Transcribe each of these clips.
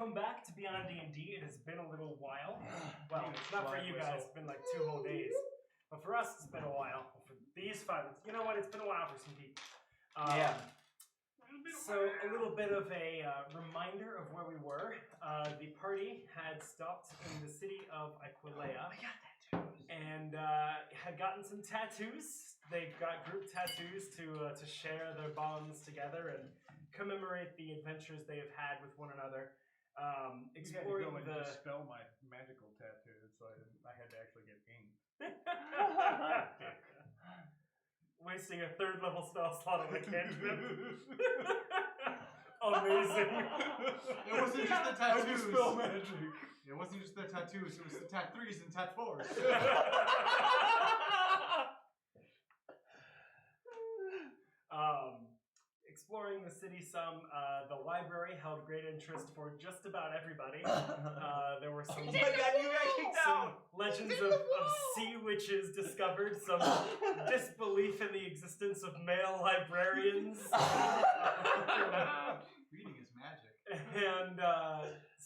welcome back to BionDnD. It has been a little while. Well, it's not for you guys. It's been like 2 whole days. But for us, it's been a while. For these 5, you know what? It's been a while for some people. Yeah. So a little bit of a reminder of where we were. The party had stopped in the city of Aequileia. And had gotten some tattoos. They got group tattoos to share their bonds together and commemorate the adventures they have had with one another. Exploring you had to go and the dispel my magical tattoos, so I had to actually get ink. wasting a 3rd level spell slot on a cantrip. Amazing. It wasn't just the tattoos. Dispel magic. It wasn't just the tattoos. It was the tat 3s and tat 4s. Exploring the city some, the library held great interest for just about everybody. There were some, some legends of sea witches discovered, some disbelief in the existence of male librarians. Reading is magic. And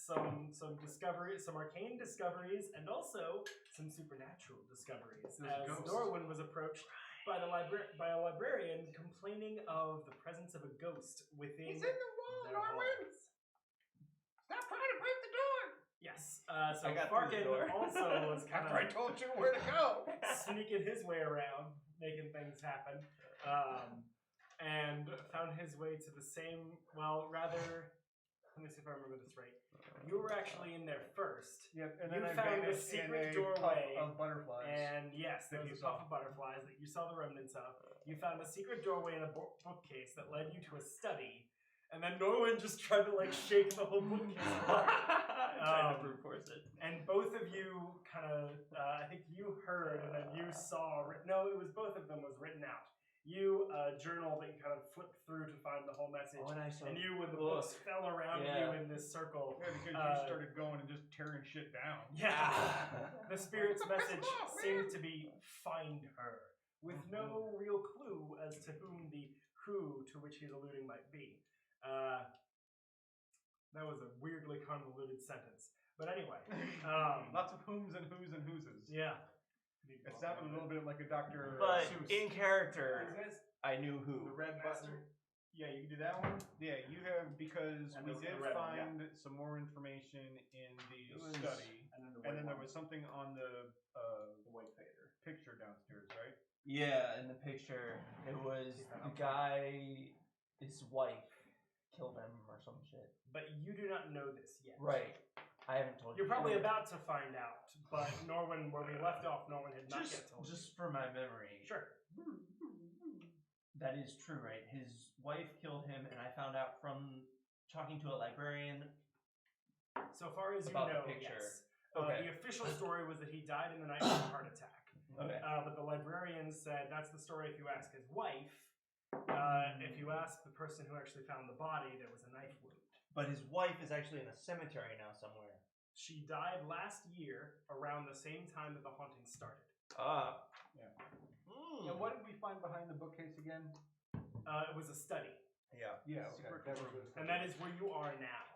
some discoveries, some arcane discoveries, and also some supernatural discoveries. As Norwyn was approached by a librarian complaining of the presence of a ghost within. He's in the wall, Norwyn! Stop trying to break the door! Yes. So I got through the Farkin door. also was kind After I of told you where to go! sneaking his way around, making things happen, and found his way to the same. Well, rather. Let me see if I remember this right. You were actually in there first. Yep, and You then I found a vanished secret in a doorway, puff of butterflies. And yes, there That was a you puff saw. of butterflies that you saw the remnants of. You found a secret doorway in a bookcase that led you to a study. And then Norwyn just tried to like shake the whole bookcase apart. Trying to brute force it. And both of you kind of, I think you heard and then you saw, no, it was both of them was written out. You journal that you kind of flipped through to find the whole message. Oh, and I saw. And you, when the books fell around you in this circle. Yeah, because you started going and just tearing shit down. Yeah. The spirit's message seemed to be find her, with no real clue as to whom the who to which he's alluding might be. That was a weirdly convoluted sentence. But anyway. Lots of whom's and who's and who'ses. Yeah. It sounded a little bit like a Dr. But Seuss. in character, I knew who. The red button. Yeah, you can do that one. Yeah, you have, because And we the did red one, find some more information in the study, And then there was something on the white fader. picture downstairs, right? Yeah, in the picture, it was the guy, his wife killed him or some shit. But you do not know this yet. Right. I haven't told you. You're probably about to find out, but Norwyn, where we left off, Norwyn had not yet told you. Just for my memory. Sure. That is true, right? His wife killed him, and I found out from talking to a librarian. So far as you About know, the picture. yes. Okay. The official story was that he died in the night from a heart attack. Okay. But the librarian said that's the story if you ask his wife. If you ask the person who actually found the body, there was a knife wound. But his wife is actually in a cemetery now somewhere. She died last year around the same time that the haunting started. Ah. Yeah. Mm. And what did we find behind the bookcase again? It was a study. Yeah. Yeah, Secret and that is where you are now.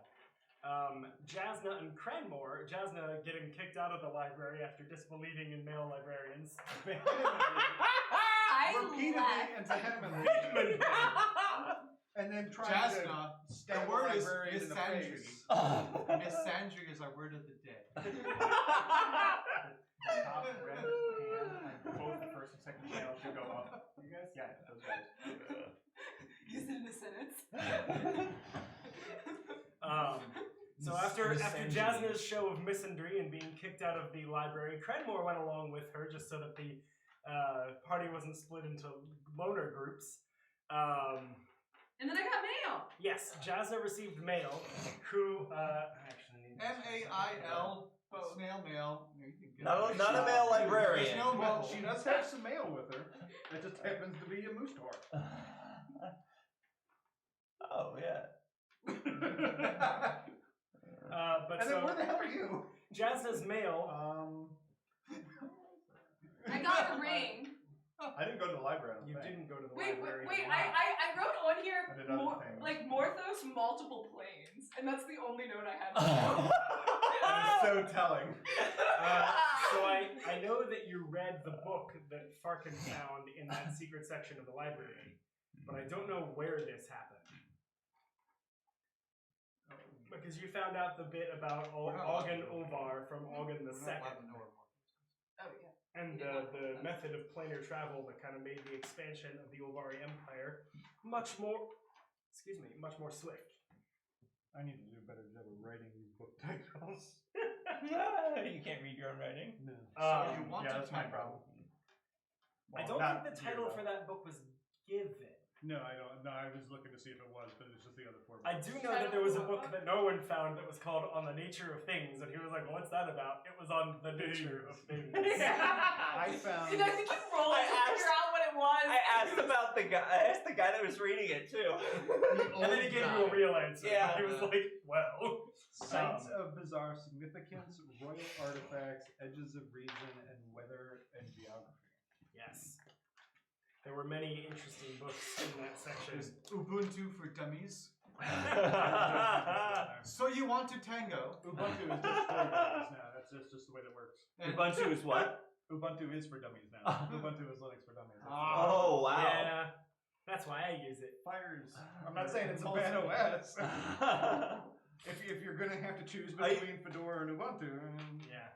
Jasnah and Cranmor, Jasnah getting kicked out of the library after disbelieving in male librarians. Repeatedly and vehemently. And then trying Jasnah, to stab the word the is librarian in the misandry. face. Misandry is our word of the day. The top red hand, both the first and second channel should go up. You guys? Yeah, those guys. Use it in a sentence. So after Jasnah's show of misandry and being kicked out of the library, Cranmor went along with her just so that the party wasn't split into loner groups. And then I got mail. Yes, Jasnah received mail. Who actually need M-A-I-L, snail mail. You can get it. Not a male librarian. There's no Well, mail. she does have some mail with her. It just happens to be a moose tor. Oh, yeah. But And so then where the hell are you? Jasnah's mail. I got a ring. I didn't go to the library. I don't You think. didn't go to the Wait, library. wait, I wrote on here, I did other things. like, Morthos multiple planes, and that's the only note I had. That is so telling. So I know that you read the book that Farkin found in that secret section of the library, but I don't know where this happened. Because you found out the bit about Augen Ovar from Augen the Second, Oh, yeah. and the method of planar travel that kind of made the expansion of the Ovari Empire much more swift. I need to do a better job of writing these book titles. You can't read your own writing. No. So you want yeah, to that's my tango. problem. I Well, don't not think the here, title though. for that book was given. No, I don't. No, I was looking to see if it was, but it's just the other four. I do know that there was a book that Norwyn found that was called On the Nature of Things, and he was like, "What's that about?" It was on the nature of things. I found. Did I think you rolled I to figure out what it was? I asked about the guy. I asked the guy that was reading it too. And then he gave you a real answer. Yeah. He was like, "Well, Sites of bizarre significance, royal artifacts, edges of reason, and weather and geography. yes." There were many interesting books in that section. There's Ubuntu for dummies. So you want to tango? Ubuntu is just for dummies now. That's just the way that works. And Ubuntu is what? Ubuntu is for dummies now. Ubuntu is Linux for dummies. Oh wow. Yeah, that's why I use it. Fires. I'm not saying it's a bad OS. if you're gonna have to choose between Fedora and Ubuntu, Yeah.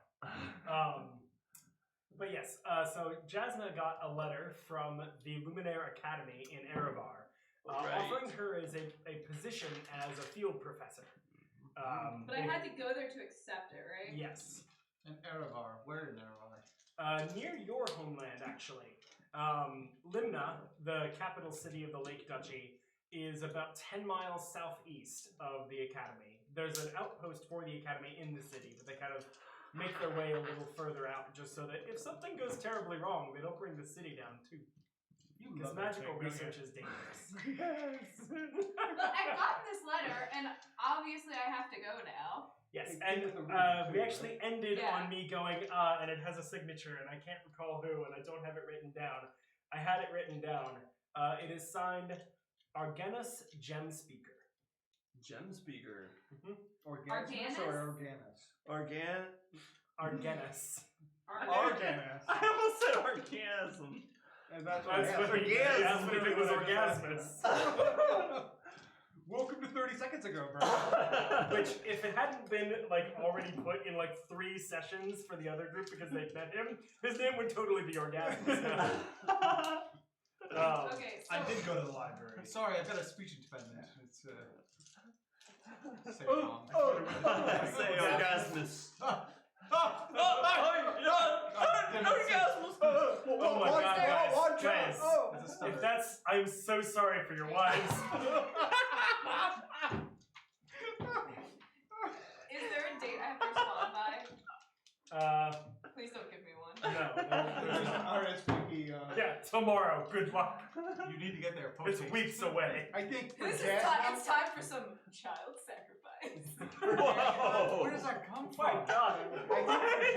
But yes, so Jasnah got a letter from the Luminaire Academy in Erevar, offering her as a position as a field professor. But I had to go there to accept it, right? Yes. And Erevar. Where in Erevar? Near your homeland, actually. Limna, the capital city of the Lake Duchy, is about 10 miles southeast of the academy. There's an outpost for the academy in the city, but they kind of make their way a little further out just so that if something goes terribly wrong, they don't bring the city down too. Because magical research is dangerous. Look, I've gotten this letter, and obviously I have to go now. Yes, It and came with a reason we too, actually ended Yeah. on me going, and it has a signature, and I can't recall who, and I don't have it written down. I had it written down. It is signed Argenus Gem Speaker. Gem speaker. Orgasmus or Organus? Argenus. Organus. I almost said orgasm. And that's That's what he Orgasm. asked me if it was orgasmus. Welcome to 30 seconds ago, bro. Which, if it hadn't been like already put in like 3 sessions for the other group because they met him, his name would totally be Orgasmus now. Okay, so I did go to the library. Sorry, I've got a speech impediment. It's say it wrong. Say orgasmus. Orgasmus. Oh my god, guys. That's a stutter. If that's, I'm so sorry for your wives. is there a date I have to respond by? Please don't give me one. There's No. an RSVP. Yeah, tomorrow. Good luck. You need to get there. It's weeks away. I think for This is Jasnah, it's time for some child sacrifice. Whoa. Where does that come Oh my from? god. I think for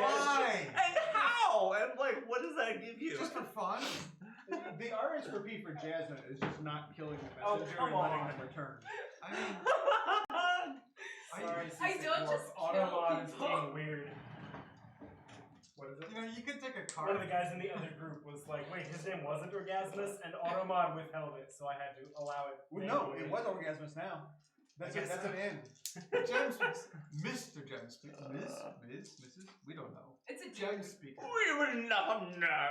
Why? And how? And like, what does that give you? Just for fun? The RSVP for Jasnah is just not killing the Oh, messenger come and letting on. them return. I mean, Sorry, I Seasick don't Dwarf. just kill Automod is people. being weird. What is it? you know, you could take a One card. of the guys in the other group was like, wait, his name wasn't Orgasmus, and Automod withheld it, so I had to allow it. Well, no, manually. it was Orgasmus now. That's, I guess that's so. an end. Gemspeaks. Mr. Gemspeaks. Ms. Mrs. We don't know. It's a joke. Gemspeaker. We will never know.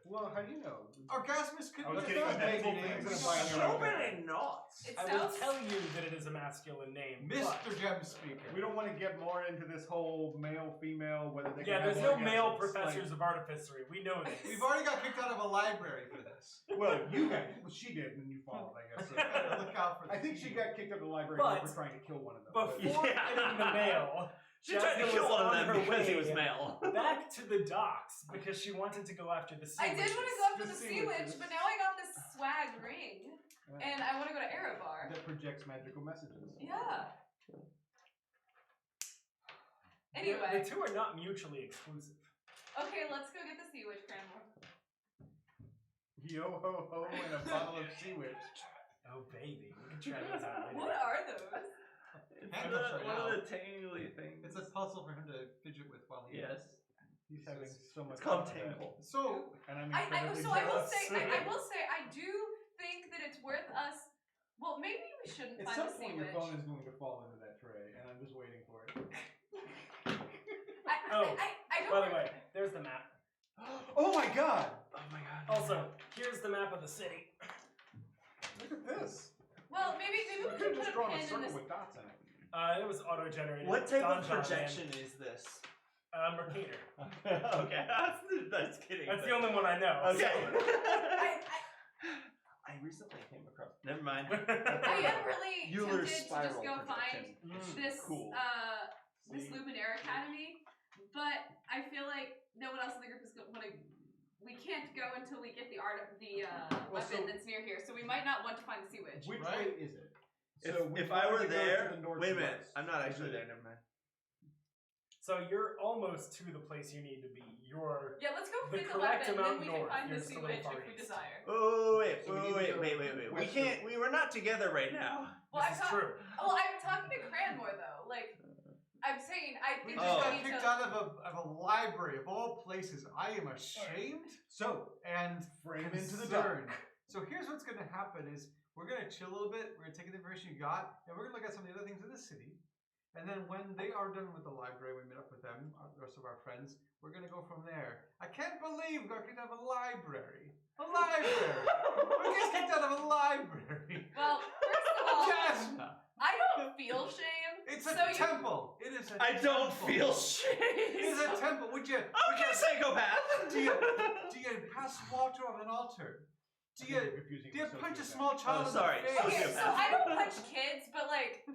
Well, how do you know? Orgasmus could I was be getting a multiple name. things. So many knots. It I will sounds. tell you that it is a masculine name. Mr. but- Gemspeaker. We don't want to get more into this whole male, female, whether they Yeah, can there's have no male orgasms. professors of artificery. We know this. We've already got kicked out of a library for this. Well, you got well, she did, and you followed, I guess. So. Better look out for I think she got kicked out of the library But- for trying to kill one of them. Before Yeah. getting the mail, She tried to Jasnah kill was one of on them her because he way was male. back to the docks because she wanted to go after the sea I did witches. want to go after the sea witch, but now I got this swag ring, Yeah. and I want to go to Erevar. That projects magical messages. Yeah. The Anyway, two are not mutually exclusive. okay, let's go get the sea witch, Cranmor. Yo ho ho and a bottle of sea witch. Oh baby, we can try those out later. What are those? It's Hand one ups right of now. the tangly things. It's a puzzle for him to fidget with while he. Yes. He's having so much It's called fun with that. Tangle. So And I'm I incredibly so I will jealous. say I will say I do think that it's worth us. Well, maybe we shouldn't At find some the sea point, your witch. phone is going to fall into that tray, and I'm just waiting for it. I don't. By the way, there's the map. Oh my god! Oh my god. Also, here's the map of the city. Look at this. Well, maybe You we could can have just put a drawn a pin in circle this. with dots in it. It was auto-generated. What type of Donjon projection is this? Man. Mercator. Okay, that's kidding. That's but- the only one I know. Okay. I I recently came across. Never mind. am really Euler's tempted to just spiral go projection. find this Cool. this See? Luminaire Academy, but I feel like no one else in the group is going to. We can't go until we get the Well, weapon so- that's near here, so we might not want to find the sea witch. Which Right. way is it? If I were there, wait a minute. northwest. I'm not actually Is it- there. Never mind. So you're almost to the place you need to be. You're Yeah, let's go The get the correct weapon, then amount we north. can find You're the sea still in witch Far if we East. desire. Oh wait, So we need to go wait. We west can't. of- We were not together right now. Well, this is true. Well, I'm talking to Cranmor though. Like, I'm saying, I we think just Oh. got we need kicked to. out of a library of all places. I am ashamed So, and frame into the concerned. dark. So here's what's going to happen: is we're going to chill a little bit. We're going to take the information you got, and we're going to look at some of the other things in the city. And then when they are done with the library, we meet up with them, the rest of our friends. We're going to go from there. I can't believe we got kicked out of a library. A library. We got kicked out of a library. Well, first of all, Jasnah. I don't feel shame. It's a So you- temple. It is a I don't temple. feel It is shame. a temple. Would you? Okay, psychopath. Do you pass water on an altar? Do you punch a small child Oh, in sorry. the face? Okay, Sociopath. so I don't punch kids, but like,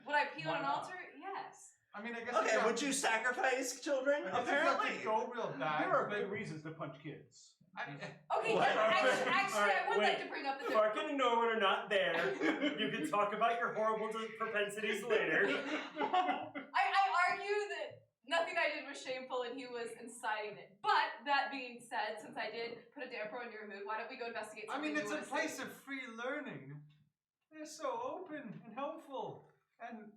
would I pee on an altar? Yes. I mean, I guess. Okay, if would you sacrifice children? I guess if you have to Apparently. go real bad. There are but good reasons to punch kids. Okay, What? yeah, actually, Alright, I would wait. like to bring up the. Farkin and Norwyn are not there. You can talk about your horrible propensities later. I argue that nothing I did was shameful and he was inciting it. But that being said, since I did put a damper on your mood, why don't we go investigate I something mean, it's you a wanna place see? of free learning. They're so open and helpful, and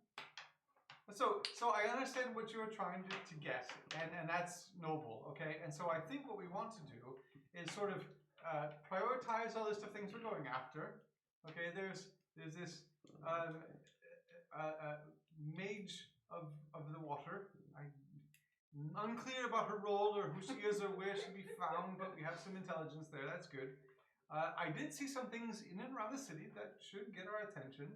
so I understand what you were trying to get, and that's noble, okay? And so I think what we want to do is sort of prioritize a list of things we're going after. Okay, there's this mage of the water. I'm unclear about her role or who she is or where she'll be found, but we have some intelligence there. That's good. I did see some things in and around the city that should get our attention.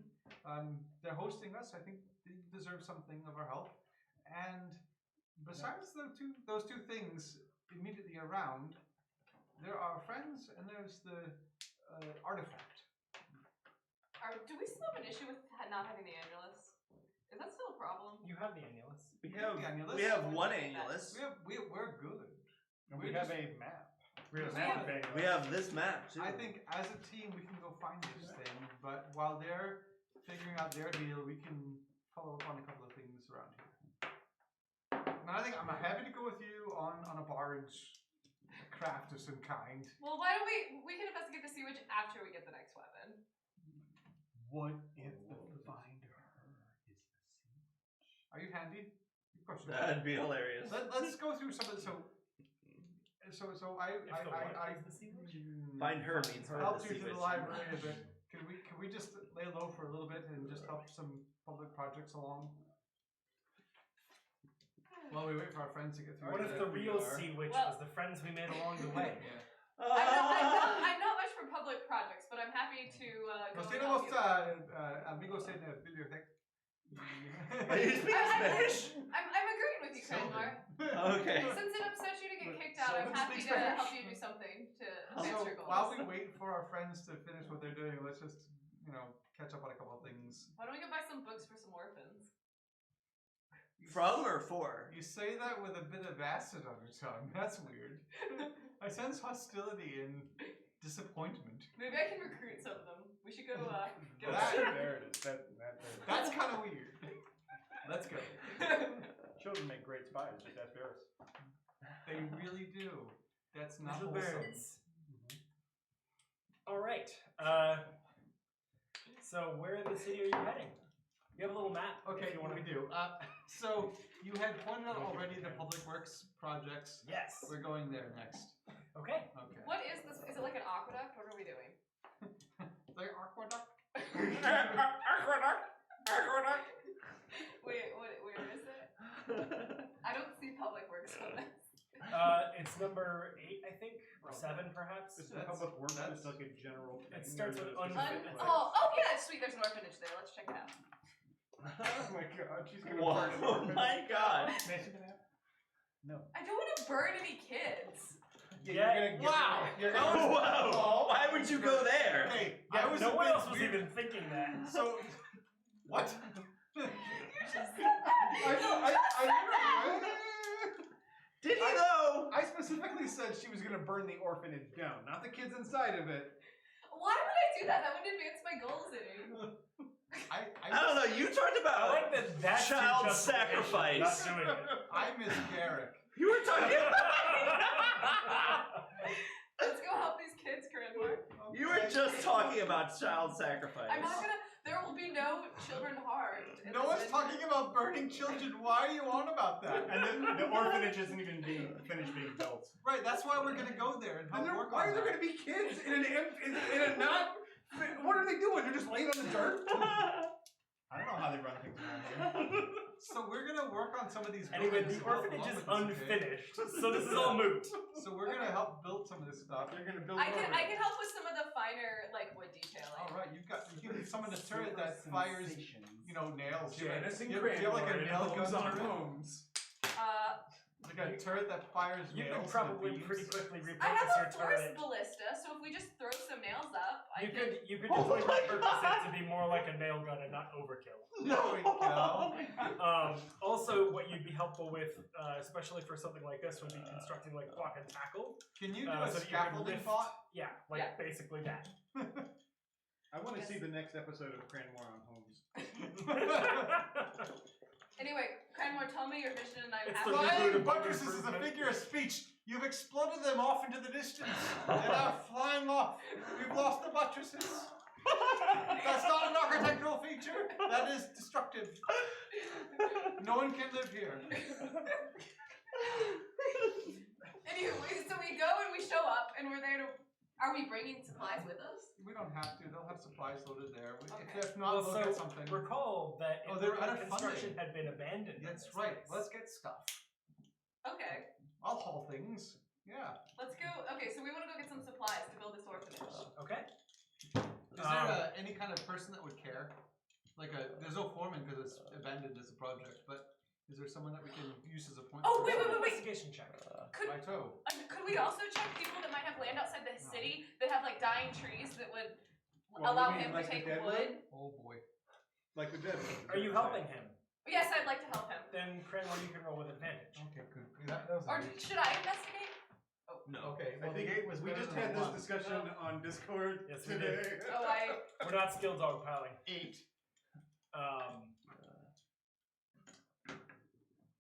They're hosting us. I think they deserve something of our help. And besides those two things immediately around, there are friends and there's the artifact. Do we still have an issue with not having the annulus? Is that still a problem? You have the annulus. We have have the annulus. we have one annulus. We're good. And We're we have just- a map. We have a We map have- of England. We have this map too. I think as a team we can go find this thing, but while they're figuring out their deal, we can follow up on a couple of things around here. And I think I'm happy to go with you on a barge, a craft of some kind. Well, why don't we can investigate the sea witch after we get the next weapon. What if the finder is the sea? Are you handy? Of course you are. That'd be hilarious. Let's go through some of the so I If the what is the sea witch? Find her means her. helped the you sea through the witch. library a bit. Can we just lay low for a little bit and just help some public projects along while we wait for our friends to get through? What if the real sea witch Well- was the friends we made along the way? Yeah. I'm not much for public projects, but I'm happy to go Nos and tiene help los you. amigos en la biblioteca. Are you speaking Spanish? I'm agreeing with you, Cranmor. Okay. Since it upset you to get kicked out, I'm Someone happy speaks to Spanish. help you do something to So advance your goals. while we wait for our friends to finish what they're doing, let's just catch up on a couple of things. Why don't we go buy some books for some orphans? From or for? You say that with a bit of acid on your tongue. That's weird. I sense hostility and disappointment. Maybe I can recruit some of them. We should go get That- There it is. That's kind of weird. Let's go. Children make great spies. Just ask Varys. They really do. That's not Little wholesome. birds. All right. So where in the city are you heading? You have a little map. Okay, if you want we to do. So you had pointed out already the public works projects. Yes. We're going there next. Okay. Okay. What is this? Is it like an aqueduct? What are we doing? The aqueduct? Wait, where is it? I don't see public works on this. It's number 8, I think, or 7, perhaps. This is public works, just like a general. It starts with Yeah, sweet. There's an orphanage there. Let's check it out. Oh my god, she's gonna Whoa, burn an oh orphanage. my god. No. I don't want to burn any kids. Yeah. Wow! Whoa! Why would you go there? Hey, Yeah, I was no a one bit else was weird. even thinking that. So, what? You just I never. Did he though? I specifically said she was gonna burn the orphanage down, not the kids inside of it. Why would I do that? That wouldn't advance my goals any. I don't know. You talked I about like that that's your child justification for sacrifice. Not doing it. I miss Garrick. You were talking. Let's go help these kids, Cranmor. You were just talking about child sacrifice. I'm not gonna. There will be no children harmed. in No this one's mission. talking about burning children. Why are you on about that? And then the orphanage isn't even finished being built. Right, that's why we're gonna go there and help work Why on are there that. gonna be kids in a not? What are they doing? They're just laying on the dirt. I don't know how they run things around here. So we're gonna work on some of these Anyway, buildings the along orphanage is with this, okay? unfinished, so this is all moot. So we're gonna help build some of this stuff. They're gonna build. I can help with some of the finer like wood detailing. All right, you can summon a turret that fires, you know, nails. Janice and Do you have like a Cranmor nail and gun on turret? homes. Like a turret that fires You nails. could and probably beams? pretty quickly I have repurpose your a force turret. ballista, so if we just throw some nails up, I You can. could definitely repurpose it to be more like a nail gun and not overkill. There we go. Also, what you'd be helpful with, especially for something like this, would be constructing like block and tackle. Can you do So a that you can scaffolding lift- pot? Yeah, like Yeah. basically that. I want to see the next episode of Cranmor on Homes. Anyway, Cranmor, tell me your vision, and I'm It's happy. the reboot Flying of buttresses is a improvement. figure of speech. You've exploded them off into the distance. They're now flying off. We've lost the buttresses. That's not an architectural feature. That is destructive. No one can live here. Anyway, so we go and we show up, and we're there to. Are we bringing supplies with us? We don't have to. They'll have supplies loaded there. Okay. If not, Well, we'll so get something. recall that Oh, they're out of construction funding. had been abandoned. in That's this right. place. Let's get stuff. Okay, I'll haul things. Yeah. let's go. Okay, so we want to go get some supplies to build this orphanage. Okay. Is there any kind of person that would care? There's no foreman because it's abandoned as a project, but is there someone that we can use as a point? Oh, person? wait. Investigation check. Could we also check people that might have land outside the city that have like dying trees that would Well, allow you mean him like to the take dead wood? Oh boy. Like the dead. Are you helping him? Yes, I'd like to help him. Then Cranmor, you can roll with advantage. Okay, good. That was Or a reach. should I investigate? No. Okay, I well, the think gate was we better just than had the this one. discussion on Discord Yes, we today. did. Oh, We're not skill dog piling. 8.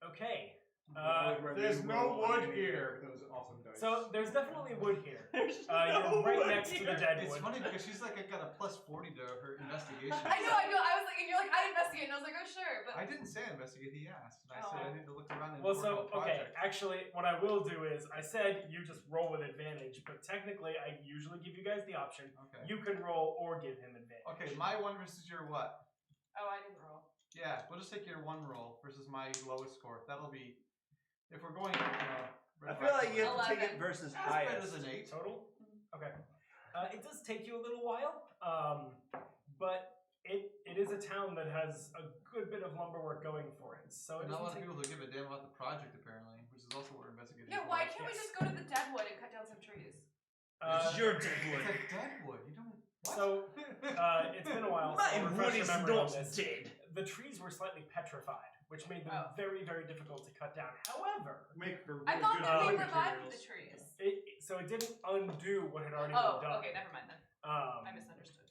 Okay. I would rather there's you no roll on wood any here. of Those awesome dice. So there's definitely wood here. There's You're right next to the dead It's wood. funny because she's like got a plus 40 to her investigation. I know. I was like, and you're like, I investigate, and I was like, oh sure, but I didn't say investigate. He asked, and I said I need to look around and Well, work so on okay. project. Actually, what I will do is I said you just roll with advantage, but technically I usually give you guys the option. Okay. You can roll or give him advantage. Okay, my 1 versus your what? oh, I didn't roll. Yeah, we'll just take your 1 roll versus my lowest score. That'll be if we're going. I feel like you have to take 11. it versus That's better highest. than 8. Total? Okay. It does take you a little while, but it is a town that has a good bit of lumber work going for it. So it Not a lot of doesn't take. people who give a damn about the project apparently, which is also what we're investigating. Yeah, for. why can't we Yes. just go to the deadwood and cut down some trees? This is your dead It's wood. a deadwood. You don't. What? So it's been a while. My so I'll wood refresh is your memory on not this. dead. The trees were slightly petrified, which made them Oh. very, very difficult to cut down. However, Make for I really thought good that we wood revived materials. the trees. so it didn't undo what had already Oh, been done. okay, never mind then. I misunderstood.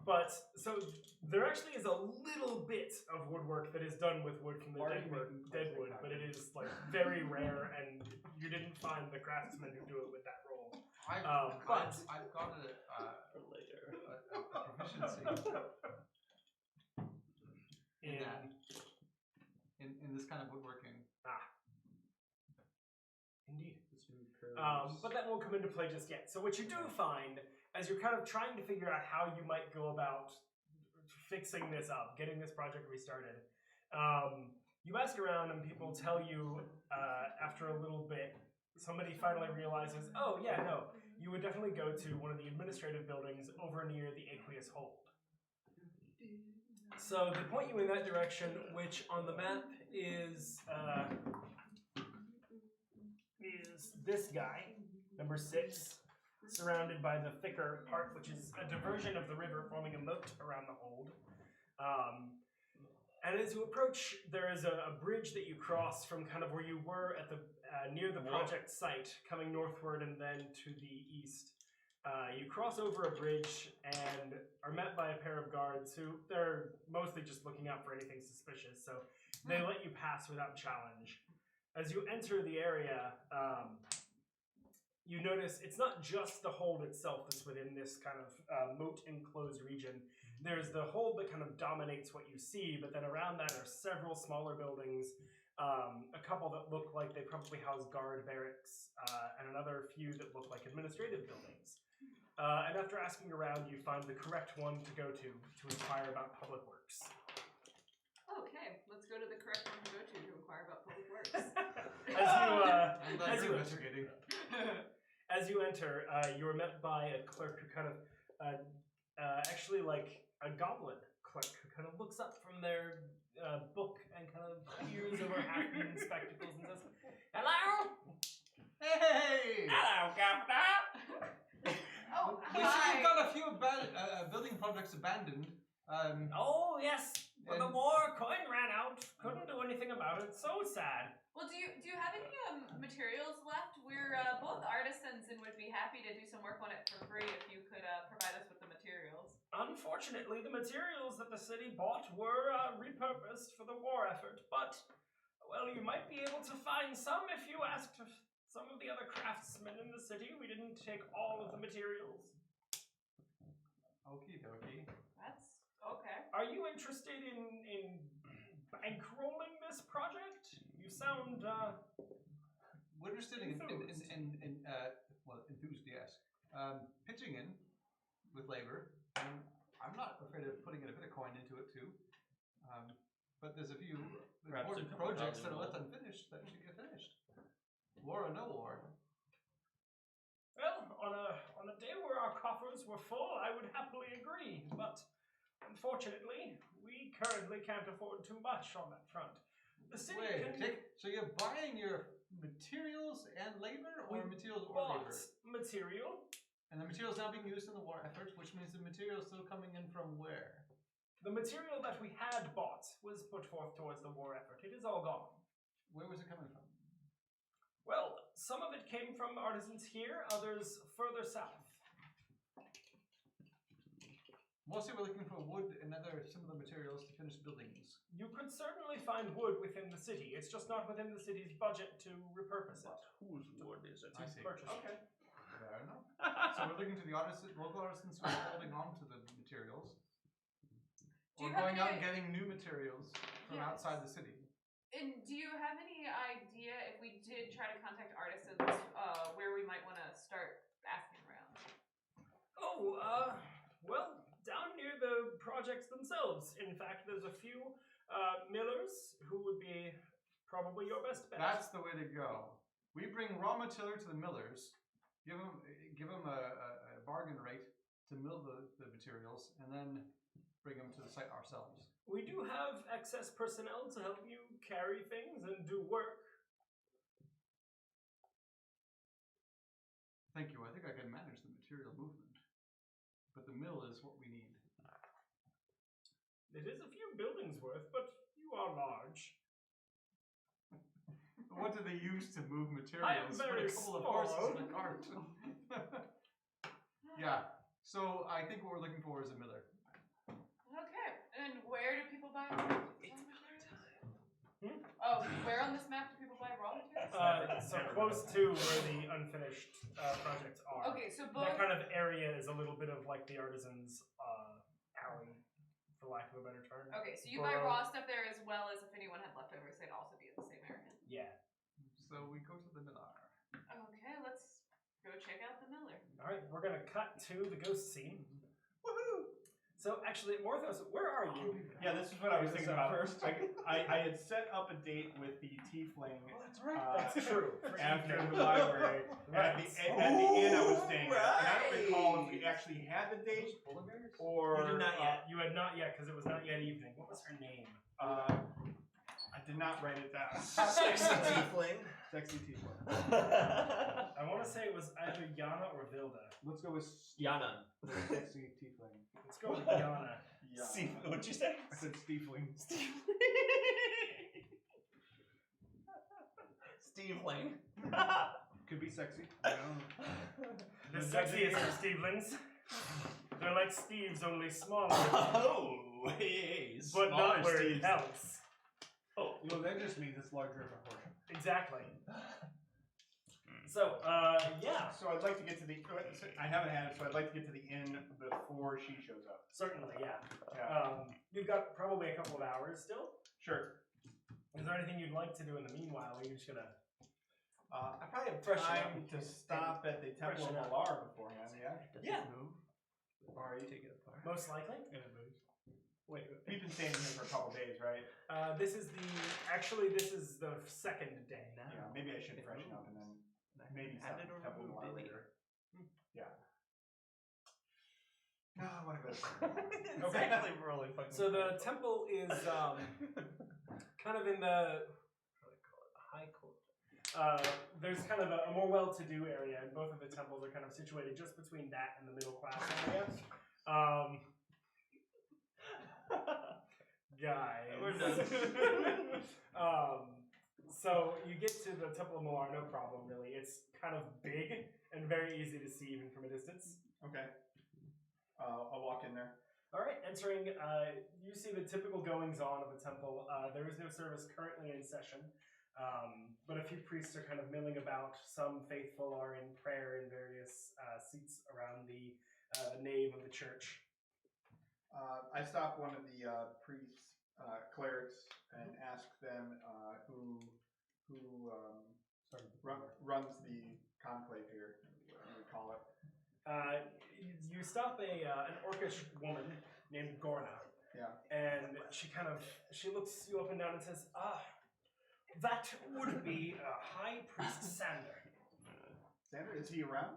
But so there actually is a little bit of woodwork that is done with wood from the Why are you deadwood, making but it is like very rare, and you didn't find the craftsmen who do it with that roll. I've But got For later. a proficiency in that. In this kind of woodworking. Indeed. But that won't come into play just yet. So what you do find, as you're kind of trying to figure out how you might go about fixing this up, getting this project restarted, you ask around and people tell you after a little bit, somebody finally realizes, oh yeah, no, you would definitely go to one of the administrative buildings over near the Aqueous Hold. So they point you in that direction, which on the map is this guy, number 6, surrounded by the thicker part, which is a diversion of the river forming a moat around the hold. And as you approach, there is a bridge that you cross from kind of where you were at the near the project site, coming northward and then to the east. You cross over a bridge and are met by a pair of guards who they're mostly just looking out for anything suspicious, so they let you pass without challenge. As you enter the area, you notice it's not just the hold itself that's within this kind of moat-enclosed region. There's the hold that kind of dominates what you see, but then around that are several smaller buildings, a couple that look like they probably house guard barracks, and another few that look like administrative buildings. And after asking around, you find the correct one to go to inquire about public works. Okay, let's go to the correct one to go to inquire about public works. As you investigating. As you enter, you're met by a clerk who kind of, actually like a goblin clerk who kind of looks up from their book and kind of peers over half-moon spectacles and says, "Hello? Hey! Hello, Governor!" Oh, We see hi. you've got a few building projects abandoned. Oh, yes. When the war coin ran out, couldn't do anything about it. So sad. Well, do you have any materials left? We're both artisans and would be happy to do some work on it for free if you could provide us with the materials. Unfortunately, the materials that the city bought were repurposed for the war effort, but, well, you might be able to find some if you asked some of the other craftsmen in the city. We didn't take all of the materials. Okie dokie. That's okay. Are you interested in bankrolling this project? You sound, We're interested in enthused, yes. Pitching in with labor. I'm not afraid of putting in a bit of coin into it too. But there's a few important projects that are left unfinished that should get finished. War or no war. well, on a day where our coffers were full, I would happily agree, but unfortunately, we currently can't afford too much on that front. The city So you're buying your materials and labor, or materials or bought labor? material. And the materials now being used in the war effort, which means the material is still coming in from where? The material that we had bought was put forth towards the war effort. It is all gone. Where was it coming from? Well, some of it came from artisans here, others further south. Mostly we're looking for wood and other similar materials to finish buildings. You could certainly find wood within the city. It's just not within the city's budget to repurpose it. Whose wood is it? I see. Purchase. Okay. Fair enough. So we're looking to the local artisans who are holding on to the materials. Do Or you have going out and any- getting new materials from Yes. outside the city. And do you have any idea if we did try to contact artisans, where we might want to start asking around? Oh, well, down near the projects themselves. In fact, there's a few millers who would be probably your best bet. That's the way to go. We bring raw material to the millers, give them a bargain rate to mill the materials, and then bring them to the site ourselves. We do have excess personnel to help you carry things and do work. Thank you. I think I can manage the material movement. But the mill is what we need. It is a few buildings worth, but you are large. What do they use to move materials? very With a couple of small. horses and a cart. Yeah. So I think what we're looking for is a miller. Okay. And where do people buy raw materials? Oh, where on this map do people buy raw materials? So close to where the unfinished projects are. Okay, so both. That kind of area is a little bit of like the artisans' alley, for lack of a better term. Okay, so you buy raw stuff there as well as if anyone had leftovers, they'd also be in the same area. Yeah. So we go to the Malar. Okay, let's go check out the Miller. All right, we're gonna cut to the ghost scene. Woohoo! So actually, Morthos, where are you? Yeah, this is what I was Is this thinking up about. first? I had set up a date with the tiefling. Oh, that's right. That's true. For After evening. the library. Right. At the inn I was staying at. And I don't recall if we Right. actually had the date Boulevards? or. You did not yet. You had not yet because it was not yet evening. What was her name? I did not write it down. Sexy tiefling. Sexy tiefling. I want to say it was either Yanna or Vilda. Let's go with Yanna. sexy tiefling. Let's go with Yanna. Yeah. What'd you say? I said Stiefling. Steveling. Could be sexy. I don't know. The sexiest of Stevelings. They're like Steve's, only smaller. Oh, hey, But not where it Steve's. counts. Oh, Well, that just means it's larger in proportion. Exactly. So, yeah. So I'd like to get to the. I haven't had it, so I'd like to get to the inn before she shows up. Certainly, yeah. Yeah. You've got probably a couple of hours still. Sure. Is there anything you'd like to do in the meanwhile? Or are you just gonna? I probably have Freshen time up. to stop at the Temple of Freshen up. Malar beforehand. Yeah. Yeah. Or are you taking it far? Most likely. Wait. We've been staying here for a couple days, right? This is the second day. Yeah. Maybe I should freshen up and then maybe stop at the Temple of Malar later. Yeah. No, I want to go to sleep. Okay. Exactly, really fucking. So the temple is kind of in the what do they call it? High court. There's kind of a more well-to-do area, and both of the temples are kind of situated just between that and the middle class area. Guys. We're done. So you get to the Temple of Malar, no problem really. It's kind of big and very easy to see even from a distance. Okay. I'll walk in there. All right, entering, you see the typical goings-on of a temple. There is no service currently in session, but a few priests are kind of milling about. Some faithful are in prayer in various seats around the nave of the church. I stop one of the priests, clerics, and ask them who runs the conclave here, whatever we call it. You stop an orcish woman named Gorna. Yeah. And she looks you up and down and says, that would be High Priest Sander. Sander, is he around?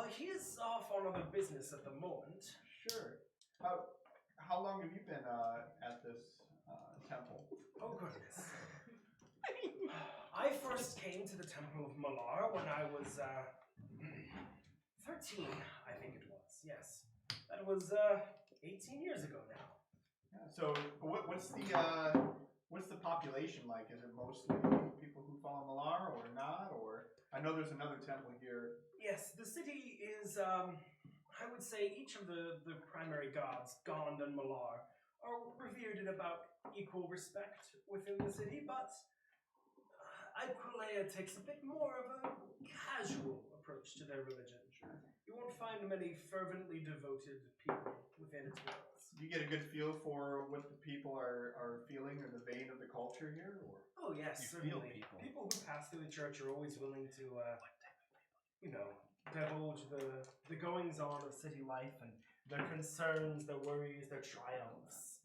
He is off on other business at the moment. Sure. How long have you been at this temple? Oh, goodness. I first came to the Temple of Malar when I was 13, I think it was. Yes. That was 18 years ago now. Yeah, so what's the population like? Is it mostly people who follow Malar or not? Or I know there's another temple here. Yes, the city is, I would say each of the primary gods, BionD and Malar, are revered in about equal respect within the city, but Aequileia takes a bit more of a casual approach to their religion. You won't find many fervently devoted people within its walls. Do you get a good feel for what the people are feeling or the vein of the culture here? Or? Oh yes, You feel certainly. people. Who pass through the church are always willing to, divulge the goings-on of city life and their concerns, their worries, their triumphs.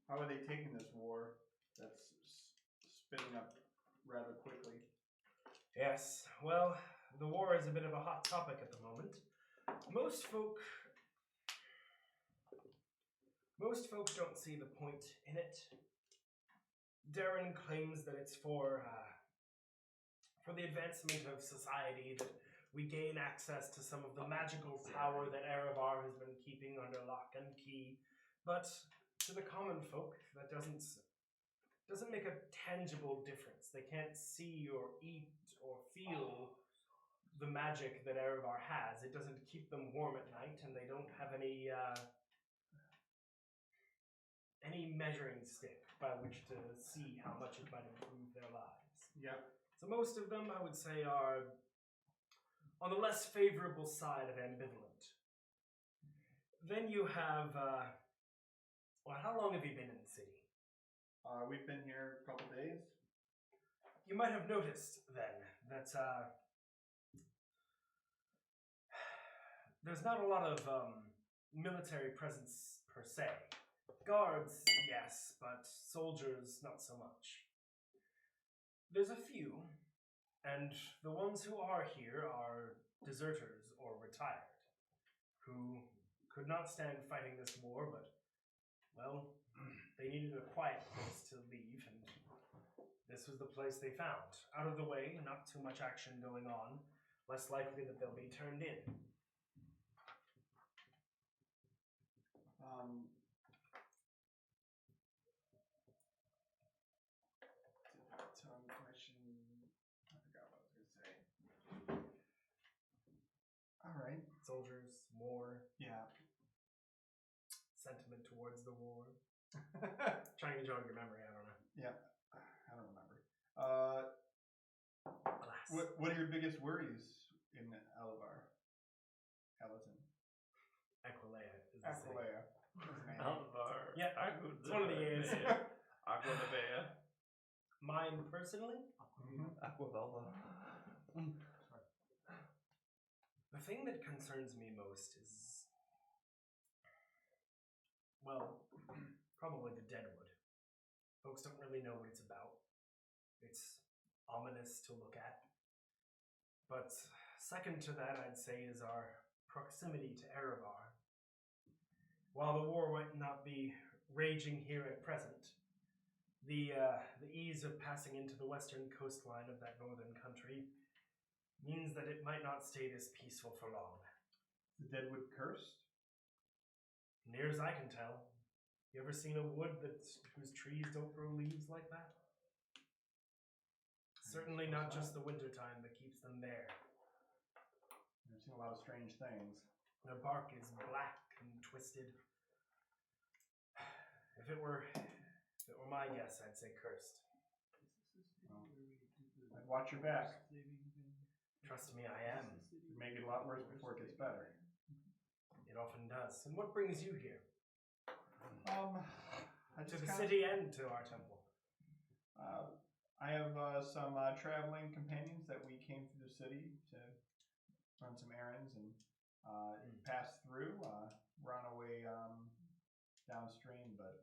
How are they taking this war that's spinning up rather quickly? Yes, well, the war is a bit of a hot topic at the moment. Most folk don't see the point in it. Darren claims that it's for the advancement of society, that we gain access to some of the magical power that Erevar has been keeping under lock and key. But to the common folk, that doesn't make a tangible difference. They can't see or eat or feel the magic that Erevar has. It doesn't keep them warm at night, and they don't have any measuring stick by which to see how much it might improve their lives. Yeah. So most of them, I would say, are on the less favorable side of ambivalent. Then you have, well, how long have you been in the city? We've been here a couple days. You might have noticed then that there's not a lot of military presence per se. Guards, yes, but soldiers, not so much. There's a few, and the ones who are here are deserters or retired, who could not stand fighting this war, but, well, they needed a quiet place to leave, and this was the place they found. Out of the way, not too much action going on, less likely that they'll be turned in. Tongue question. I forgot what I was going to say. All right. Soldiers, war, Yeah. sentiment towards the war. Trying to jog your memory, I don't know. Yeah. I don't remember. Alas. What are your biggest worries in Elevar? Eleton. Aequileia is the city. Aequileia. Alvar. Yeah, it's one of the A's. Aqua de Bea. Mine personally, Aqua Velva. the thing that concerns me most is, well, probably the Deadwood. Folks don't really know what it's about. It's ominous to look at. But second to that, I'd say, is our proximity to Erevar. While the war might not be raging here at present, the ease of passing into the western coastline of that northern country means that it might not stay this peaceful for long. The Deadwood cursed? Near as I can tell. You ever seen a wood whose trees don't grow leaves like that? Certainly not just the wintertime that keeps them bare. I've seen a lot of strange things. Their bark is black and twisted. If it were my guess, I'd say cursed. I'd watch your back. Trust me, I am. It'd make it a lot worse before it gets better. It often does. And what brings you here? I To just the kinda- city and to our temple. I have some traveling companions that we came through the city to run some errands and pass through. We're on our way downstream, but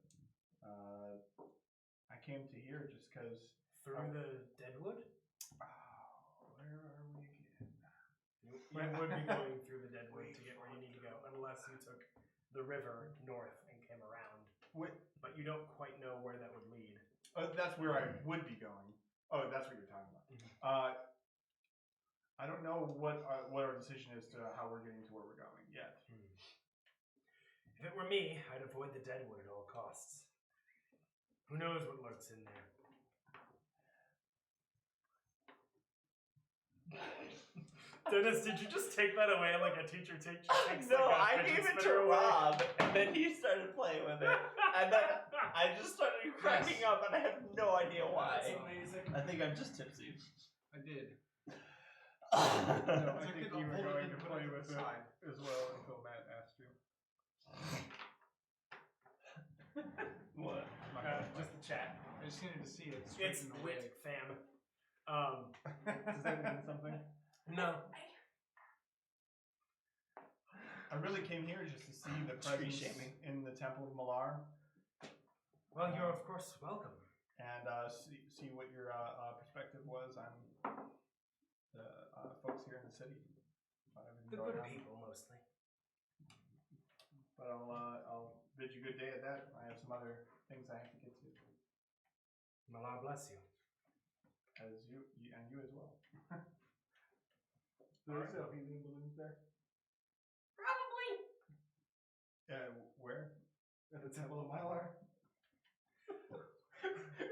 I came to here just because. Through the Deadwood? Where are we again? You would be going through the Deadwood to get where you need to go, unless you took the river north and came around. Wait, But you don't quite know where that would lead. that's where I would be going. Oh, that's what you're talking about. I don't know what our decision is to how we're getting to where we're going yet. If it were me, I'd avoid the Deadwood at all costs. Who knows what lurks in there? Dennis, did you just take that away like a teacher takes No, like a I fidget gave it to spinner away? Rob, and then he started playing with it, and then I just started cracking up, and I have no idea why. That's amazing. I think I'm just tipsy. I did. No, I think you were going to play with it as well until Matt asked you. What? Just the chat. I just needed to see it. It's straighten away. wit, fam. Does that mean something? No. I really came here just to see the Tree presence shaming. in the Temple of Malar Well, you're of course welcome. and see what your perspective was on the folks here in the city. The good people, mostly. But I'll bid you good day at that. I have some other things I have to get to. Malar bless you. As you and you as well. Alright. There's helium balloons there. Probably. Where? At the Temple of Malar.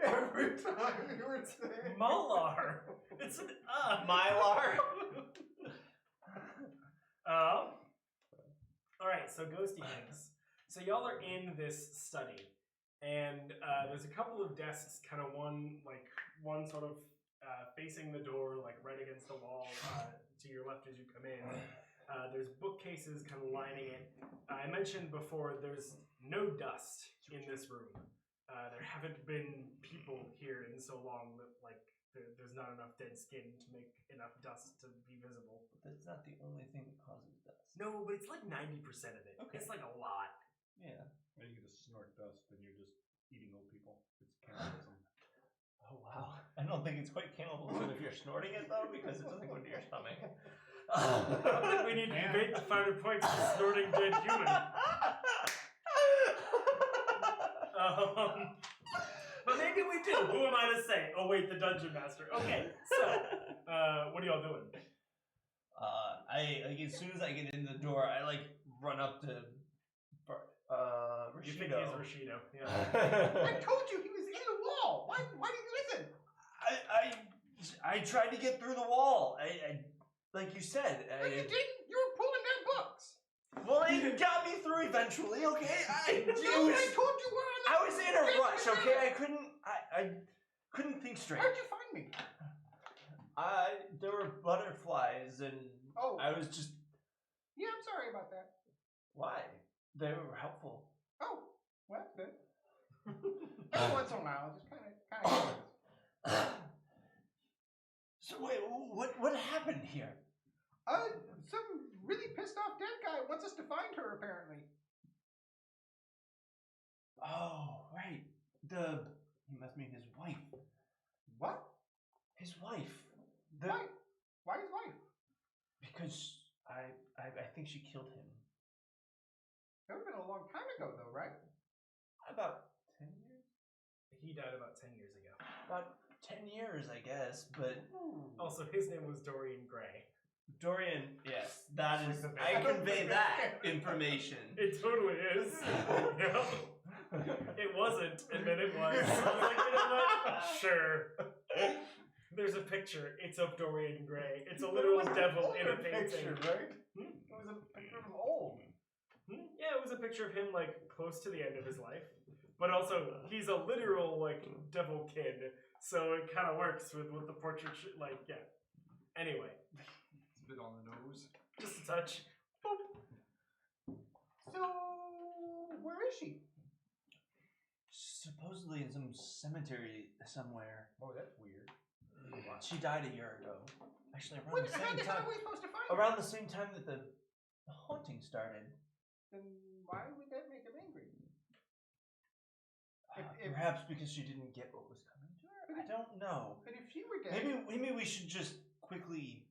Every time you were saying Malar! It's an Mylar. Alright, so ghosty things. So y'all are in this study, and there's a couple of desks, kind of one sort of facing the door, like right against the wall, to your left as you come in. There's bookcases kind of lining it. I mentioned before there's no dust in this room. There haven't been people here in so long that there's not enough dead skin to make enough dust to be visible. That's not the only thing that causes dust. No, but it's like 90% of it. Okay. It's like a lot. Yeah. Or you just snort dust and you're just eating old people. It's cannibalism. Oh wow. I don't think it's quite cannibalism if you're snorting it though, because it doesn't go into your stomach. I don't think we need to debate the finer points of snorting dead human. But maybe we do. Who am I to say? Oh wait, the dungeon master. Okay, so what are y'all doing? As soon as I get in the door, I run up to Rashido. You think he's Rashido? Yeah. I told you he was in the wall. Why didn't you listen? I tried to get through the wall. I like you said. No, you didn't. You were pulling down books. Well, it got me through eventually. Okay. I told you were on the. I was in a rush. Okay. I couldn't think straight. How'd you find me? There were butterflies and Oh. I was just. Yeah, I'm sorry about that. Why? They were helpful. Oh, well, that's good. Every once in a while, just kind of. So wait, what happened here? Some really pissed off dead guy wants us to find her, apparently. Oh, right. He must mean his wife. What? His wife. Why? Why his wife? Because I think she killed him. That would have been a long time ago, though, right? About 10 years? He died about 10 years ago. About 10 years, I guess, but... Also, his name was Dorian Gray. Dorian, yes, that is... Like the I band. convey that information. It totally is. Yeah. It wasn't, and then it was. I was like, you know what? Sure. There's a picture. It's of Dorian Gray. It's a literal devil in a painting. Picture, right? It was a picture of him old. Yeah, it was a picture of him close to the end of his life, but also he's a literal devil kid, so it kind of works with the portrait. Yeah. Anyway, It's a bit on the nose. just a touch. So, where is she? Supposedly in some cemetery somewhere. Oh, that's weird. She died a year ago. Actually, How are we supposed to find her? around the same time that the haunting started. Then why would that make him angry? If- Perhaps because she didn't get what was coming to her. I don't know. But if she were dead, Maybe we should just quickly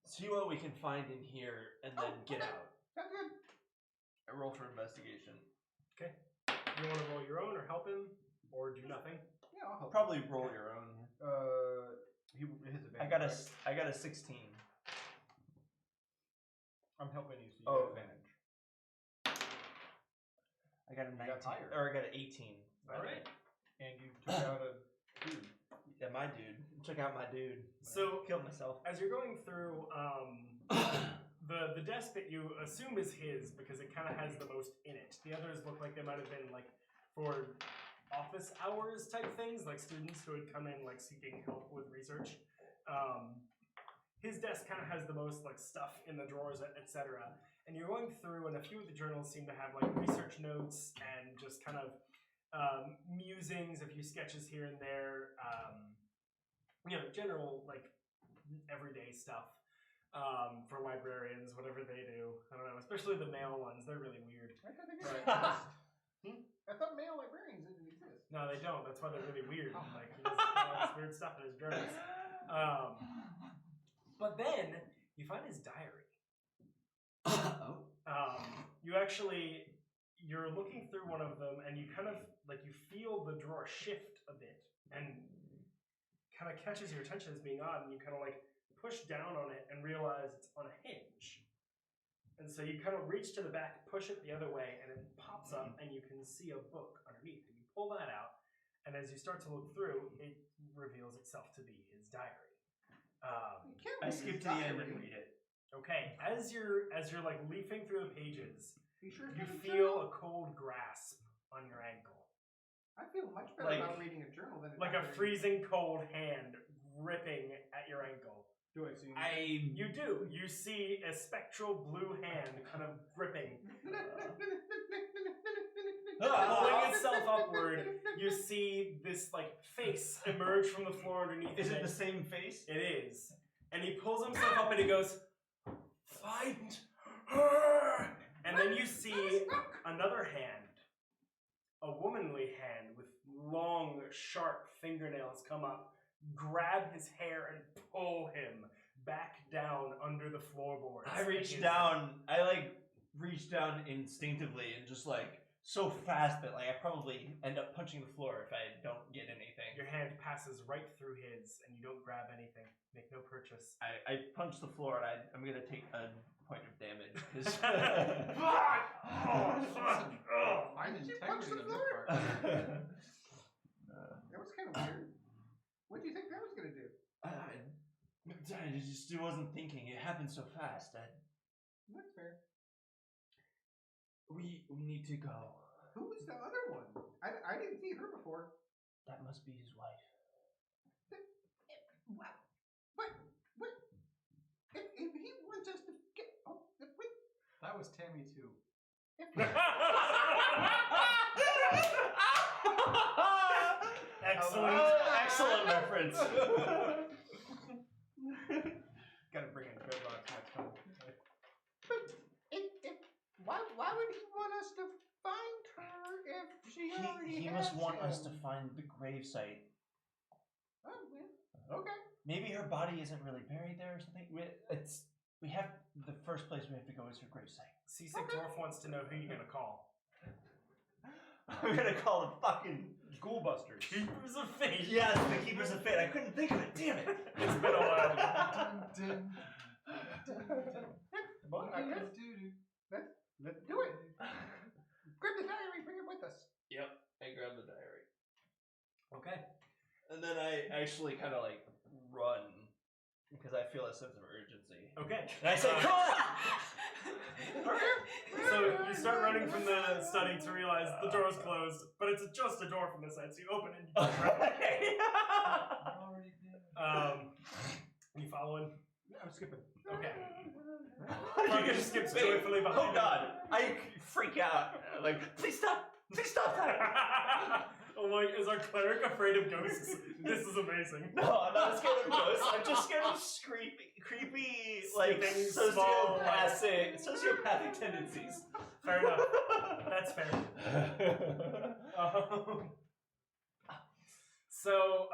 see what we can find in here and then get okay. out. Sounds good. I roll for investigation. Okay. You want to roll your own, or help him, or do nothing? Yeah, I'll help. Probably roll your own. His advantage. I got a 16. I'm helping you, so you Oh, get advantage. I got a 19. got higher. Or I got an 18. All right. And you took out a dude. Yeah, my dude. Check out my dude. So Killed myself. as you're going through the desk that you assume is his because it kind of has the most in it. The others look like they might have been for office hours type things, like students who had come in seeking help with research. His desk kind of has the most stuff in the drawers, etc. And you're going through, and a few of the journals seem to have research notes and just kind of musings, a few sketches here and there. General everyday stuff for librarians, whatever they do. I don't know, especially the male ones. They're really weird. I thought they didn't exist. I thought male librarians didn't exist. No, they don't. That's why they're really weird. He does all this weird stuff in his journals. But then you find his diary. You're looking through one of them, and you kind of you feel the drawer shift a bit, and kind of catches your attention as being odd, and you kind of push down on it and realize it's on a hinge. And so you kind of reach to the back, push it the other way, and it pops up, and you can see a book underneath. And you pull that out, and as you start to look through, it reveals itself to be his diary. I skipped to the end and read it. Okay, as you're leafing through the pages, You sure? you feel a cold grasp on your ankle. I feel much better about reading a journal than Like a freezing cold hand gripping at your ankle. Do I see? You do. You see a spectral blue hand kind of gripping, pulling itself upward. You see this like face emerge from the floor underneath. Is it the same face? It is. And he pulls himself up and he goes, "Find her!" And then you see another hand, a womanly hand with long, sharp fingernails come up, grab his hair and pull him back down under the floorboards. I reach down instinctively and just like so fast that like I probably end up punching the floor if I don't get anything. Your hand passes right through his and you don't grab anything. Make no purchase. I punch the floor and I'm gonna take a point of damage because Why did you punch the floor? That was kind of weird. What do you think that was gonna do? I just wasn't thinking. It happened so fast. That's fair. We need to go. Who was the other one? I didn't see her before. That must be his wife. What? If he wants us to get... Oh, wait. That was Tammy too. Excellent reference. Gotta bring in Dreadlocks next time. Why would he want us to find her if she already He has must want us to him? find the gravesite. Oh, well, okay. Maybe her body isn't really buried there or something. We have the first place we have to go is her gravesite. Seasick Dwarf wants to know who you're gonna call. I'm gonna call the fucking Ghoulbusters. Keepers of Fate. yes, the Keepers of Fate. I couldn't think of it. Damn it! It's been a while. Well, let's do it. Grab the diary, bring it with us. Yep, I grab the diary, Okay. and then I actually kind of like run because I feel a sense of urgency. Okay. And I say, "Come on!" So you start running from the study to realize the door is closed, but it's just a door from this side, so you open it and you just run. You following? I'm skipping. Okay. You just skips joyfully behind Oh you. God! I freak out. Like, please stop! Please stop that! Oh my, is our cleric afraid of ghosts? This is amazing. No, I'm not scared of ghosts. I'm just scared of creepy, like Skipping small, sociopathic tendencies. Fair enough. That's fair. So,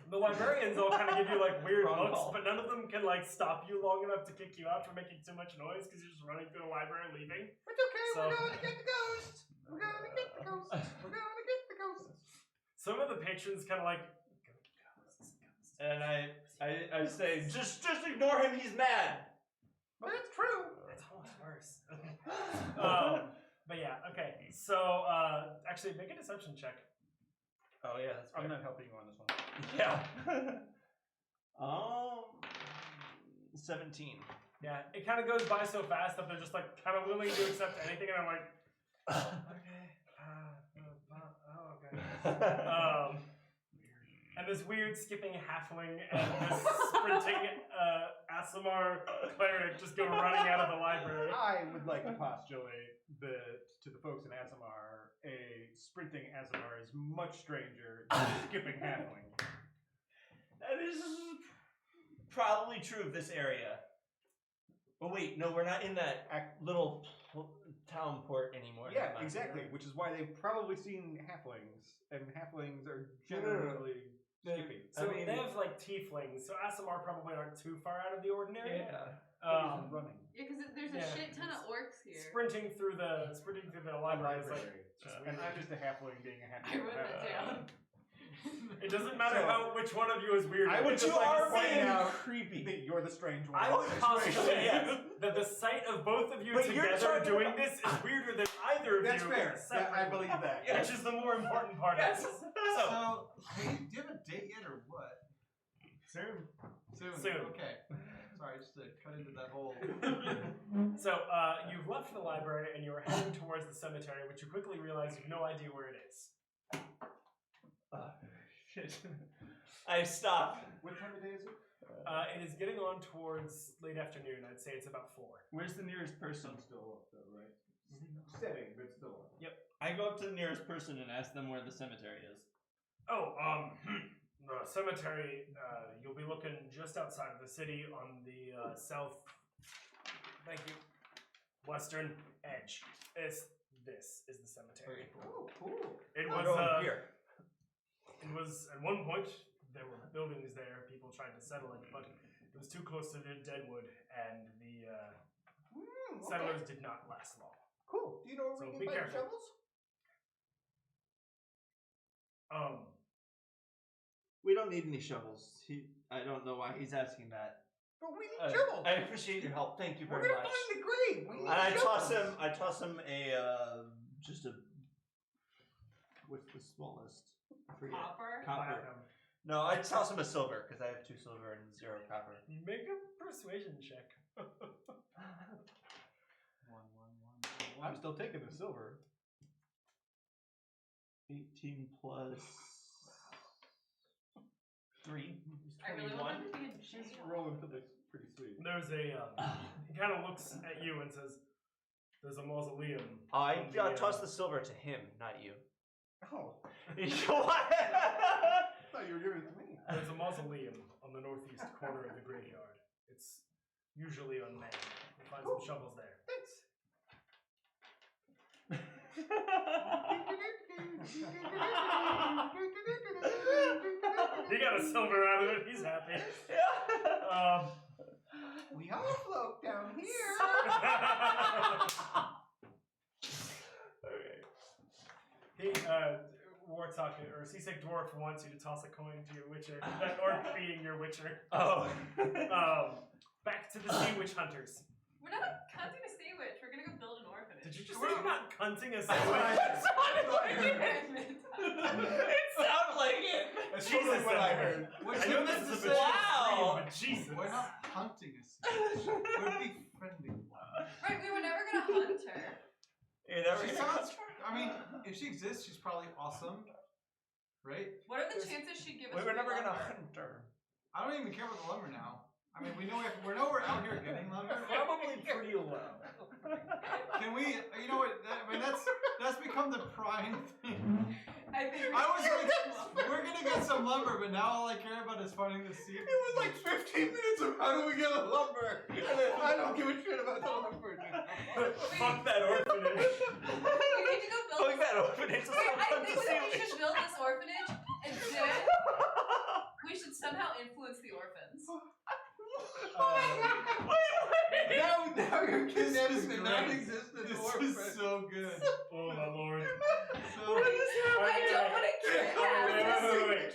the librarians all kind of give you like weird Wrong looks, call. but none of them can like stop you long enough to kick you out for making too much noise because you're just running through the library and leaving. It's okay, So- we're gonna get the ghost. We're gonna get the ghost. We're gonna get the ghost. Some of the patrons kind of like, ghosts. And I say, just ignore him. He's mad. But it's true. It's almost worse. But yeah, okay. So, actually, make a deception check. Oh yeah, that's I'm not helping you on this one. Yeah. 17. Yeah, it kind of goes by so fast that they're just like kind of willing to accept anything, and I'm like, okay, okay. And this weird skipping halfling and this sprinting Asimar cleric just go running out of the library. I would like to postulate that to the folks in Asimar, a sprinting Asimar is much stranger than a skipping halfling. That is probably true of this area. Oh wait, no, we're not in that little town port anymore. Yeah, Never mind. exactly. Which is why they've probably seen halflings, and halflings are generally skipping. So they have like tieflings, so Asimar probably aren't too far out of the ordinary. Yeah. Running. Yeah, because there's a shit ton of orcs here. Sprinting through the library. Is like, And I'm just a halfling being a I halfling. wrote that down. it doesn't matter which one of you is weird. I would just just like to like point out creepy. that you're the strange one. I would postulate that the sight of both of you Wait, you're together talking doing about- this is weirder than either of That's you. fair. separately, I believe that. Which is the more important part Yes. of this. So, hey, do you have a date yet or what? Soon. Soon. Okay. Sorry, just to cut into that whole. So, you've left the library and you're heading towards the cemetery, but you quickly realize you have no idea where it is. Shit. I stop. What time of day is it? It is getting on towards late afternoon. I'd say it's about 4. Where's the nearest person? Sun's still up though, right? Setting, but still up. I go up to the nearest person and ask them where the cemetery is. Oh, the cemetery, you'll be looking just outside of the city on the south, thank you, western edge. This is the cemetery. Oh, cool. It I'm was, going here. it was, at one point, there were buildings there, people tried to settle it, but it was too close to the deadwood, and the settlers did not last long. Cool. Do you know where So we be can find careful. shovels? We don't need any shovels. I don't know why he's asking that. But we need shovels. I appreciate your help. Thank you We're very gonna much. find the grave. We need And I shovels. toss him a just a what's the smallest? I forget. Copper. No, I toss him a silver because I have 2 silver and 0 copper. Make a persuasion check. I'm still taking the silver. 18 plus 3. I really 21. want him to be in She's jail. rolling for this pretty sweet. There's a, he kind of looks at you and says, there's a mausoleum. I on the, toss the silver to him, not you. Oh, What? I thought you were giving it to me. There's a mausoleum on the northeast corner of the graveyard. It's usually unmanned. You'll find some shovels there. Thanks. He got a silver out of it. He's happy. We all float down here. He, Warthog, or Seasick Dwarf wants you to toss a coin to your witcher. That orc being your witcher. Oh. Back to the sea witch hunters. We're not hunting a sea witch. We're gonna go build an orphanage. Did you just say you're not cunting a sea witch? It sounded like it. That's Jesus, totally what I Edward. heard. I know this is a bit Wow. extreme, but Jesus. We're not hunting a sea. We're befriending one. Right, we were never gonna hunt her. She sounds. I mean, if she exists, she's probably awesome, right? What are the chances she'd give us? We were never free gonna lumber? hunt her. I don't even care about the lumber now. I mean, we know we're out here getting lumber. Probably pretty low. Can we? You know what? I mean, that's become the prime thing. I think I was like, we're gonna get some lumber, but now all I care about is finding the sea. It was like 15 minutes of how do we get a lumber? And then I don't give a shit about the lumber. Fuck that orphanage. we need to go build. Fuck that orphanage. Let's Wait, go I hunt think the that we sea should build this orphanage, and then we should somehow influence the orphans. Now you're condemning the great. non-existent This orphan. is so good. Oh my lord. So I don't want to kidnap Wait.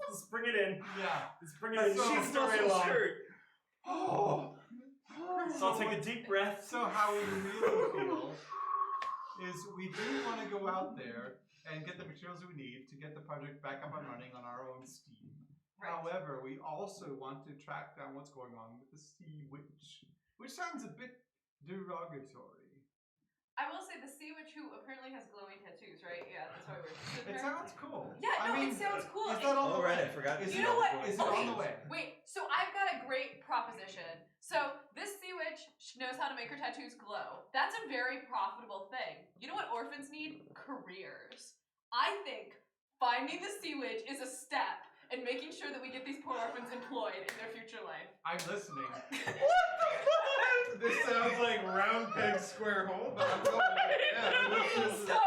Let's bring it in. yeah. Let's bring it in. She She's stole story some along. skirt. Oh. So I'll take a deep breath. So how we really feel is we do want to go out there and get the materials we need to get the project back up and running on our own steam. Right. However, we also want to track down what's going on with the sea witch, which sounds a bit derogatory. I will say the sea witch who apparently has glowing tattoos, right? Yeah, that's why we're interested in It her. sounds cool. Yeah, I no, mean, it sounds cool. Is that on the Oh, way? right, I forgot. Is You it know what? Is it on the way? Wait, so I've got a great proposition. So this sea witch knows how to make her tattoos glow. That's a very profitable thing. You know what orphans need? Careers. I think finding the sea witch is a step in making sure that we get these poor orphans employed in their future life. I'm listening. This sounds like round peg square hole, but I'm going with it. Yeah, this is- So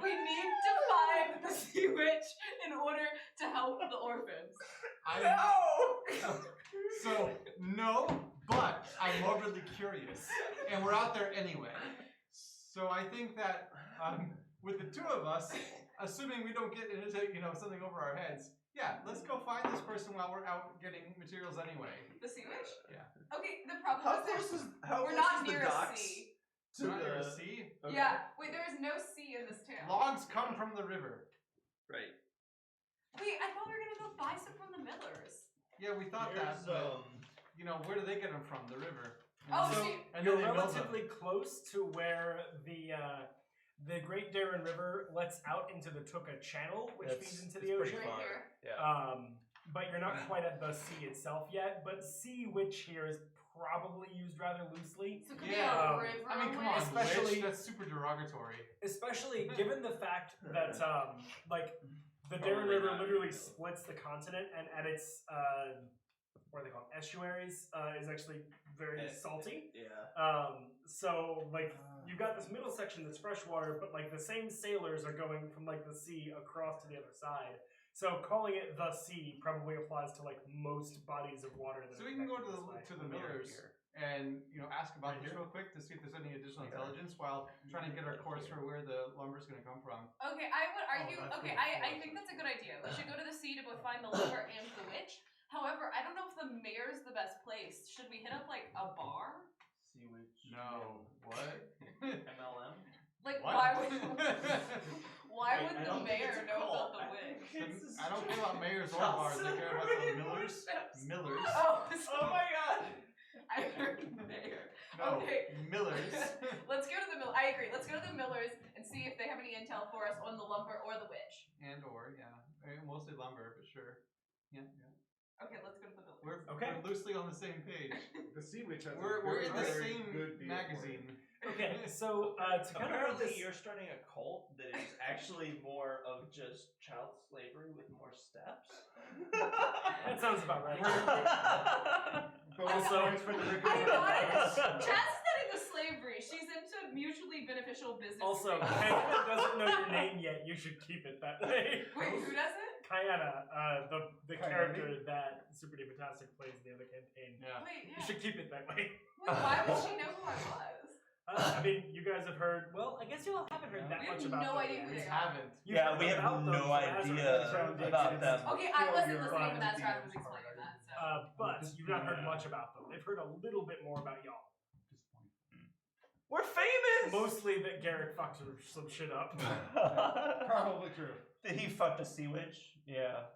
we need to find the sea witch in order to help the orphans. So no, but I'm morbidly curious, and we're out there anyway. So I think that with the two of us, assuming we don't get into something over our heads, yeah, let's go find this person while we're out getting materials anyway. The sea witch? Yeah. Okay, the problem How is close is we're not near a docks sea. to Not near a the sea. Okay. Yeah, wait, there is no sea in this town. Logs come from the river. Right. Wait, I thought we were gonna go buy some from the Millers. Yeah, we thought Here's, that. But, where do they get them from? The river. Oh, So see, And you're then they build them. relatively close to where the Great Darren River lets out into the Tuka Channel, which feeds into the pretty ocean. Right far. here. Yeah. but you're not quite at the sea itself yet. But sea witch here is probably used rather loosely. So it could Yeah, be a river I mean, come on, witch. Especially- witch, that's super derogatory. Especially given the fact that like the Probably Darren River not. literally splits the continent, and at its what are they called, estuaries, is actually very salty. Yeah. So like you've got this middle section that's freshwater, but like the same sailors are going from like the sea across to the other side. So calling it the sea probably applies to like most bodies of water. That So are we can go connected to the this way. to the millers and ask about this real quick to see if there's any additional intelligence while trying to get our course for where the lumber's going to come from. Okay, I would argue. that's Okay, good. I think that's a good idea. We should go to the sea to both find the lumber and the witch. However, I don't know if the mayor's the best place. Should we hit up like a bar? Sea witch. No, what? MLM. Like What? why would why Wait, would I the don't think mayor it's a know cult. about the I witch? think it's a I don't care about mayors or Chelsea bars. I care about the Rainbow millers. Steps. Millers. Oh, so Oh my god. I heard mayor. No, Okay. millers. Let's go to the mill. I agree. Let's go to the millers and see if they have any intel for us on the lumber or the witch. And or, yeah. Mostly lumber, but sure. Yeah, yeah. Okay, let's go to the millers. We're loosely on the same page. The sea witch has We're a in the very same good deal for magazine. Okay, so to kind of Apparently, this, you're starting a cult that is actually more of just child slavery with more steps. that sounds about right. Bonus Also- points for the I Rick got it. Jazz is not into slavery. She's into mutually beneficial business. Also, agreements. Kayana doesn't know your name yet. You should keep it that way. Wait, who does it? Kayana, the Kayane? character that Super Duper Fantastic plays in the other campaign. Yeah. Wait, You yeah. should keep it that way. Wait, why would she know who I was? I mean, you guys have heard. Well, I guess you all haven't heard that We much have about no them idea yet. who We they are. haven't. You've Yeah, heard we have about them no from Azrath. idea about them. Okay, I wasn't Your listening when fun Azrath was is part explaining of that. So. But you've not heard much about them. They've heard a little bit more about y'all. We're famous. Mostly that Garrett fucked some shit up. Probably true. Did he fuck a sea witch? Yeah.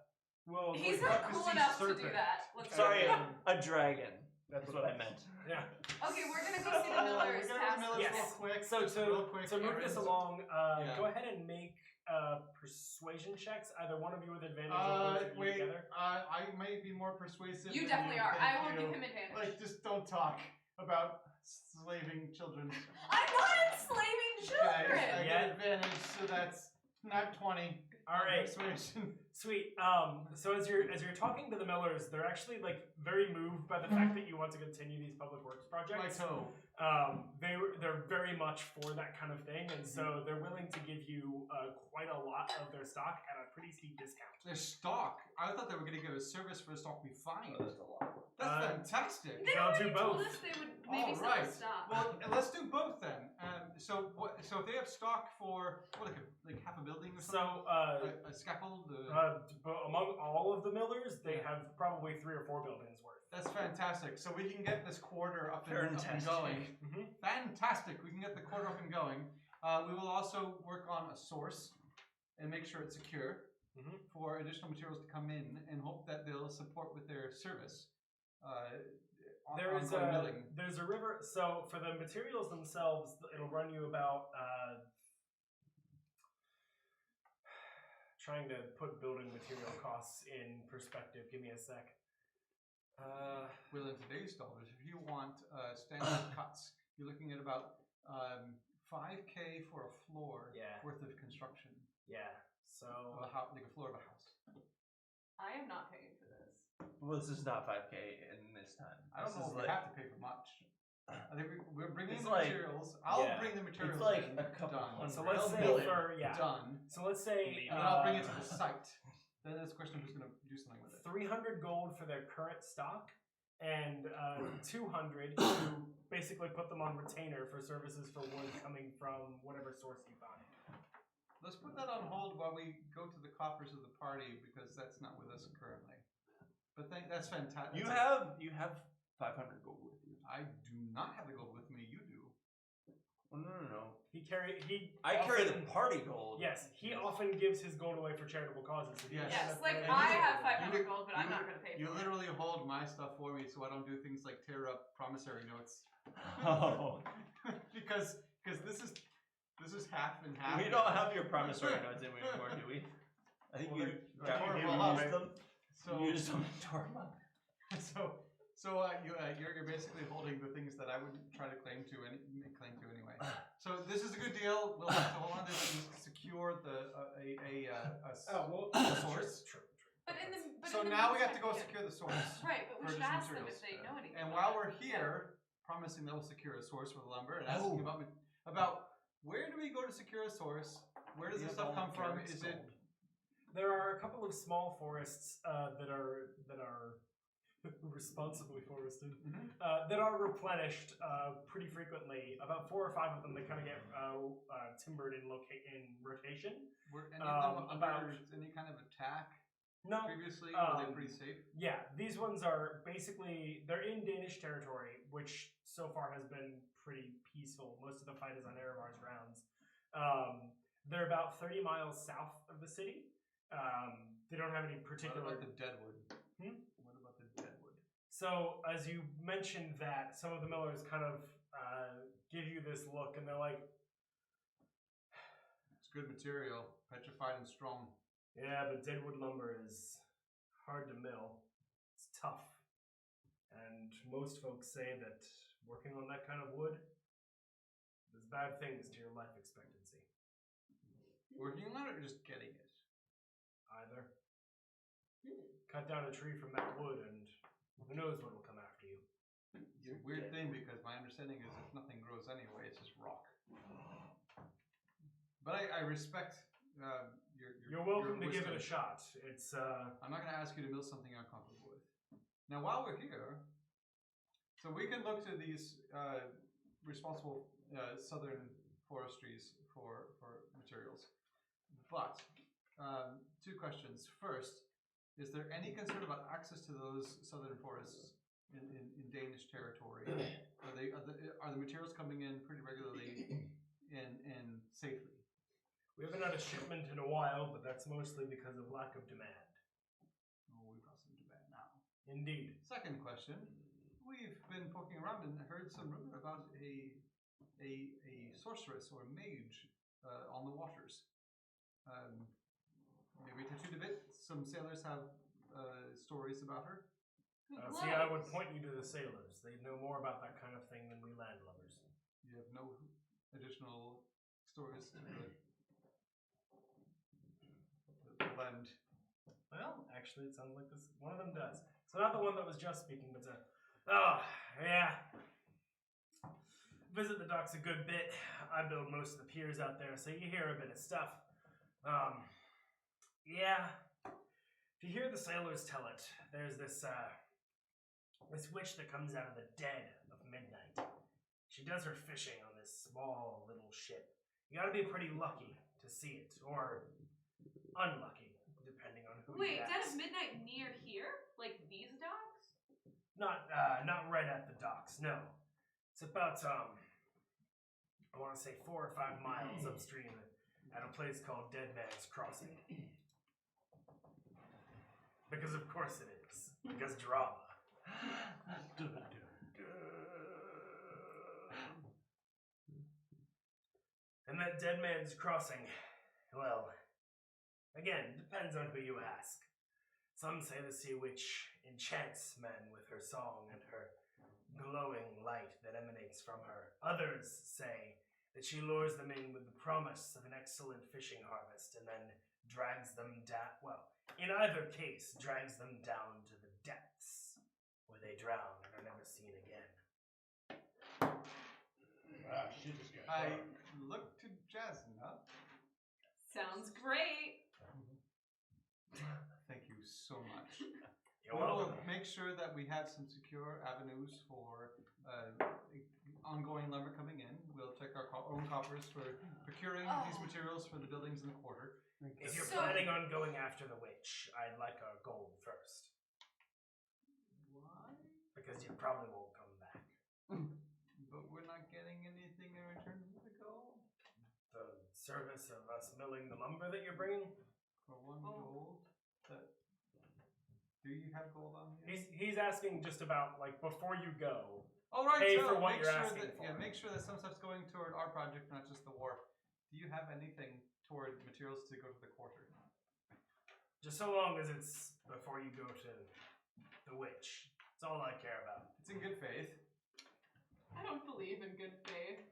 Well, He's we not fuck the cool sea enough to do serpent. that. Let's Sorry, go. a dragon. That's That's what I meant. Yeah. Okay, we're gonna go see the millers. We're gonna past go to the millers Yes. real quick. So real quick, to move this errands. along, Yeah. go ahead and make persuasion checks. Either one of you with advantage or both of you Wait, together. I may be more persuasive. You than definitely are. Thank I won't you. give him advantage. Like, just don't talk about slaving children. I'm not enslaving children. Guys, I Yeah. get advantage, so that's not 20. All right. Persuasion. Sweet. So as you're talking to the millers, they're actually like very moved by the fact that you want to continue these public works My projects. toe. They're very much for that kind of thing, and so they're willing to give you quite a lot of their stock at a pretty steep discount. Their stock. I thought they were going to give us service for the stock we find. That's a lot. That's fantastic. They I'll already do told both. us they would maybe All sell right. us stock. Well, let's do both then. So if they have stock for like half a building or something, So a scaffold. but among all of the millers, they have probably 3 or 4 buildings worth. That's fantastic. So we can get this quarter up and Fantastic. going. Mhm. Fantastic. We can get the quarter up and going. We will also work on a source and make sure it's secure Mhm. for additional materials to come in, and hope that they'll support with their service. There's ongoing a milling. there's a river. So for the materials themselves, it'll run you about. Trying to put building material costs in perspective. Give me a sec. Well, in today's dollars, if you want standard cuts, you're looking at about $5K for a floor Yeah. worth of construction Yeah. of So a house, like a floor of a house. I am not paying for this. Well, this is not 5K in this time. I don't This know is if we have to pay for much. I think we're bringing It's the like- materials. I'll yeah. bring the materials. It's like in, a couple done. hundred. so let's I'll say bill it, for done, So let's say and then I'll bring it to the site. Then it's a question of who's going to do something with it. 300 gold for their current stock, and 200 to basically put them on retainer for services for wood coming from whatever source you find. Let's put that on hold while we go to the coffers of the party, because that's not with us currently. But that's fantastic. You have 500 gold with you. I do not have the gold with me. You do. Oh, no. I I carry the party gold. Yes, he often gives his gold away for charitable causes. If you Yes. end Yes, up like paying I him have gold. 500 gold, but I'm not going to pay You for it. literally hold my stuff for me, so I don't do things like tear up promissory notes. Oh. because this is half and half. We don't have your promissory notes anymore, do we? I think Well, you they're got torn you well up. used them. So You just don't tore him up. You're basically holding the things that I would try to claim to anyway. So this is a good deal. We'll have to hold on to this and secure a source. But So in the now we have to go meantime- secure the source. Right, but we should Purchase ask them materials. if they know anything. And about while it. we're here, promising that we'll secure a source for the lumber and asking about where do we go to secure a source? Where does this stuff come from? Is it There are a couple of small forests that are responsibly forested that are replenished pretty frequently. About 4 or 5 of them, they kind of get timbered in rotation. were any of them about- under any kind of attack No, previously? Were they pretty safe? yeah, these ones are basically they're in Danish territory, which so far has been pretty peaceful. Most of the fight is on Erevar's grounds. They're about 30 miles south of the city. They don't have any particular. What about the deadwood? Hmm? What about the deadwood? So, as you mentioned that, some of the millers kind of give you this look, and they're like, It's good material, petrified and strong. yeah, but deadwood lumber is hard to mill. It's tough. And most folks say that working on that kind of wood does bad things to your life expectancy. Working on it or just getting it? Either. Cut down a tree from that wood, and who knows what will come after you. It's a weird thing because my understanding is if nothing grows anyway, it's just rock. But I respect You're welcome to your give it a wisdom. shot. It's I'm not going to ask you to mill something you're uncomfortable with. Now, while we're here, so we can look to these responsible southern forestries for materials. But 2 questions. First, is there any concern about access to those southern forests in Danish territory? Are the materials coming in pretty regularly and safely? we haven't had a shipment in a while, but that's mostly because of lack of demand. Oh, we've got some demand now. Indeed. Second question. We've been poking around and heard some rumor about a sorceress or a mage on the waters. Maybe tattooed a bit. Some sailors have stories about her. See, I would point you to the sailors. They know more about that kind of thing than we landlubbers. You have no additional stories to lend. Well, actually, it sounds like this. One of them does. So not the one that was just speaking, but yeah. Visit the docks a good bit. I build most of the piers out there, so you hear a bit of stuff. Yeah. If you hear the sailors tell it, there's this witch that comes out of the dead of midnight. She does her fishing on this small little ship. You gotta be pretty lucky to see it, or unlucky, depending on who Wait, you Dead ask. of Midnight near here? Like these docks? Not right at the docks, no. It's about, I want to say 4 or 5 miles upstream at a place called Dead Man's Crossing. Because of course it is. Because drama. And that Dead Man's Crossing, well, again, depends on who you ask. Some say the sea witch enchants men with her song and her glowing light that emanates from her. Others say that she lures them in with the promise of an excellent fishing harvest and then drags them down, well, in either case, drags them down to the depths where they drown and are never seen again. Ah, shit just got I dark. look to Jasnah. Sounds great. Thank you so much. You're We'll welcome. make sure that we have some secure avenues for ongoing lumber coming in. We'll check our own coffers for procuring these materials for the buildings in the quarter. If you're So- planning on going after the witch, I'd like our gold first. Why? Because you probably won't come back. But we're not getting anything in return for the gold? The service of us milling the lumber that you're bringing? For 1 gold? Do you have gold on here? He's asking just about, like, before you go. All right, pay so for what make you're sure asking that, for. Yeah, make sure that some stuff's going toward our project, not just the wharf. Do you have anything toward materials to go to the quarter? Just so long as it's before you go to the witch. That's all I care about. It's in good faith. I don't believe in good faith.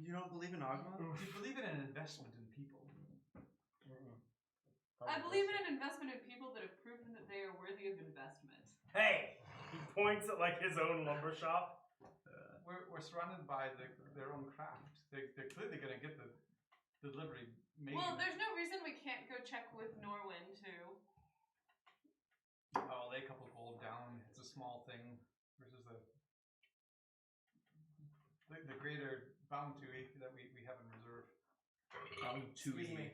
You don't believe in Agma? Do you believe in an investment in people? I believe in an investment in people that have proven that they are worthy of investment. Hey! He points at like his own lumber shop. We're surrounded by their own craft. They're clearly going to get the delivery made. Well, there's no reason we can't go check with Norwyn too. I'll lay a couple gold down. It's a small thing versus the greater bounty that we have in reserve. Excuse me.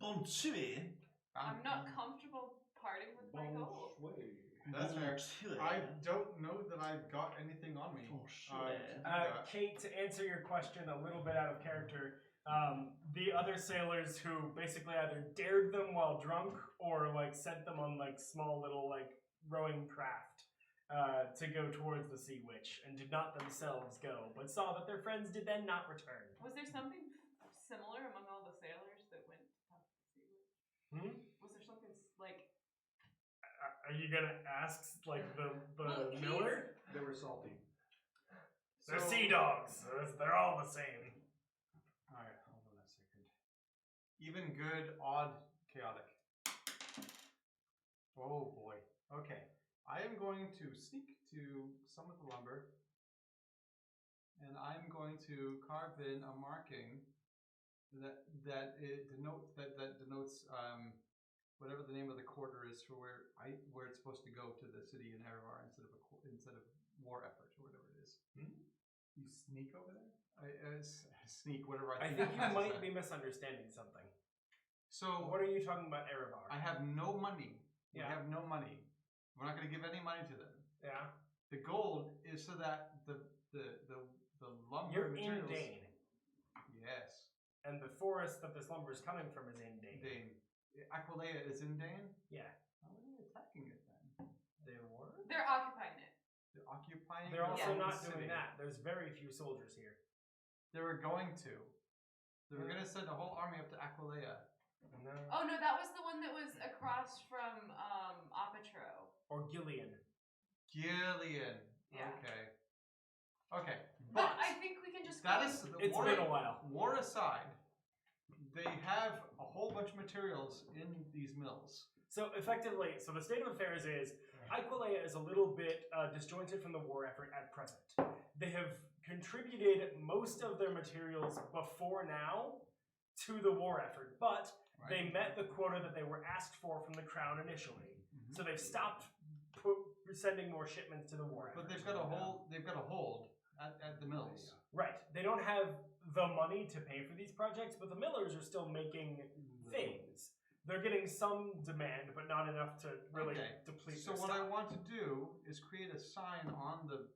Bounty? I'm not comfortable parting with my gold. That's fair. I don't know that I've got anything on me. Kate, to answer your question a little bit out of character, the other sailors who basically either dared them while drunk or like sent them on like small little like rowing craft to go towards the sea witch and did not themselves go, but saw that their friends did then not return. Was there something similar among all the sailors that went to talk to the sea witch? Was there something like? Are you gonna ask like the Well, miller? They were salty. They're sea dogs. They're all the same. Alright, hold on a second. Even, good, odd, chaotic. Oh boy. Okay. I am going to sneak to some of the lumber. And I'm going to carve in a marking that denotes whatever the name of the quarter is for where it's supposed to go to the city in Erevar instead of war effort or whatever it is. You sneak over there? I sneak whatever I think you might be misunderstanding something. So What are you talking about, Erevar? I have no money. We Yeah. have no money. We're not going to give any money to them. Yeah. The gold is so that the lumber You're in materials. Dane. Yes, And the forest that this lumber is coming from is in Dane. Dane. Aequileia is in Dane. Yeah. How are they attacking it then? They were? They're occupying it. They're occupying. They're also the not city. doing that. There's very few soldiers here. They were going to. They were going to send a whole army up to Aequileia. No. Oh no, that was the one that was across from Apatro. Or Gillian. Gillian. Yeah. Okay. But I think we can just. That go is in- It's been a while. War aside, they have a whole bunch of materials in these mills. So effectively, the state of affairs is Aequileia is a little bit disjointed from the war effort at present. They have contributed most of their materials before now to the war effort, but they met the quota that they were asked for from the crown initially. So they've stopped sending more shipments to the war effort. But they've got a hold at the mills. Right. They don't have the money to pay for these projects, but the millers are still making things. They're getting some demand, but not enough to really deplete So their what I stock. want to do is create a sign on the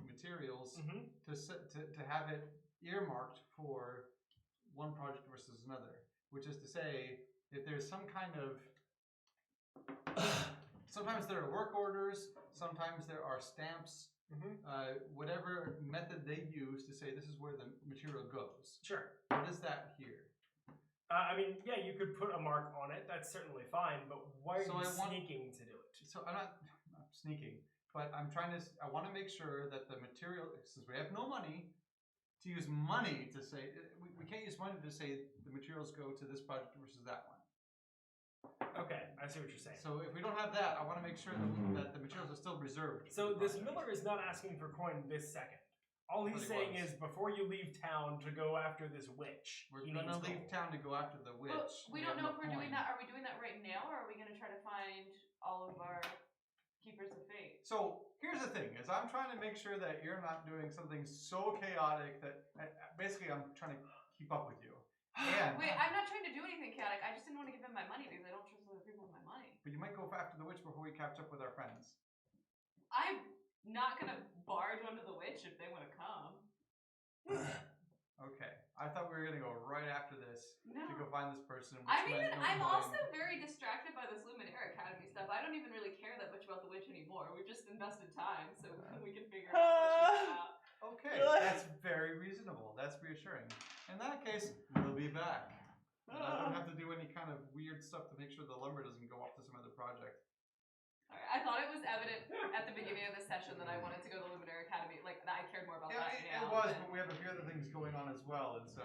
materials to have it earmarked for one project versus another, which is to say, if there's some kind of sometimes there are work orders, sometimes there are stamps, whatever method they use to say this is where the material goes. Sure. What is that here? I mean, yeah, you could put a mark on it. That's certainly fine. But why are So you I want- sneaking to do it? So I'm not sneaking, but I want to make sure that the material, since we have no money, to use money to say, we can't use money to say the materials go to this project versus that one. Okay, I see what you're saying. So if we don't have that, I want to make sure that the materials are still reserved. So for the this project. miller is not asking for coin this second. All he's But he saying was. is before you leave town to go after this witch, We're he going to needs leave gold. town to go after the witch. But we don't have know no if we're doing coin. that. Are we doing that right now, or are we going to try to find all of our keepers of fate? So here's the thing: is I'm trying to make sure that you're not doing something so chaotic that basically I'm trying to keep up with you. And Wait, I'm not trying to do anything chaotic. I just didn't want to give them my money because I don't trust other people with my money. but you might go after the witch before we catch up with our friends. I'm not going to barge onto the witch if they want to come. Okay, I thought we were gonna go right after this No. to go find this person. which I mean, meant no I'm time. also very distracted by this Luminaire Academy stuff. I don't even really care that much about the witch anymore. We've just invested time so we can figure out what she's about. Okay, that's very reasonable. That's reassuring. In that case, we'll be back. I don't have to do any kind of weird stuff to make sure the lumber doesn't go off to some other project. Alright, I thought it was evident at the beginning of this session that I wanted to go to the Luminary Academy, like that I cared more about that It now. was, than- but we have a few other things going on as well, and so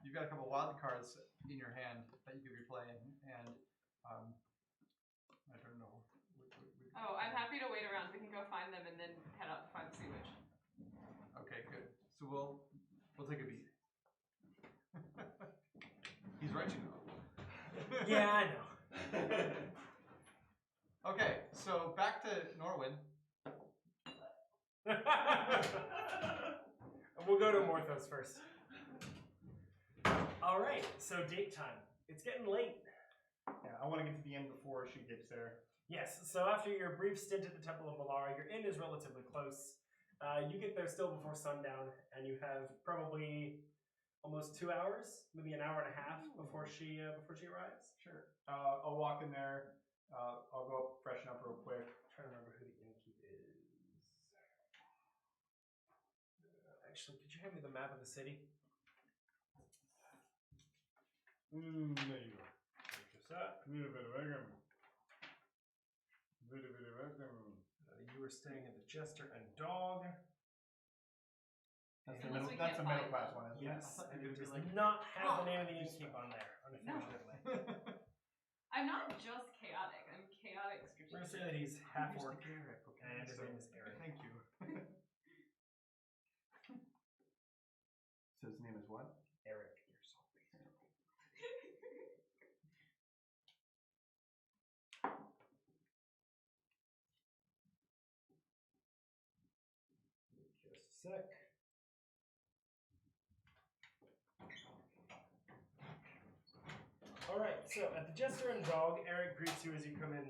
you've got a couple wild cards in your hand that you could be playing, and I don't know. Oh, I'm happy to wait around. We can go find them and then head out to find the sea witch. Okay, good. So we'll take a beat. He's right, you know. Yeah, I know. Okay, so back to Norwyn. We'll go to Morthos first. All right, so date time. It's getting late. Yeah, I want to get to the end before she gets there. Yes, so after your brief stint at the Temple of Malar, your inn is relatively close. You get there still before sundown, and you have probably almost 2 hours, maybe an hour and a half before she arrives. Sure. I'll walk in there. I'll go up, freshen up real quick. I'm trying to remember who the innkeep is. Actually, could you hand me the map of the city? There you go. Just that. You were staying at the Jester and Dog. That's Unless we the can't middle find class one, isn't it? Yes, thought and you it were does gonna be like, not have the name of the innkeep on there, unfortunately. I'm not just chaotic. I'm chaotic We're going to say strategic. that he's half Used to orc, Garrick, okay, and his so- name is Eric. Thank you. So his name is what? Eric, you're so basic. Just a sec. Alright, so at the Jester and Dog, Eric greets you as you come in.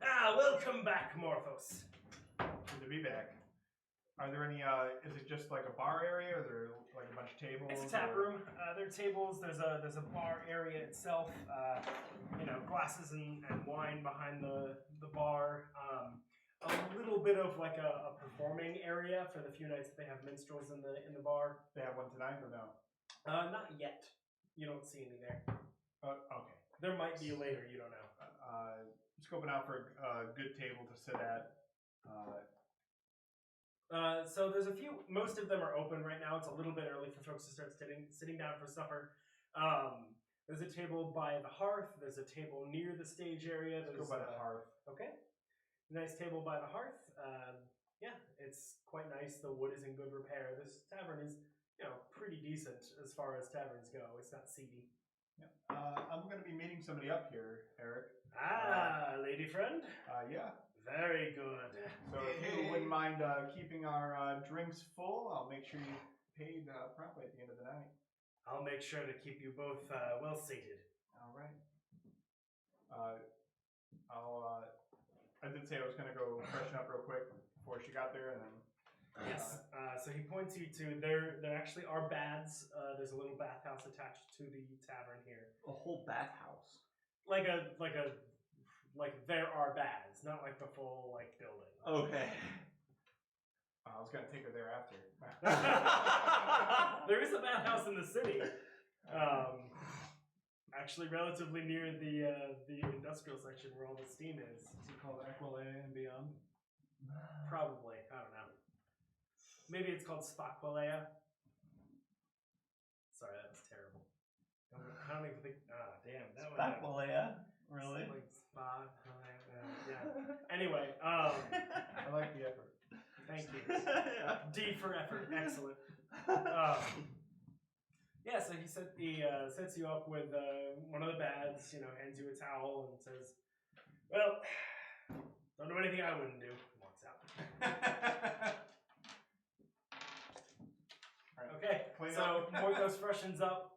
Ah, welcome back, Morthos. Good to be back. Are there any, is it just like a bar area, or are there like a bunch of tables? It's a tap room. There are tables. There's a bar area itself. Glasses and wine behind the bar. A little bit of like a performing area for the few nights that they have minstrels in the bar. They have one tonight or no? Not yet. You don't see any there. Okay. There might be later. You don't know. Scoping out for a good table to sit at. So there's a few. Most of them are open right now. It's a little bit early for folks to start sitting down for supper. There's a table by the hearth. There's a table near the stage area. Let's go by the hearth. Okay. Nice table by the hearth. Yeah, it's quite nice. The wood is in good repair. This tavern is, pretty decent as far as taverns go. It's not seedy. Yeah. I'm going to be meeting somebody up here, Eric. Lady friend. Yeah. Very good. So if you wouldn't mind keeping our drinks full, I'll make sure you paid promptly at the end of the night. I'll make sure to keep you both well sated. All right. I did say I was going to go freshen up real quick before she got there, and then. Yes. So he points you to there actually are baths. There's a little bathhouse attached to the tavern here. A whole bathhouse. Like there are baths, not like the full building. Okay. I was going to take her there after. There is a bathhouse in the city. Actually relatively near the industrial section where all the steam is. Is it called Aequileia and Beyond? Probably. I don't know. Maybe it's called Aequileia. Sorry, that was terrible. I don't even think. Damn. That one. Aequileia? Really? Like yeah. Anyway, I like the effort. thank you. Yeah. D for effort. Excellent. Yeah, so he sets you up with one of the baths, hands you a towel and says, well, don't do anything I wouldn't do. And walks out. Alright. Okay, Clean so up. Morthos freshens up.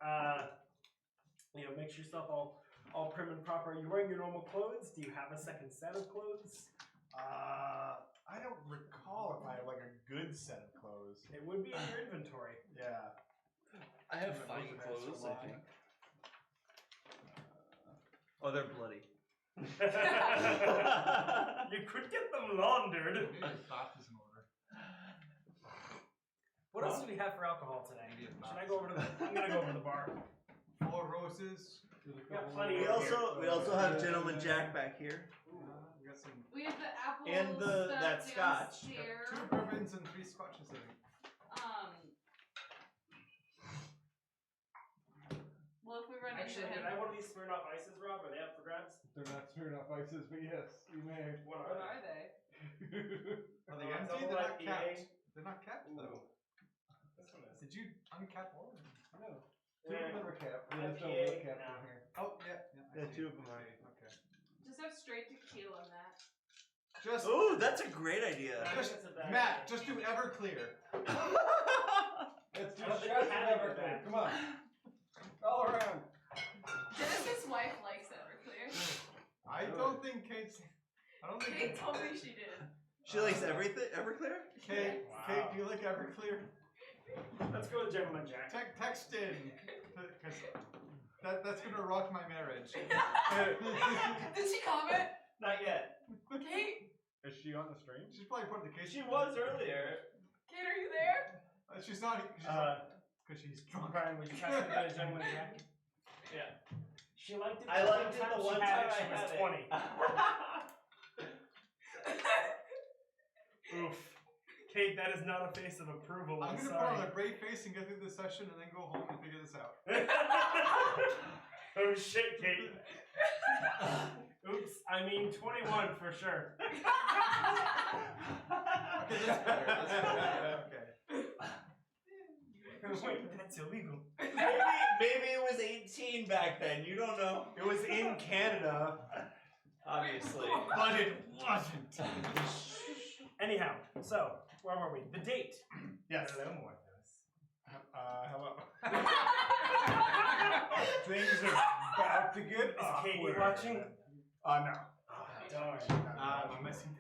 Makes yourself all prim and proper. Are you wearing your normal clothes? Do you have a second set of clothes? I don't recall if I have like a good set of clothes. It would be in your inventory. Yeah. I have Those fine are nice clothes, to I lie. think. Oh, they're bloody. You could get them laundered. Maybe his bath is in order. What else do we have for alcohol today? Should I go over to the? I'm gonna go over to the bar. 4 roses roses. Got plenty We of also have Gentleman Jack back here. We got some We have the apples And that scotch. downstairs. 2 bourbons and 3 scotches, I think. Well, if we run Actually, into did him, I have one of these Smirnoff Ices, Rob? Are they up for grabs? They're not stirred up ices, but yes, you may. What what are they? Are they empty? double They're not IPA. capped. They're not capped, though. This one is. Did you uncap all of them? No. Two of them are capped. The rest IPA, don't look capped no. in here. Oh, yeah. I Yeah, see. 2 of them are. Okay. Just have straight tequila in that. Just, Ooh, that's a great idea. I think that's a bad Matt, idea. just do Everclear. Let's do I don't think shots we had of any of everything. that. Come on. All around. Dennis's wife likes Everclear. I don't think Kate's. I don't think Kate told me she did. She likes everything. Everclear? Kate, Wow. Kate, do you like Everclear? Let's go with Gentleman Jack. Text in, because that's gonna rock my marriage. Did she comment? Not yet. Kate? Is she on the stream? She's probably put the case. She was earlier. Kate, are you there? She's not. Because she's drunk. Brian, would you pass me the Gentleman Jack? Yeah. She liked it. I liked it the she one had time it, she I was had 20. it. Oof. Kate, that is not a face of approval. I'm I'm gonna put on sorry. a brave face and get through this session and then go home and figure this out. Oh shit, Kate. Oops, I mean 21 for sure. Okay, that's better. That's better. Okay. Wait, that's illegal. Maybe it was 18 back then. You don't know. It was in Canada, Obviously. but it wasn't. Anyhow, so where were we? The date. Yes. Hello, Morthos. Hello. Things are about to get Is awkward. Katie watching? No. Oh, darn. I'm messing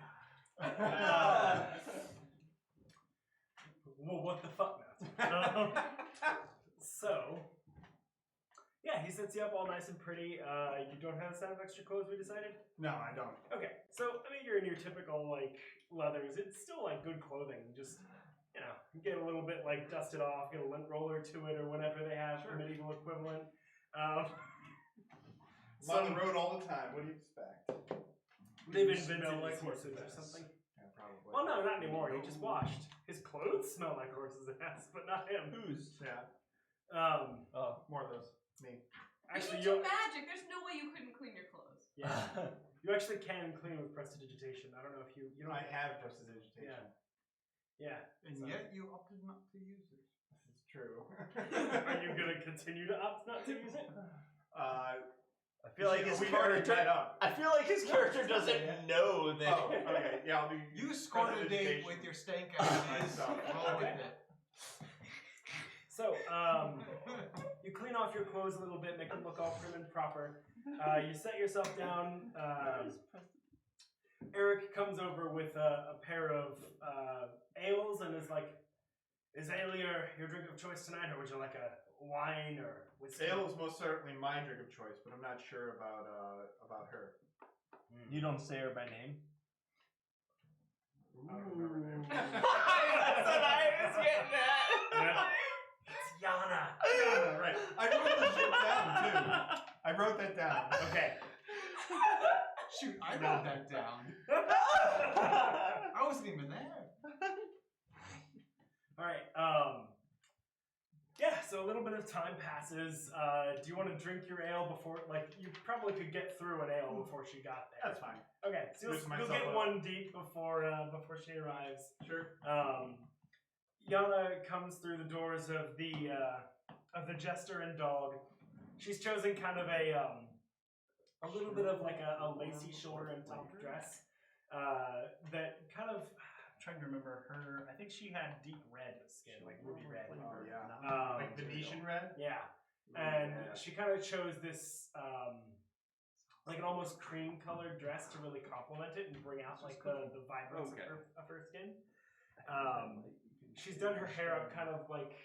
Well, what the fuck now? So, yeah, he sets you up all nice and pretty. You don't have a set of extra clothes, we decided? No, I don't. Okay, so, I mean, you're in your typical, like, leathers. It's still, like, good clothing. Just, you know, get a little bit, like, dusted off, get a lint roller to it or whatever they have for medieval equivalent. I'm on the road all the time. What do you expect? They've You invented smell like horses or horses. something. Yeah, probably. Well, no, not anymore. He just washed. His clothes smell like horses' ass, but not him. Who's? Yeah. More of those. Me. Actually, you you do magic. There's no way you couldn't clean your clothes. yeah, you actually can clean with prestidigitation. I don't know if you don't. I have prestidigitation. Yeah. And So- yet you opted not to use it. This is true. Are you gonna continue to opt not to use it? I feel like his we already character. tied up. I feel like his character doesn't know that. Oh, okay. Yeah, I'll do. You scored a date with your stank ass. Roll with it. So, you clean off your clothes a little bit, make them look all prim and proper. You set yourself down. Eric comes over with a pair of ales and is like, "Is ale your drink of choice tonight, or would you like a wine or whiskey?" Ale is most certainly my drink of choice, but I'm not sure about her. You don't say her by name. I don't remember her name. That's what I was getting at. Yeah. It's Yanna. Yeah, right. I wrote that shit down too. I wrote that down. Okay. Shoot, I wrote that down. I wasn't even there. All right. Yeah. So a little bit of time passes. Do you want to drink your ale before? Like, you probably could get through an ale before she got there. That's fine. Okay. So Loosen you'll myself get up. one deep before she arrives. Sure. Yanna comes through the doors of the Jester and Dog. She's chosen kind of a little bit of like a lacy shoulder and top dress that kind of. I'm trying to remember her. I think she had deep red skin, like ruby red. Oh yeah. Like Venetian red. Yeah, and she kind of chose this like an almost cream colored dress to really complement it and bring out like the vibrance of her skin. She's done her hair up kind of like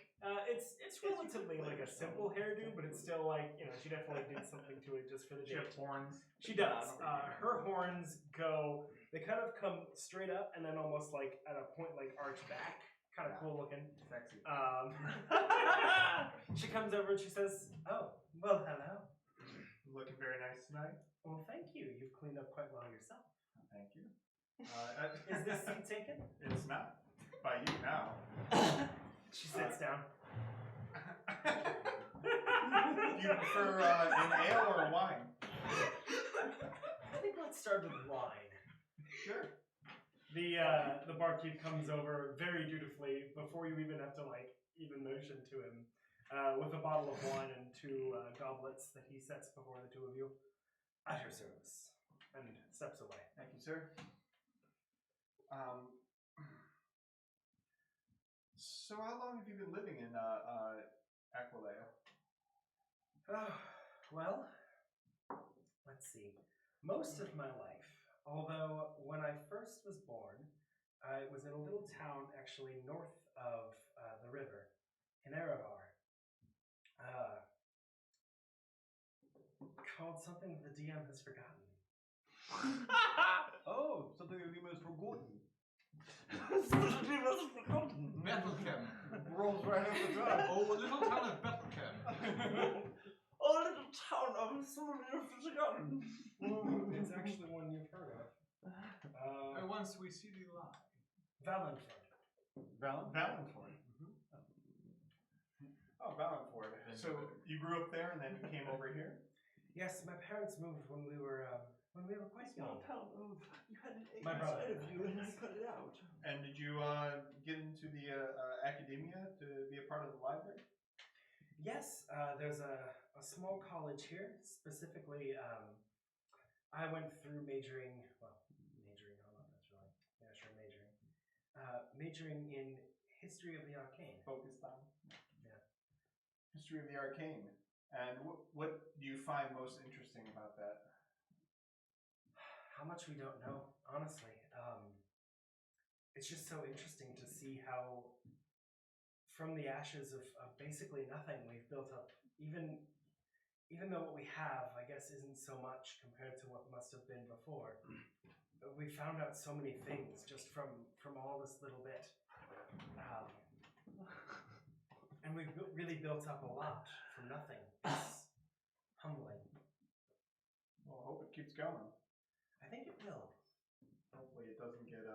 it's relatively like a simple hairdo, but it's still like, you know, she definitely did something to it just for the She day. has horns. She does. Her horns go. They kind of come straight up and then almost like at a point like arch back. Kind of cool looking. Sexy. She comes over and she says, "Oh, Well, hello. Looking very nice tonight. Well, thank you. You've cleaned up quite well yourself. Thank you. Is this seat taken? It's not by you now. She sits down. Do you prefer an ale or a wine? I think let's start with wine. Sure. The barkeep comes over very dutifully before you even have to even motion to him, with a bottle of wine and 2 goblets that he sets before the 2 of you. At your service, and steps away. Thank you, sir. So how long have you been living in Aequileia? Well, let's see. Most of my life. Although when I first was born, I was in a little town actually north of the river, in Erevar. Called something the DM has forgotten. Oh, something that you must forgotten. Bethlem. Rolls right off the top. Oh, a little town of Bethlem. Oh, little town of someone you've forgotten. It's actually one you've heard of. Once we see the lie. Valenford. Valenford. Oh, Valenford. So you grew up there and then you came over here? Yes, my parents moved when we were quite young. Town of you had an egg My brother. inside of you and I cut it out. And did you get into the academia to be a part of the library? Yes, there's a small college here. Specifically, I went through majoring, hold on, that's right. Yeah, sure, majoring in history of the arcane. Focused on? Yeah. History of the arcane. And what do you find most interesting about that? How much we don't know, honestly. It's just so interesting to see how, from the ashes of basically nothing, we've built up, even though what we have, I guess, isn't so much compared to what must have been before. We found out so many things just from all this little bit. And we've really built up a lot from nothing. It's humbling. Well, I hope it keeps going. I think it will. Hopefully it doesn't get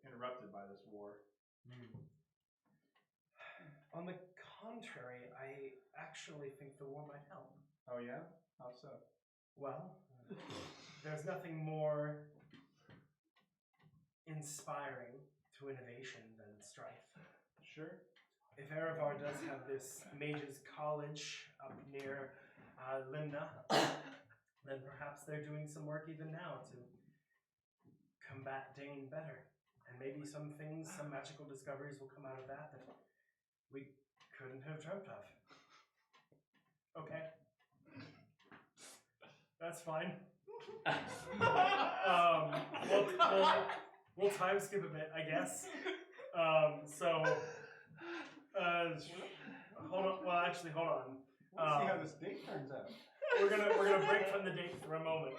interrupted by this war. On the contrary, I actually think the war might help. Oh yeah? How so? Well, there's nothing more inspiring to innovation than strife. Sure. If Erevar does have this mage's college up near Limna, then perhaps they're doing some work even now to combat Dane better. And maybe some magical discoveries will come out of that we couldn't have dreamt of. Okay. That's fine. We'll time skip a bit, I guess. Hold on. Well, actually, hold on. We'll see how this date turns out. We're gonna break from the date for a moment.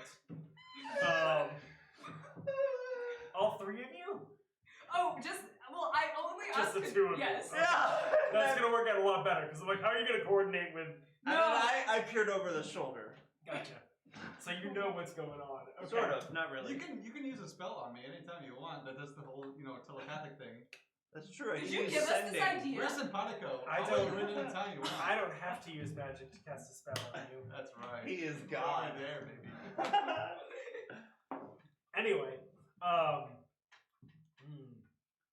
All 3 of you? Oh, I only Just asked the 2 of you. Yes. Okay. That's gonna work out a lot better because I'm like, how are you gonna coordinate with? And then I peered over the shoulder. Gotcha. So you know what's going on. Okay. Sort of, not really. You can use a spell on me anytime you want that does the whole telepathic thing. That's true. Did you give us this idea? We're simpatico. I I'll don't- let you in anytime you want. I don't have to use magic to cast a spell on you. That's right. He is You're God. over there, baby. Anyway,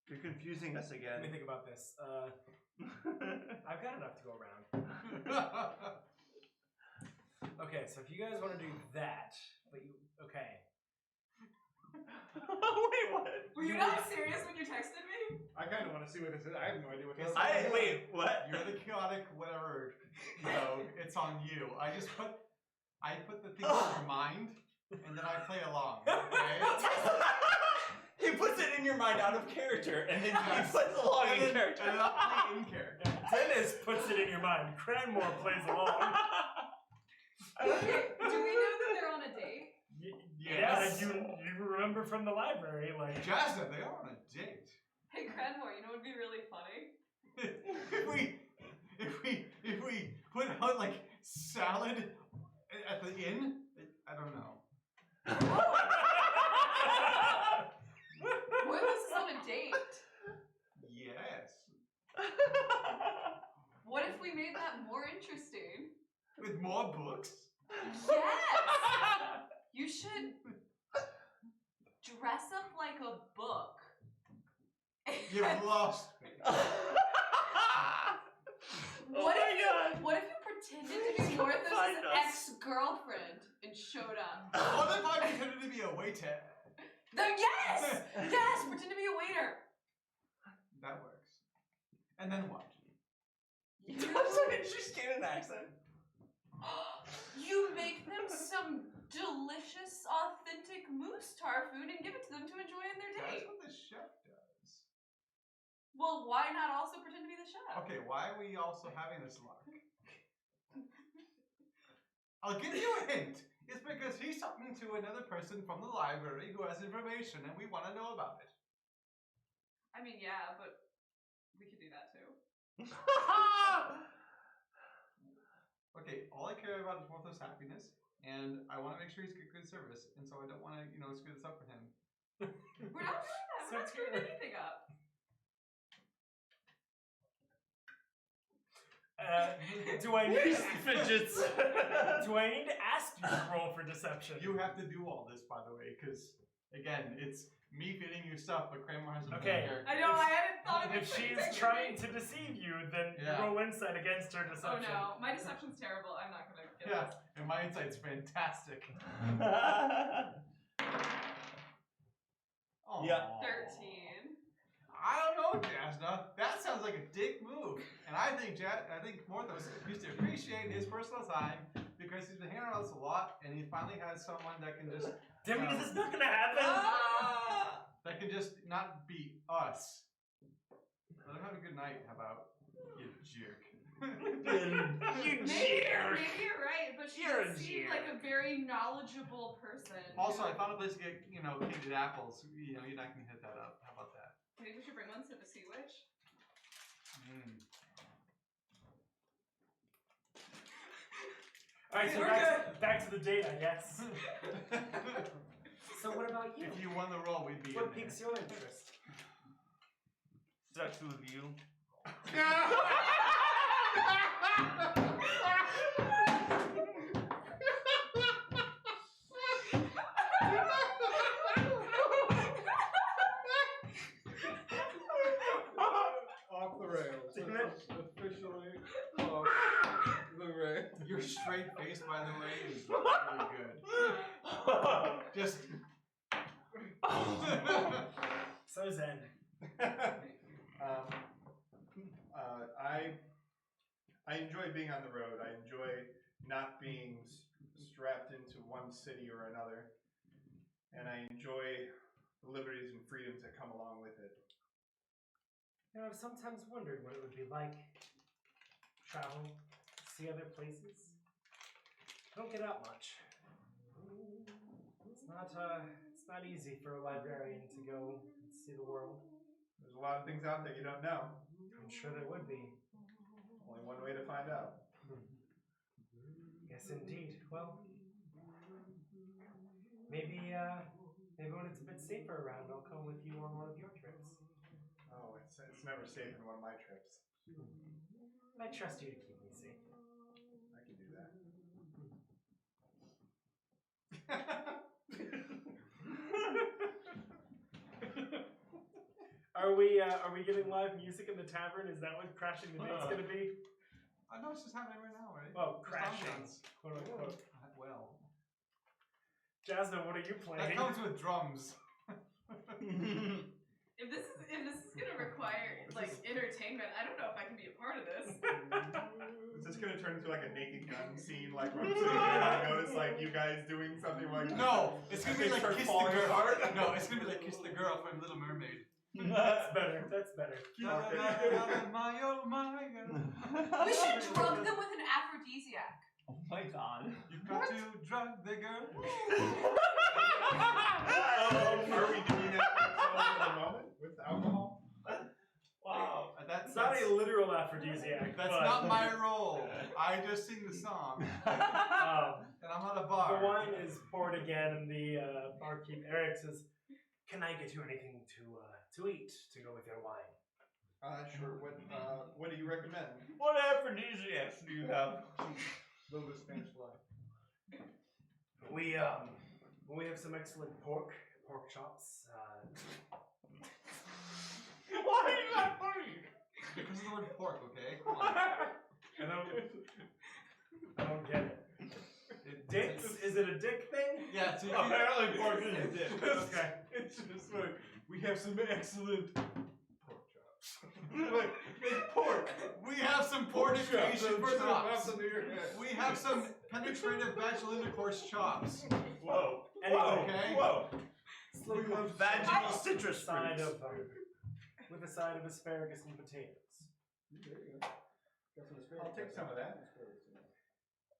You're confusing us let again. me think about this. I've got enough to go around. Okay, so if you guys want to do that, okay. Wait, what? Were you not serious when you texted me? I kind of want to see what this is. I have no idea what this is. Wait, what? You're the chaotic whatever. It's on you. I put the thing in your mind, and then I play along. Okay. He puts it in your mind out of character, and then he puts along in character. And then I'll play in character. Dennis puts it in your mind. Cranmor plays along. Do we know that they're on a date? Yes. Yeah, you remember from the library, like Jasnah, they are on a date. Hey, Cranmor, you know what would be really funny? if we put about like salad at the inn? I don't know. Morthos is on a date. Yes. What if we made that more interesting? With more books? Yes! You should dress up like a book. You've lost me. What if you pretended to be Morthos' ex-girlfriend and showed up? What if I pretended to be a waiter? Yes! Yes! Pretend to be a waiter. That works. And then what? She's getting an accent. You make them some delicious, authentic moose tar food and give it to them to enjoy in their That's date. what the chef does. Well, why not also pretend to be the chef? Okay, why are we also having this luck? I'll give you a hint. It's because he's talking to another person from the library who has information and we want to know about it. I mean, yeah, but we could do that too. Okay, all I care about is Morthos' happiness, and I want to make sure he's good service, and so I don't want to, screw this up for him. We're not doing that. We're not screwing anything up. Do I need Fidgets. Do I need to ask you to roll for deception? You have to do all this, by the way, because, again, it's me feeding you stuff, but Cranmor has a Okay. character. I know, I hadn't thought of it. If so she's technically- trying to deceive you, then Yeah. roll insight against her Oh deception. no, my deception's terrible. I'm not gonna get Yeah, this. and my insight's fantastic. Aw. Yeah. 13. I don't know, Jasnah. That sounds like a dick move. And I think Morthos used to appreciate his personal time because he's been hanging around us a lot and he finally has someone that can just Demi, this is not gonna happen. that can just not be us. Let him have a good night, how about? You jerk. You Maybe you're right, but she You're a seemed jerk. like a very knowledgeable person. Also, I found a place to get, candied apples. You're not gonna hit that up. How about that? Maybe we should bring one to the Sea Witch. Alright, so We're back to the date, I guess. So what about you? If you won the roll, we'd be What in there. piques your interest? Sex with you. Off the rails. Damn it. Officially off the rails. Your straight face, by the way, is really good. Just. So zen. I enjoy being on the road. I enjoy not being strapped into one city or another, and I enjoy the liberties and freedoms that come along with it. I've sometimes wondered what it would be like travel, see other places. I don't get out much. It's not easy for a librarian to go and see the world. There's a lot of things out there you don't know. I'm sure there would be. Only one way to find out. Yes, indeed. Well, maybe when it's a bit safer around, I'll come with you on one of your trips. Oh, it's never safe in one of my trips. I trust you to keep me safe. I can do that. Are we getting live music in the tavern? Is that what Crashing the Date's gonna be? I know it's just happening right now, right? Well, Just crashing, ambiance. quote unquote. Well, Jasnah, what are you playing? that comes with drums. If this is gonna require entertainment, I don't know if I can be a part of this. Is this gonna turn into like a Naked Gun scene, like where I'm sitting there and I notice like you guys doing something like No, it's gonna be They like start Kiss the falling Girl. apart? No, it's gonna be like Kiss the Girl from Little Mermaid. That's better. That's better. My oh my God. We should drug them with an aphrodisiac. Oh my god. You've got to drug the girl. Are we doing that at the moment with alcohol? Wow. That's Sorry, literal aphrodisiac. That's but not my role. I just sing the song, and I'm not a bar. The wine is poured again, and the barkeep Eric says, "Can I get you anything to eat to go with your wine?" Sure. What do you recommend? What aphrodisiacs do you have? Little bit Spanish line. We have some excellent pork chops. Why are you not funny? Because of the word pork, okay? Come on. I don't get it. Dicks? Is it a dick thing? Yeah, so you Apparently pork is a dick. Okay. It's just like, we have some excellent pork chops. Like, pork. we have some pornification First thing that pops chops. into your head. We have some penetrative vaginal intercourse chops. Whoa. Anyway, Okay. Whoa. Slightly Vaginal citrus side fruits. of with a side of asparagus and potatoes. There you go. Got some asparagus. I'll take some of that.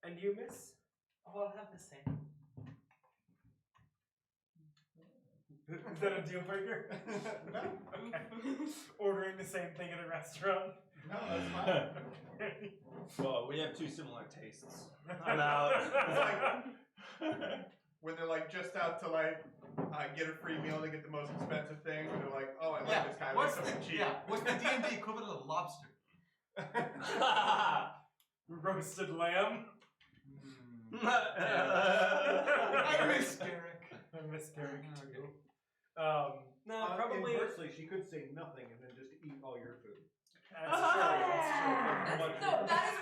And you, miss? Oh, I'll have the same. Is that a deal breaker? No. Okay. Ordering the same thing at a restaurant. No, that's fine. Well, we have two similar tastes. I'm out. It's like when they're like just out to like get a free meal, they get the most expensive thing. And they're like, oh, I like this guy. What's What's something the cheap? what's the D&D equivalent of lobster? Roasted lamb. I miss Garrick. I miss Gary. Okay. No, probably. Inversely, she could say nothing and then just eat all your food. That's true. That's true. That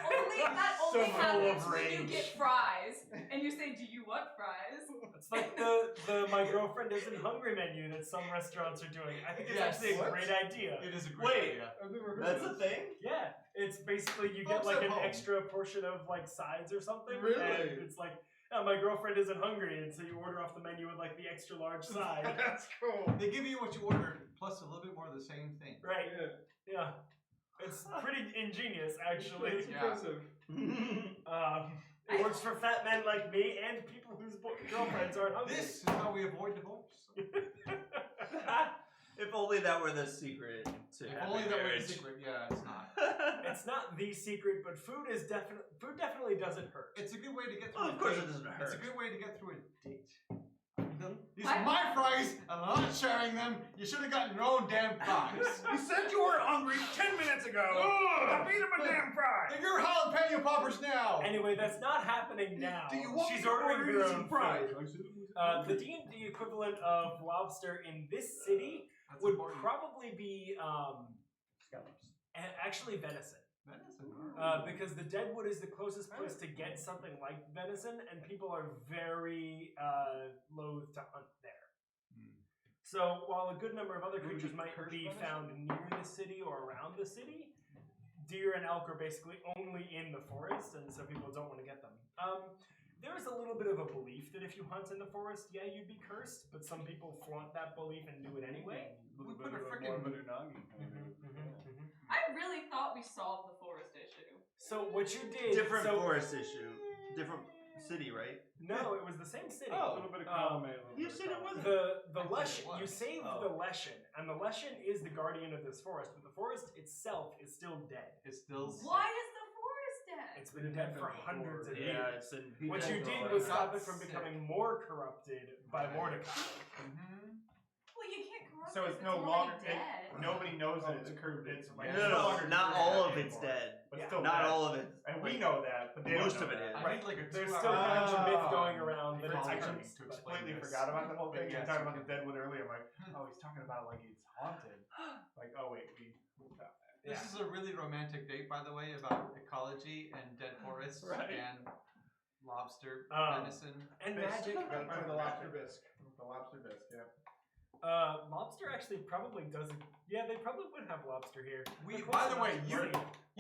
So only full happens of when you rage. get fries, and you say, "Do you want fries?" It's like the my girlfriend isn't hungry menu that some restaurants are doing. I think it's Yes. actually a What? great idea. It is a great Wait. idea. I've never heard That's of a this. thing? Yeah, it's basically you get Folks like at an home. extra portion of like sides or something. Really? And it's like, oh, my girlfriend isn't hungry, and so you order off the menu with like the extra large side. That's cool. They give you what you ordered plus a little bit more of the same thing. Right. Yeah. Yeah. It's pretty ingenious, actually. It's impressive. It works for fat men like me and people whose girlfriends aren't hungry. This is how we avoid divorce. If only that were the secret to If happy only that were marriage. the secret. Yeah, it's not. It's not the secret, but food definitely doesn't hurt. It's a good way to get through Well, a of course date. it doesn't It's a hurt. good way to get through a date. These I- are my fries, and I'm not sharing them. You should have gotten your own damn fries. You said you were hungry 10 minutes ago. I beat him a damn fry. And you're jalapeno poppers now. Anyway, that's not happening now. Do you want She's me to ordering order her you own some fries? food. The D&D equivalent of lobster in this city That's would important. probably be Scallops. actually venison. Venison. Because the Deadwood is the closest place to get something like venison, and people are very loath to hunt there. So while a good number of other Would creatures you might curse be venison? found near the city or around the city, deer and elk are basically only in the forest, and so people don't want to get them. There is a little bit of a belief that if you hunt in the forest, yeah, you'd be cursed, but some people flaunt that belief and do it anyway. We put a more frickin' of an unagi. I really thought we solved the forest issue. So what you did, Different so, forest issue. Different city, right? No, it was the same city. A little bit of column A. a little You bit of said it column wasn't. The I Leshen, thought it you was. saved Oh. the Leshen, and the Leshen is the guardian of this forest, but the forest itself is still dead. It's still. Why is the forest dead? It's been dead for hundreds of years. Yeah, it's in. What He you died did for was all stop that. it from Sick. becoming more corrupted by Mordecai. Well, you can't corrupt So it it's if no already longer- dead. Nobody knows Oh, that it's it's curved. curved. It's No, like No, no, not all of it's dead. But Yeah. still Not dead. all of it. And we know that, but they Most don't of know it that. is. I need like a There's 2 still hour kind of a myth Oh. going around that it's I actually. just completely forgot about the whole thing. You were talking about the Deadwood earlier. I'm like, oh, he's talking about like it's haunted. Like, oh wait, we found that. This is a really romantic date, by the way, about ecology and dead forests Right. and lobster, Um, venison. And Bisque. magic. Gotta Try try the lobster bisque. The lobster bisque, yeah. Lobster actually probably doesn't. Yeah, they probably would have lobster here. We, Of by course the way, not. you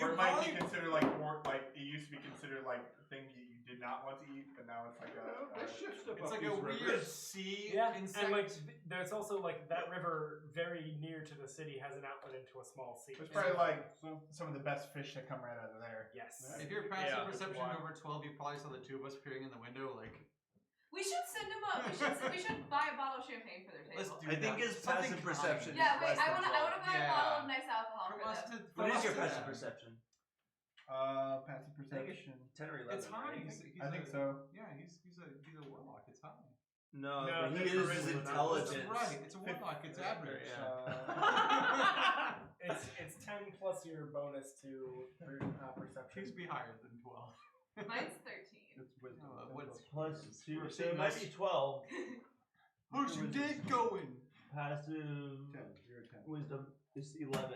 Or it might probably be considered like more like it used to be considered like the thing you did not want to eat, but now it's like Let's shift stuff it's up like these a weird rivers. sea Yeah, insect. and like there's also like that river very near to the city has an outlet into a small sea. It's probably like So, some of the best fish that come right out of there. Yes. if your passive Yeah. perception Why? over 12, you probably saw the two of us peering in the window. Like, We should send him up. We should buy a bottle of champagne for their table. Let's do I think that. his Something passive kind. perception. Yeah, is wait. less I than want to 12. buy a bottle of nice alcohol For for us them. to- What is your for us passive to- perception? Passive perception. 10 or 11. It's high. right? He's I think a- so. Yeah, he's a warlock. It's high. No, No, but the he is charisma, not intelligent. That's right. It's a warlock. It's average. Yeah. It's 10 plus your bonus to perception. Please be higher than 12. Mine's 13. It's wisdom. What's Plus two, We're so seeing it might us. be 12. Who's your dick going? Passive 10. You're a 10. wisdom is 11.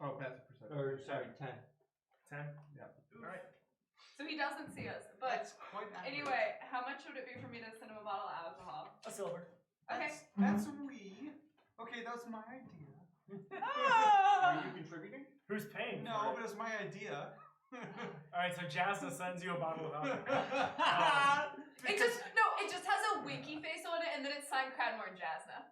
Oh, passive perception. Or, sorry, 10. 10? Yeah. Alright. So he doesn't see us. But That's quite average. anyway, how much would it be for me to send him a bottle of alcohol? A silver. Okay. That's we. Okay, that was my idea. Are you contributing? Who's paying? No, for but it was my idea. Alright, so Jasnah sends you a bottle of alcohol. It just has a winky face on it, and then it's signed Cranmor and Jasnah.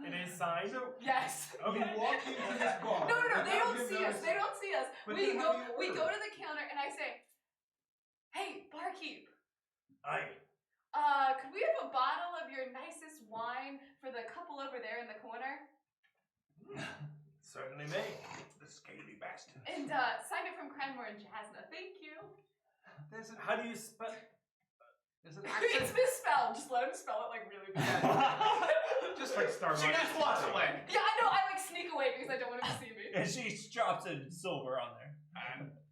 It is signed. So Yes. Okay. you walk into this bar. No, they without don't him see us. noticing. They don't see us. But We then how do we you go order? to the counter, and I say, "Hey, barkeep, Aye. could we have a bottle of your nicest wine for the couple over there in the corner?" Certainly may. The scaly bastard. And sign it from Cranmor and Jasnah. Thank you. There's an, How do you spell? there's an It's accent. misspelled. Just let him spell it like really bad. Just like Star She just walks away. Yeah, I know. I like sneak away because I don't want him to see me. And she drops a silver on there.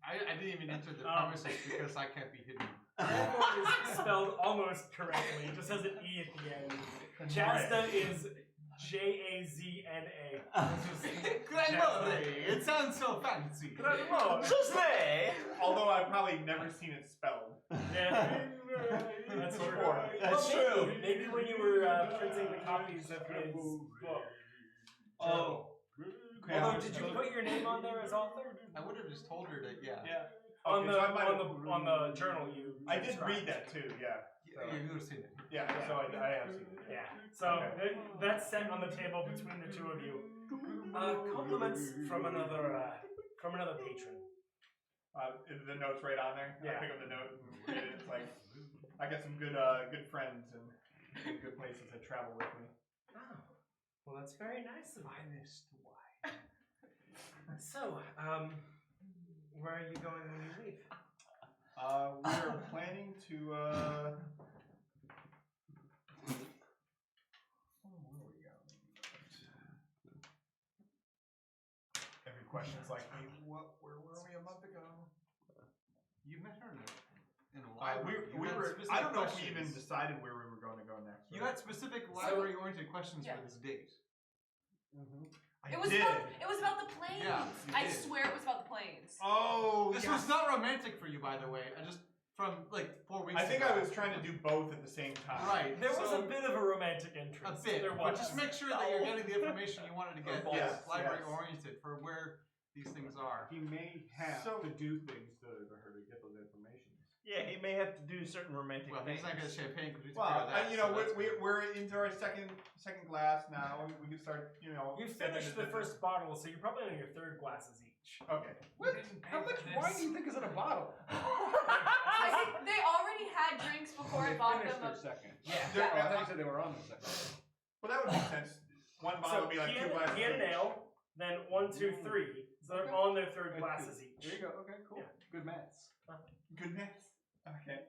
I didn't even enter the premises because I can't be hidden. Cranmor is spelled almost correctly. It just has an E at the end. Jasnah is Jazna. Cranmor! It sounds so fancy. Cranmor. Although I've probably never seen it spelled. Yeah. That's true. That's Well, true. Maybe when you were printing the copies of his book. Oh. Although, did you put your name on there as author? I would have just told her that, yeah. Yeah. On Okay, the so I might have- on the journal you. I did described. read that too, yeah. You would have seen it. Yeah, so I have seen it. Yeah. So that's set on the table between the two of you. Compliments from another patron. The note's right on there. Yeah. I pick up the note and read it. It's like I got some good friends and good places that travel with me. Oh, well, that's very nice of you. Finest wine. So, where are you going when you leave? We're planning to where are we going? Every question's like, where were we a month ago? You met her in a We library. You had were. specific I don't know if we even questions. decided where we were going to go next. You right? had specific library-oriented questions Yeah. for this date. It was about the planes. Yeah, you I did. swear it was about the planes. Oh, This yes. was not romantic for you, by the way. I just from like 4 weeks. I think ago. I was trying to do both at the same time. Right. There was so, a bit of a romantic a interest. bit, There but was. just make sure that you're getting the information you wanted to get. Yes, Library-oriented for where these things are. He may have So- to do things to her to get those information. Yeah, he may have to do certain romantic Well, things. he's not gonna champagne because we took Well, care of that. you know, so that's good. we're into our second glass now. We can start, You stepping finished into the first bottle, so you're probably on your third glasses each. Okay. We didn't pay How for much this. wine do you think is in a bottle? They already had drinks before I They bought finished them. their second. Yeah. Oh, I thought you said they were on their second. Well, that would make sense. One bottle So would be like he 2 had, glasses. he had an each. ale, then 1, 2, 3. So they're Okay. on their third That's glasses good. each. There you go. Okay, cool. Yeah. Good maths. Good math. Okay.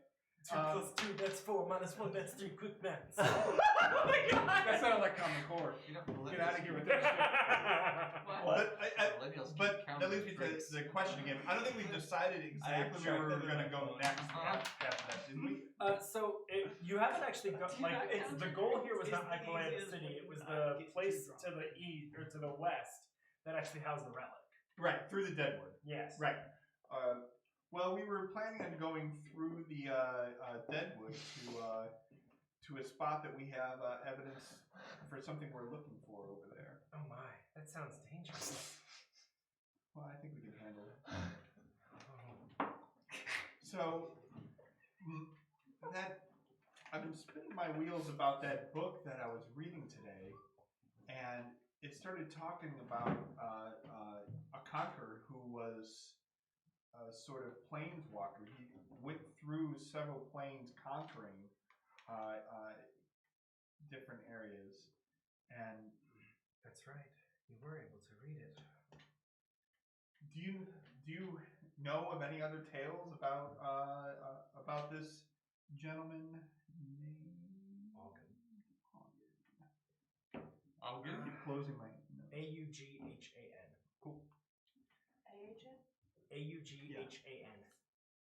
2 plus 2, that's 4. Minus 1, that's 3. Quick maths. That sounded like Common Core. You know, Get out of here with that shit. What? Millennials But keep counting that leads me drinks. to the question again. I don't think we've decided exactly where we were going to go next after that, did we? You haven't actually got Do you not it's count the it? goal here was It's not the Aequileia the easiest city. way It was to the get place to to the east or to the west that actually housed the relic. Right, through the Deadwood. Yes. Right. Well, we were planning on going through the Deadwood to a spot that we have evidence for something we're looking for over there. Oh my, that sounds dangerous. Well, I think we can handle it. Oh. So, that I've been spinning my wheels about that book that I was reading today, and it started talking about a conqueror who was a sort of planeswalker. He went through several planes conquering, different areas, and That's right. You were able to read it. do you know of any other tales about this gentleman named Augen. Augen? Keep closing my notes. Aughan. Cool. Agent? Aughan.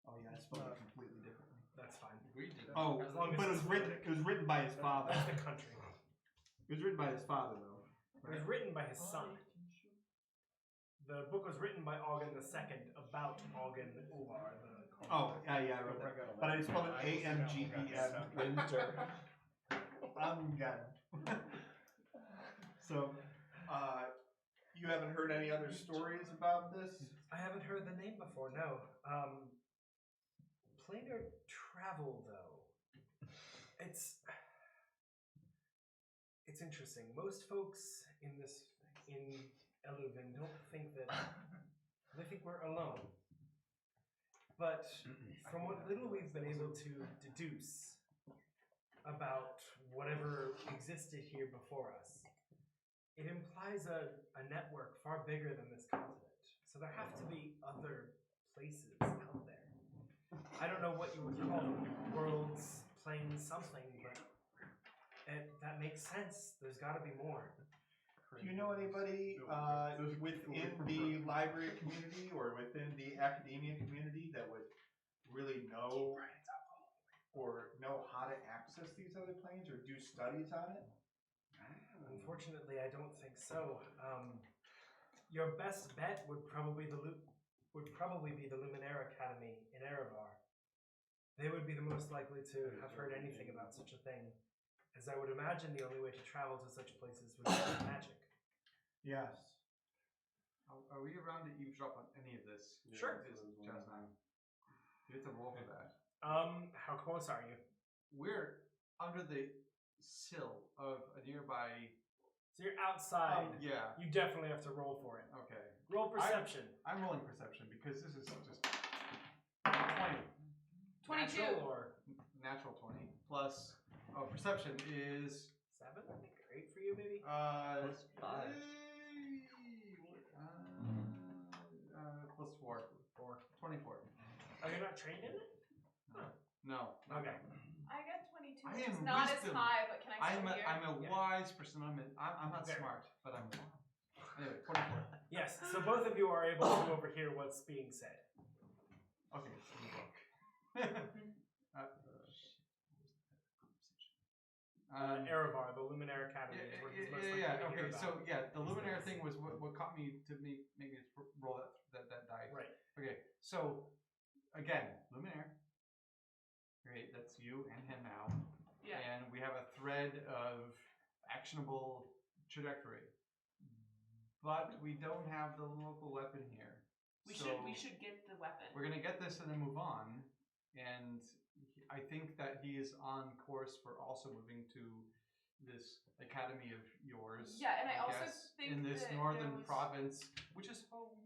Oh yeah, I spelled it completely differently. That's fine. We did. Oh, As long as but it it's was written by his father. That's the country. It was written by his father, though. It was written by his son. The book was written by Augen II about Augen Ular, the Oh, yeah, I wrote that. But I spelled it AMGEN. Winter. Augen. So, you haven't heard any other stories about this? I haven't heard the name before, no. Planar travel, though. It's interesting. Most folks in Eluven don't think that they think we're alone. But from what little we've been able to deduce about whatever existed here before us, it implies a network far bigger than this continent. So there have to be other places out there. I don't know what you would call them, worlds, planes, something, but that makes sense. There's got to be more. Do you know anybody within the library community or within the academia community that would really know or know how to access these other planes or do studies on it? Unfortunately, I don't think so. Your best bet would probably be the Luminaire Academy in Erevar. They would be the most likely to have heard anything about such a thing, as I would imagine the only way to travel to such places would be with magic. Yes. Are we around to eavesdrop on any of this? Sure. Jasnah. You have to roll for that. How close are you? We're under the sill of a nearby. So you're outside. Yeah. You definitely have to roll for it. Okay. Roll perception. I'm rolling perception because this is just 20. 22. Natural or Natural 20 plus. Oh, perception is 7, I think, or 8 for you, maybe. Plus 5. Plus 4. 24. Oh, you're not trained in it? No. Okay. I got 22. I which is am not wisdom. as high, but can I still hear? I'm a Yeah. wise person. I'm not Very. smart, but I'm wise. Anyway, 24. Yes, so both of you are able to overhear what's being said. Okay, so the book. Erevar, the Luminaire Academy, is where he's most likely to hear Okay, about. so yeah, the these Luminaire things. thing was what caught me to make me roll that die. Right. Okay, so again, Luminaire. Great, that's you and him now. Yeah. And we have a thread of actionable trajectory. But we don't have the local weapon here. We So should get the weapon. we're gonna get this and then move on. And I think that he is on course for also moving to this academy of yours. Yeah, and I also guess, think in this that northern there was- province, which is home.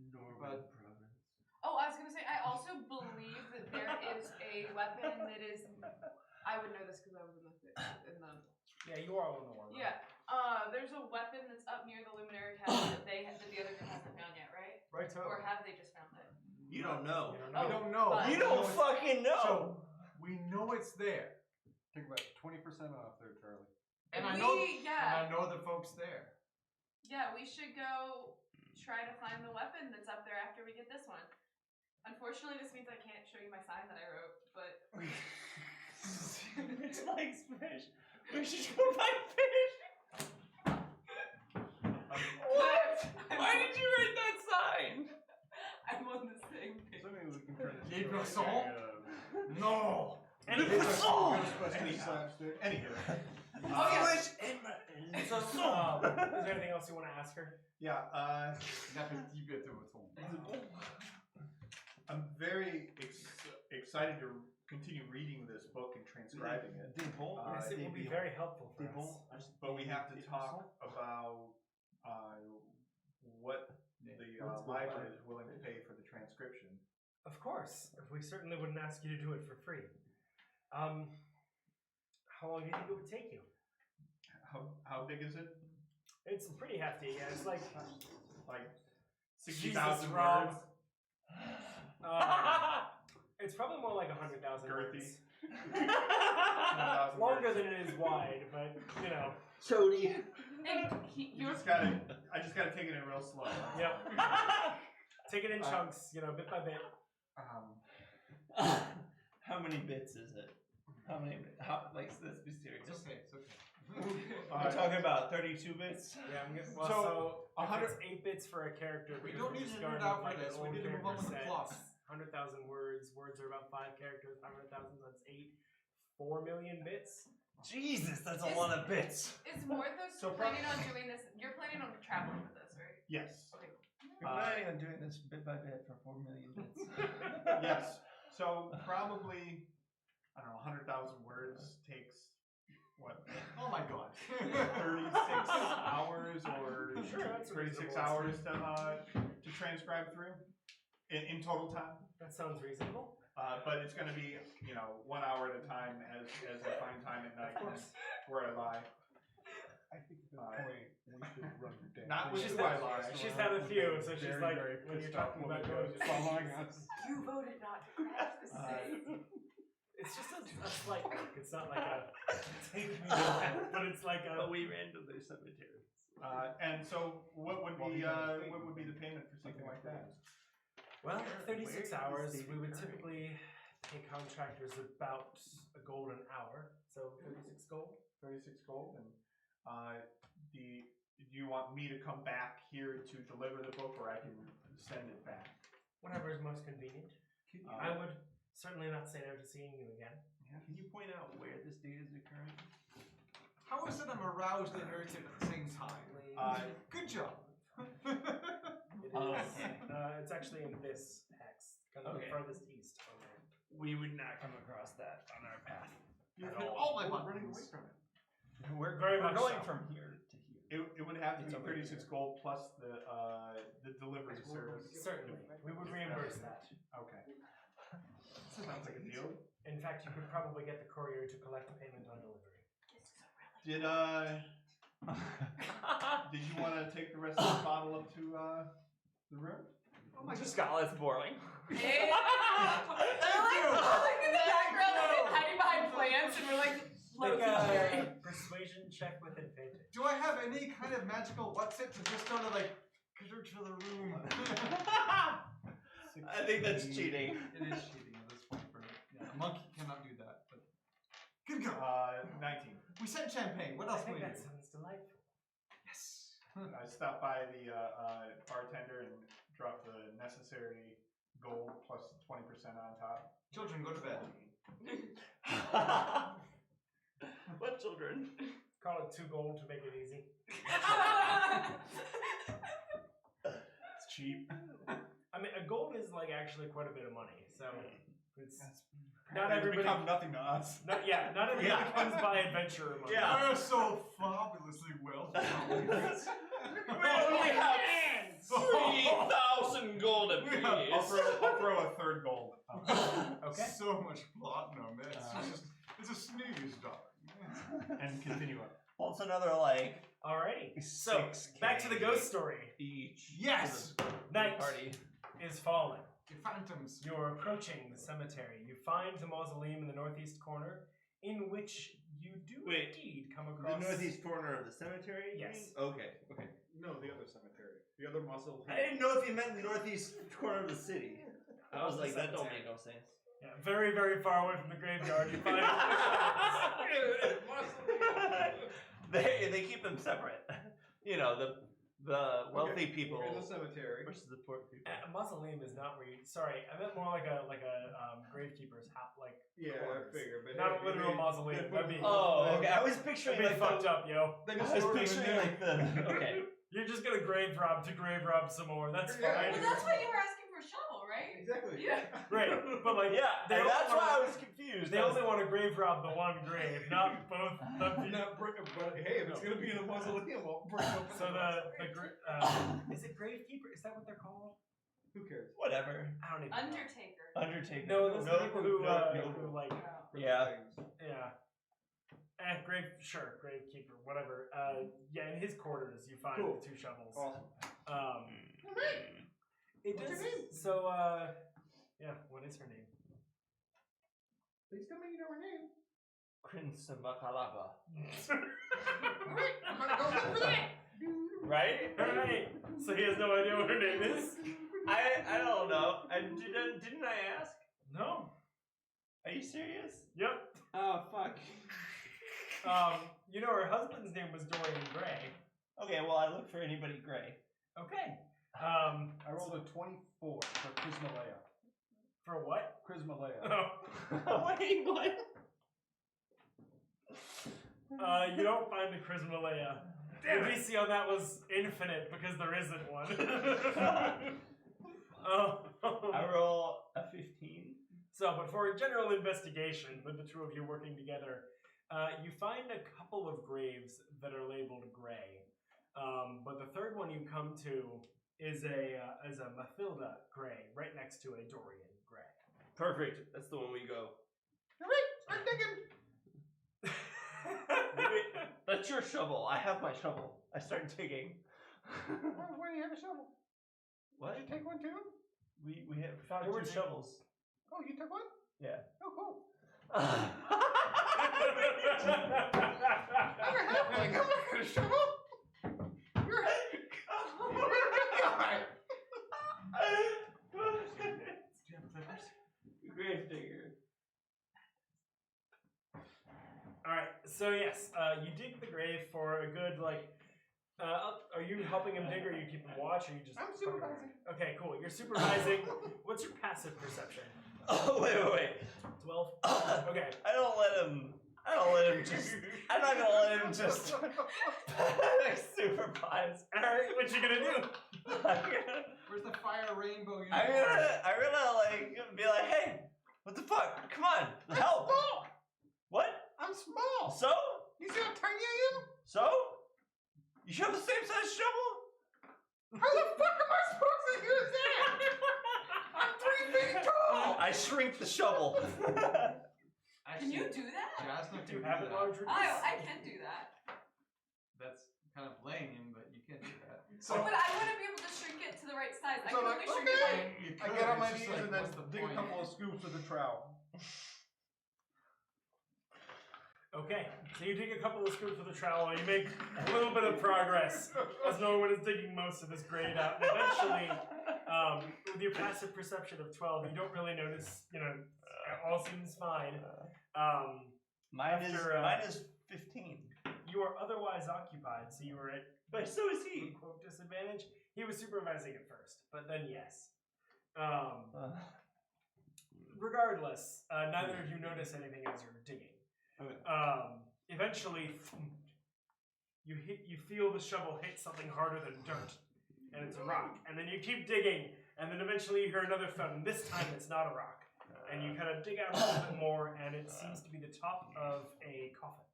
Northern province. Oh, I was gonna say, I also believe that there is a weapon that is. I would know this because I was in the. Yeah, you are on the war. Yeah. There's a weapon that's up near the Luminary Academy that the other group hasn't found yet, right? Right, so. Or have they just found it? You don't know. You I don't know. don't know. Fine. You don't fucking know. So, we know it's there. Take about 20% off there, Charlie. And And I know, yeah, and I know the folks there. yeah, we should go try to find the weapon that's up there after we get this one. Unfortunately, this means I can't show you my sign that I wrote, but Rich likes fish. We should go buy fish. What? Why did you write that sign? I'm on this thing. So maybe we can turn this Keep into your like soul? a, No! Anyway, Any slapstick. Anywho. Oh, yeah. Fish and So, is there anything else you want to ask her? Yeah, I'm very excited to continue reading this book and transcribing it. Yes, it will be very helpful for us. But we have to talk about what the library is willing to pay for the transcription. Of course. We certainly wouldn't ask you to do it for free. How long do you think it would take you? How big is it? It's pretty hefty. Yeah, it's like 60,000 Rob. words. It's probably more like 100,000 Girthy. words. 100,000 Longer words. than it is wide, but you know. Chody. And I just gotta take it in real slow. Yep. Take it in chunks, you know, bit by bit. How many bits is it? How many? Let's be serious. It's okay. It's okay. We're talking about 32 bits. Yeah, I'm getting, So, if 100 it's 8 bits for a character. We because don't we're need just to nerd starting out with, for like, this. an We old need to move on character with the set. plot. 100,000 words. Words are about 5 characters. 500,000, so that's 4 million bits. Jesus, that's a lot of bits. is Morthos So planning on doing this? You're planning on traveling with this, right? Yes. Okay. You're planning on doing this bit by bit for 4 million bits. Yes. So probably, I don't know, 100,000 words takes what? Oh my god. 36 hours or Sure, that's 36 reasonable. hours to transcribe through in total time. That sounds reasonable. But it's going to be, 1 hour at a time as I find time at night and where I lie. I think at this point we should run down. Not with She's you, had- I lie. She's had a few, so she's Very, like, very when you're pissed off talking about woman going, goes following us. You voted not to crash the city. it's just a slight look. It's not like a take me down, but it's like a. But we ran to their cemetery. And so, what would be the payment for something like that? Well, Where 36 is hours, this we would occurring? typically pay contractors about a gold an hour. So 36 gold. 36 gold, and do you want me to come back here to deliver the book, or I can send it back? Whatever is most convenient. I would certainly not say no to seeing you again. Can you point out where this date is occurring? How is it I'm aroused and irritated at the same time? Good job. It is. It's actually in this hex, kind of Okay. the farthest east on there. We would not come across that on our path. Oh my god, running away from it. We're Very we're much going so. from here to here. It would have to It's be over 36 gold plus the delivery service. Certainly, we would reimburse that. Okay. Sounds like a deal. In fact, you could probably get the courier to collect the payment on delivery. Did did you want to take the rest of the bottle up to the room? Oh my god. Scarlet's boring. Hey. They're like in the background, like hiding behind plants, and we're like Make floating cherry. a persuasion check with advantage. Do I have any kind of magical what's it to just sort of like get her to the room? I think that's cheating. It is cheating at this point for a monkey cannot do that. But good go. 19. We sent champagne. What I else can think we that do? sounds delightful. Yes. I stopped by the bartender and dropped the necessary gold plus 20% on top. Children, go to bed. What children? Call it 2 gold to make it easy. It's cheap. I mean, a gold is like actually quite a bit of money, so it's Not everybody become nothing to us. not everybody comes by adventurer money. Yeah. We're so fabulously wealthy. We only have 3,000 gold apiece. I'll throw a third gold. Okay. So much platinum. It's a sneeze, darling. And continue up. Well, it's another like Alrighty. So 6K back to the ghost story. each. Yes! for the Night party. is falling. The phantoms. You're approaching the cemetery. You find the mausoleum in the northeast corner, in which you do Wait, indeed come The across northeast corner of the cemetery? you Yes. mean? Okay. Okay. No, the other cemetery. The other muscle. I didn't know if you meant the northeast corner of the city. I was The like, that don't cemetery. make no sense. Yeah, very, very far away from the graveyard. You find they keep them separate. You know, the wealthy people We're in the cemetery. versus the poor people. a mausoleum is not where you. Sorry, I meant more like a gravekeeper's house, like Yeah, quarters. I figure. But Not a hey, literal they- mausoleum. they That'd put- be. Oh, okay. I was That'd picturing be like fucked the, up, yo. They I just was throw it in picturing there. like the okay. You're just gonna grave rob some more. That's Yeah. fine. Well, that's why you were asking for a shovel, right? Exactly. Yeah. Right, but like Yeah, they and only that's why I wanna- was confused. They I was- only want to grave rob the one grave, not both. But hey, if it's gonna be in a mausoleum, I'll break open. So is it gravekeeper? Is that what they're called? Who cares? whatever. I don't even know. Undertaker. Undertaker. No, those are the people who no. who like Yeah. yeah. Gravekeeper, whatever. Yeah, in his quarters you find Cool. the 2 shovels. Awesome. It What's does. her name? So, yeah, what is her name? Please tell me you know her name. Crinsabakalaba. Alright, I'm gonna go look for that. Right? Alright, so he has no idea what her name is? I don't know. Didn't I ask? No. Are you serious? Yep. Oh, fuck. You know her husband's name was Dorian Gray. Okay, well I look for anybody gray. Okay. I rolled a 24 for Crismaleia. For what? Crismaleia. Oh. Wait, what? You don't find the Crismaleia. The DC on that was infinite because there isn't one. I roll a 15. So, but for a general investigation with the 2 of you working together, you find a couple of graves that are labeled gray. But the third one you come to is a Mathilda gray, right next to a Dorian gray. Perfect. That's the one we go. Alright, start digging. Wait, that's your shovel. I have my shovel. I start digging. Why do you have a shovel? What? Did you take one too? We have found There were 2 two. shovels. Oh, you took one? Yeah. Oh, cool. I'm I'm a halfling. I'm not gonna shovel. You're a good guy. Do you have clippers? Gravedigger. Alright, so yes, you dig the grave for a good, are you helping him dig or are you keeping watch or you just... I'm supervising. Okay, cool. You're supervising. What's your passive perception? Oh, wait. 12? Okay. I don't let him just. I'm not gonna let him just supervise. Alright, what you gonna do? Where's the fire rainbow? I'm gonna be like, hey, what the fuck? Come on, help. Small. What? I'm small. So? You see how tiny I am? So? You should have the same size shovel? How the fuck am I supposed to use that? I'm 3 feet tall. I shrink the shovel. Can you do that? Jasnah Do you can have do it that. large Oh, I can do that. That's kind of lame, but you can do that. So But I wouldn't be able to shrink it to the right size. I So can like, only shrink okay. it You I could, get on my it's knees just and like, then what's the dig a point? couple of scoops of the trowel. Okay, so you dig a couple of scoops with a trowel, you make a little bit of progress as Norwyn is digging most of his grade out. And eventually, with your passive perception of 12, you don't really notice, it all seems fine. Mine After, is 15. You are otherwise occupied, so you were at But so is he. quote disadvantage. He was supervising at first, but then yes. Regardless, neither of you notice anything as you're digging. Okay. Eventually, you feel the shovel hit something harder than dirt, and it's a rock. And then you keep digging, and then eventually you hear another thud, and this time it's not a rock. And you kind of dig out a little bit more, and it seems to be the top of a coffin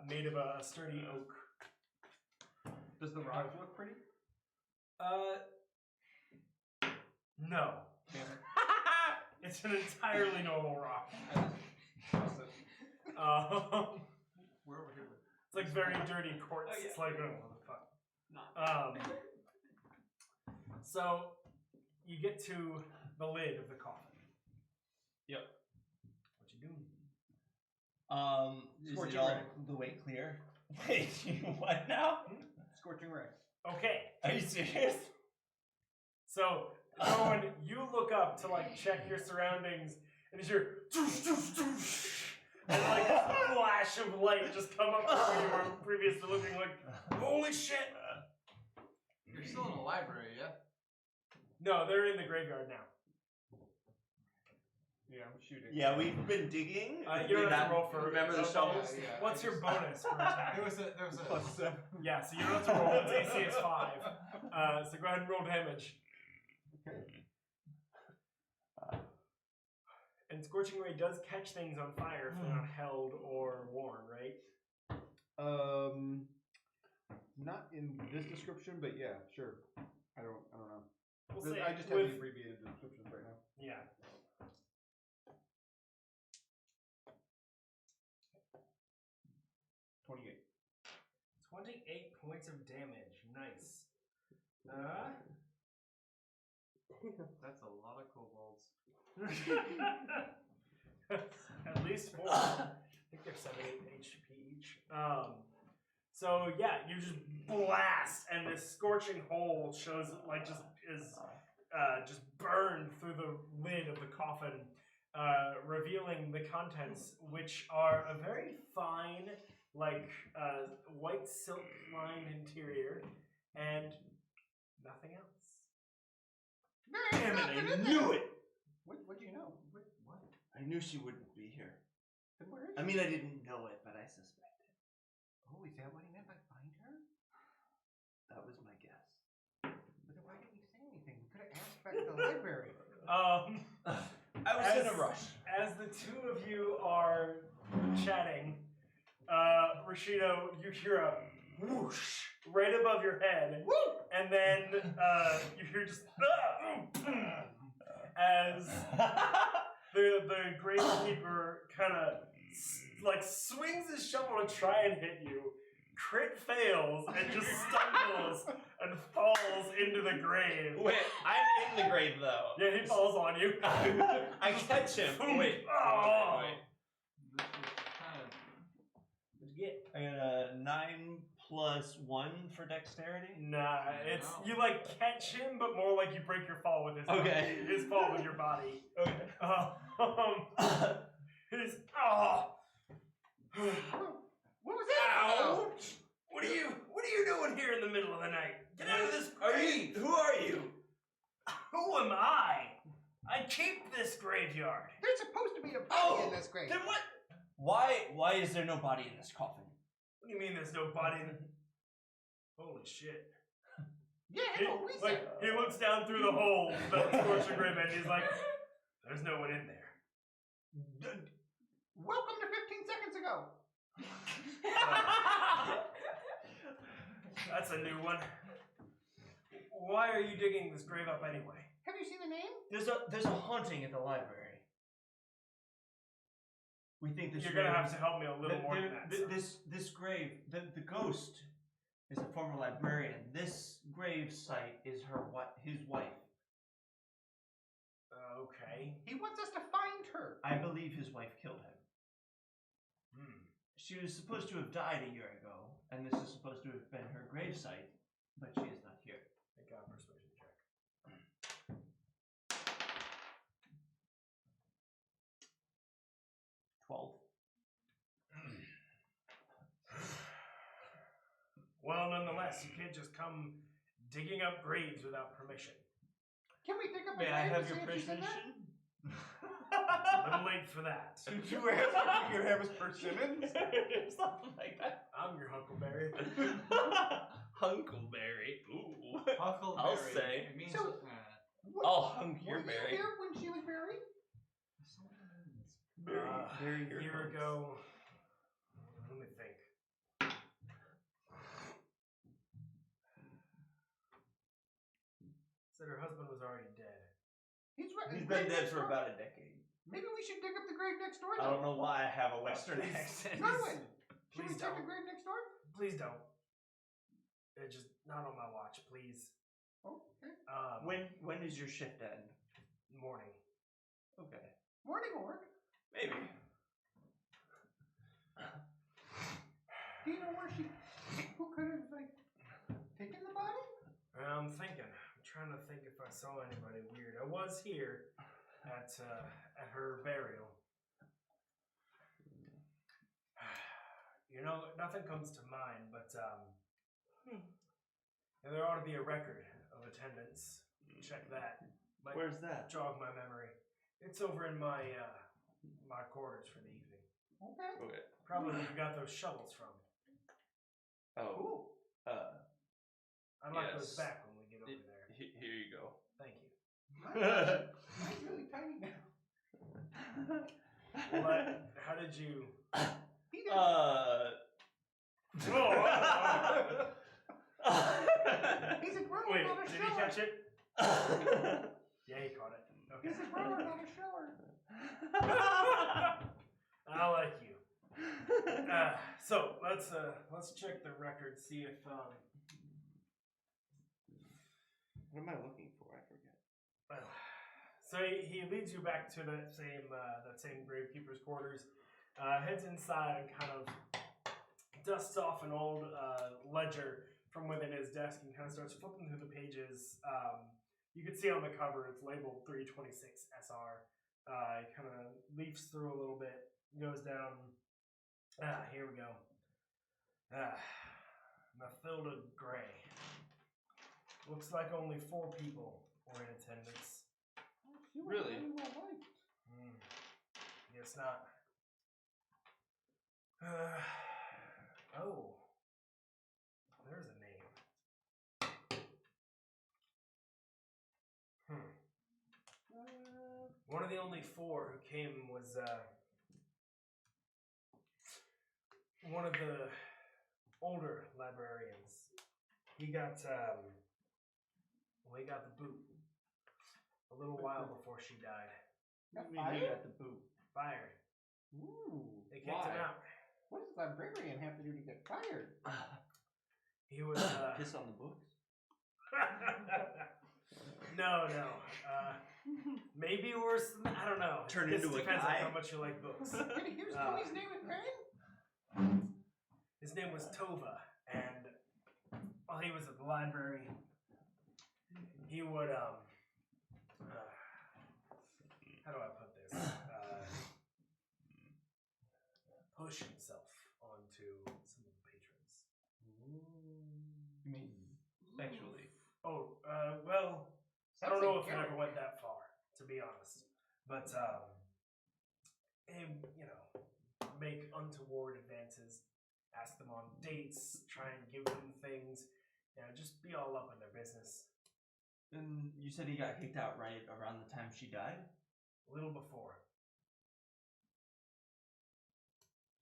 made of a sturdy oak. Does the rock look pretty? No. It's an entirely normal rock. We're over here with It's like very dirty quartz. Oh, yeah. It's like, oh, what the fuck. Not. So you get to the lid of the coffin. Yep. What you doing? Is Scorching it all ray. the way clear? Wait, what now? Scorching ray. Okay. Are you serious? So Norwyn, you look up to check your surroundings, and as you're and a flash of light just come up from where you were previously looking holy shit! You're still in the library, yeah? No, they're in the graveyard now. Yeah, I'm shooting. Yeah, we've been digging. You don't Did have to not roll for remember the bonus. shovels. Yeah, What's I your just- bonus for attack? There was a Plus 7. Yeah, so you don't have to roll. Its AC is 5. So go ahead and roll damage. And Scorching Ray does catch things on fire if they're not held or worn, right? Not in this description, but yeah, sure. I don't know. We'll say I just have with, the abbreviated descriptions right now. yeah. 28 points of damage. Nice. That's a lot of kobolds. At least 4. I think they're 7 HP each. So yeah, you just blast, and this scorching hole shows like just burned through the lid of the coffin, revealing the contents, which are a very fine, white silk-lined interior, and nothing else. Damn it! I knew it. What do you know? What? I knew she wouldn't be here. Then where is I mean, I didn't know it, but I suspected. Oh, is that what he meant by find her? That was my guess. But then why didn't you say anything? We could have asked back at the library. I was in a rush. As the two of you are chatting, Rashido, you hear a whoosh right above your head. Woo! And then you hear just as the gravekeeper kind of swings his shovel to try and hit you. Crit fails and just stumbles and falls into the grave. Wait, I'm in the grave though. Yeah, he falls on you. I catch him. Wait. What'd you get? I got a 9 plus 1 for dexterity. Nah, it's you catch him, but more like you break your fall with his Okay. body. His fall with your body. Okay. His What was that? Ouch! What are you doing here in the middle of the night? Get out of this grave! Who are you? Who am I? I keep this graveyard. There's supposed to be a body in this grave. Then what? Why is there no body in this coffin? What do you mean there's no body in Holy shit. Yeah, I know. We said. He looks down through the hole that scorched the grave and he's like, there's no one in there. Welcome to 15 seconds ago. That's a new one. Why are you digging this grave up anyway? Have you seen the name? There's a haunting at the library. We think this You're grave, gonna have to help me a little more than that. This grave, the ghost is a former librarian. This grave site is his wife. Okay. He wants us to find her. I believe his wife killed him. She was supposed to have died a year ago, and this is supposed to have been her grave site, but she is not here. Make a persuasion check. 12. Well, nonetheless, you can't just come digging up graves without permission. Can we think of a May I grave have to your see if she's in there? permission? A little late for that. Did you ask if you could have his persimmons? Something like that. I'm your Huckleberry. Hunkleberry. Ooh. Huckleberry. I'll say. It means, So- I'll hunk your Were you berry. here when she was buried? Berry A year ago. Let me think. Said her husband was already dead. He's right. He's grave been dead next for door. about a decade. Maybe we should dig up the grave next door. I don't Then. know why I have a Western accent. Norwyn, should we Please check the don't. grave next door? Please don't. It's just not on my watch, please. Oh, okay. When does your shift end? Morning. Okay. Morning work. Maybe. Do you know where she? Who could have taken the body? I'm thinking. I'm trying to think if I saw anybody weird. I was here at her burial. You know, nothing comes to mind, but there ought to be a record of attendance. Check that. Might Where's that? jog my memory. It's over in my my quarters for the evening. Okay. Okay. Probably where you got those shovels from. Oh. I'd like those Yes. back when we get over there. Here you go. Thank you. Mine's really tiny now. Well, how did you? He did. He's a grower, Wait, not a did shower. he catch it? Yeah, he caught it. Okay. He's a grower, not a shower. I like you. So let's check the record, see if What am I looking for? I forget. So he leads you back to that same gravekeeper's quarters, heads inside and kind of dusts off an old ledger from within his desk and kind of starts flipping through the pages. You can see on the cover it's labeled 326 SR. He kind of leafs through a little bit, goes down. Here we go. Mathilda Gray. Looks like only 4 people were in attendance. She was Really? very well liked. Guess not. Oh. There's a name. One of the only 4 who came was one of the older librarians. He got the boot a little while before she died. Got You fired? got the boot. Fired. Ooh. They kicked him Why? out. What does the librarian have to do to get fired? He was Piss on the books. No. Maybe worse than I don't know. Turn This into a depends guy. on how much you like books. Can you hear Uh, his name is Crane? His name was Tova, and while he was at the library, he would how do I put this? Push himself onto some of the patrons. You mean sexually? Oh, well, I don't know if it ever went that far, to be honest. But him, make untoward advances, ask them on dates, try and give them things, just be all up in their business. And you said he got kicked out right around the time she died? A little before.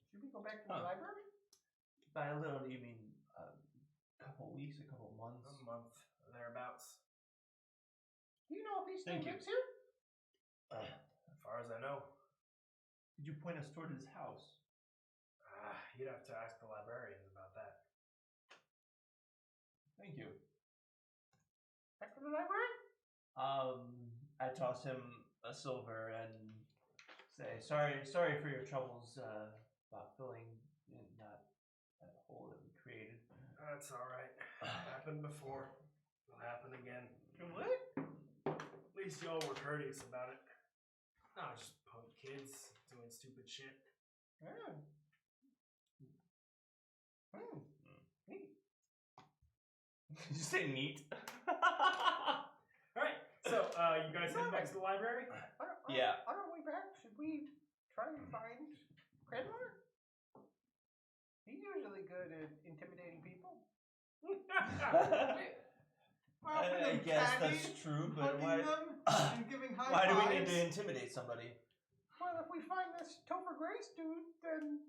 Should we go back to the Huh. library? By a little, you mean a couple weeks, a couple months? A month, thereabouts. Do you know if he still Thank you. lives here? As far as I know. Did you point us toward his house? You'd have to ask the librarians about that. Thank you. Back to the library? I toss him a silver and say, sorry for your troubles about filling in that hole that we created. That's alright. Happened before. It'll happen again. What? At least y'all were courteous about it. Not just punk kids doing stupid shit. Yeah. Neat. Did you say neat? Alright, so you guys head back to the library? Yeah. On our way back, should we try and find Cranmor? He's usually good at intimidating people. Offering I them guess candy, that's true, but hugging why? them, and giving high Why do we need fives. to intimidate somebody? Well, if we find this Topher Grace dude, then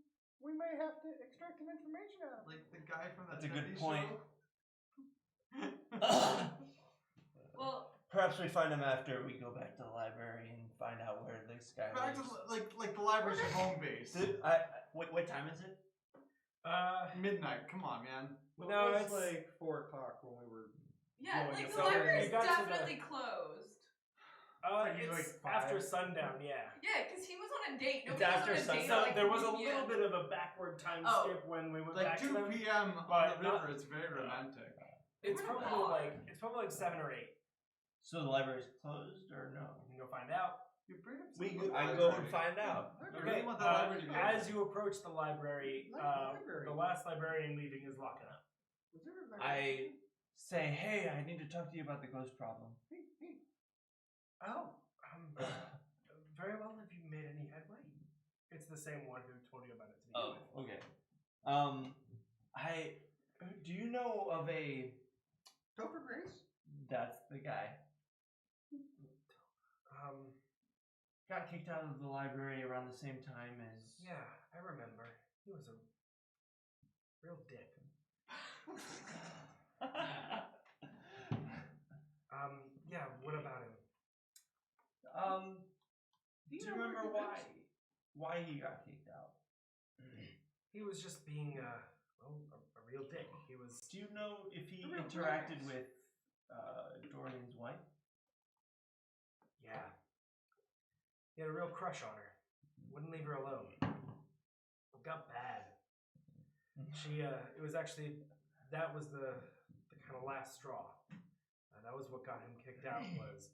we may have to extract some information out of him. Like the guy from that That's a good 70s point. show. Well, Perhaps we find him after we go back to the library and find out where this guy Back to lives. like the library's home base. What time is it? Midnight. Come on, man. No, it it's was like 4 o'clock when we were. yeah, Going like to the so library you is got to the- definitely closed. like usually it's 5. after sundown, yeah. Yeah, because he was on a date. It's Nobody was after on a date sunset. at, So like there was a 3 little p.m. bit of a backward time Oh. skip when we went Like back 2 to them. p.m. on but the not- river. It's very romantic. It's What probably about- like 7 or 8. So the library's closed or no? You can go find out. You bring up We some I library. go and find out. I Okay. really want the library to be As open. you approach the library, Library. the last librarian leaving is locking up. Was there a I say, hey, I need to talk to you about the ghost problem. Oh, very well. Have you made any headway? It's the same one who told you about it to begin Oh, with. okay. Do you know of a? Topher Grace? That's the guy. Got kicked out of the library around the same time as. Yeah, I remember. He was a real dick. Yeah. What about him? Do you remember why he got kicked out? He was just being a real dick. He was. Do you know if he Real interacted nice. with Dorian's wife? Yeah. He had a real crush on her. Wouldn't leave her alone. It got bad. She, it was actually, that was the kind of last straw. That was what got him kicked out, was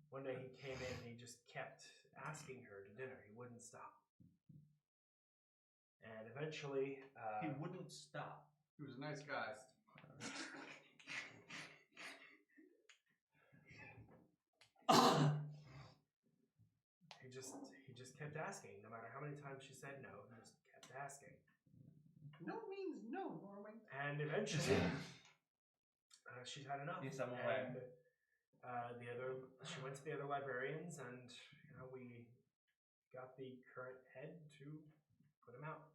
one day he came in and he just kept asking her to dinner. He wouldn't stop. And eventually, He wouldn't stop. He was a nice guy. he just kept asking. No matter how many times she said no, he just kept asking. No means no, Norwyn. And eventually, she's had enough. Yes, I'm aware. And she went to the other librarians, and we got the current head to put him out.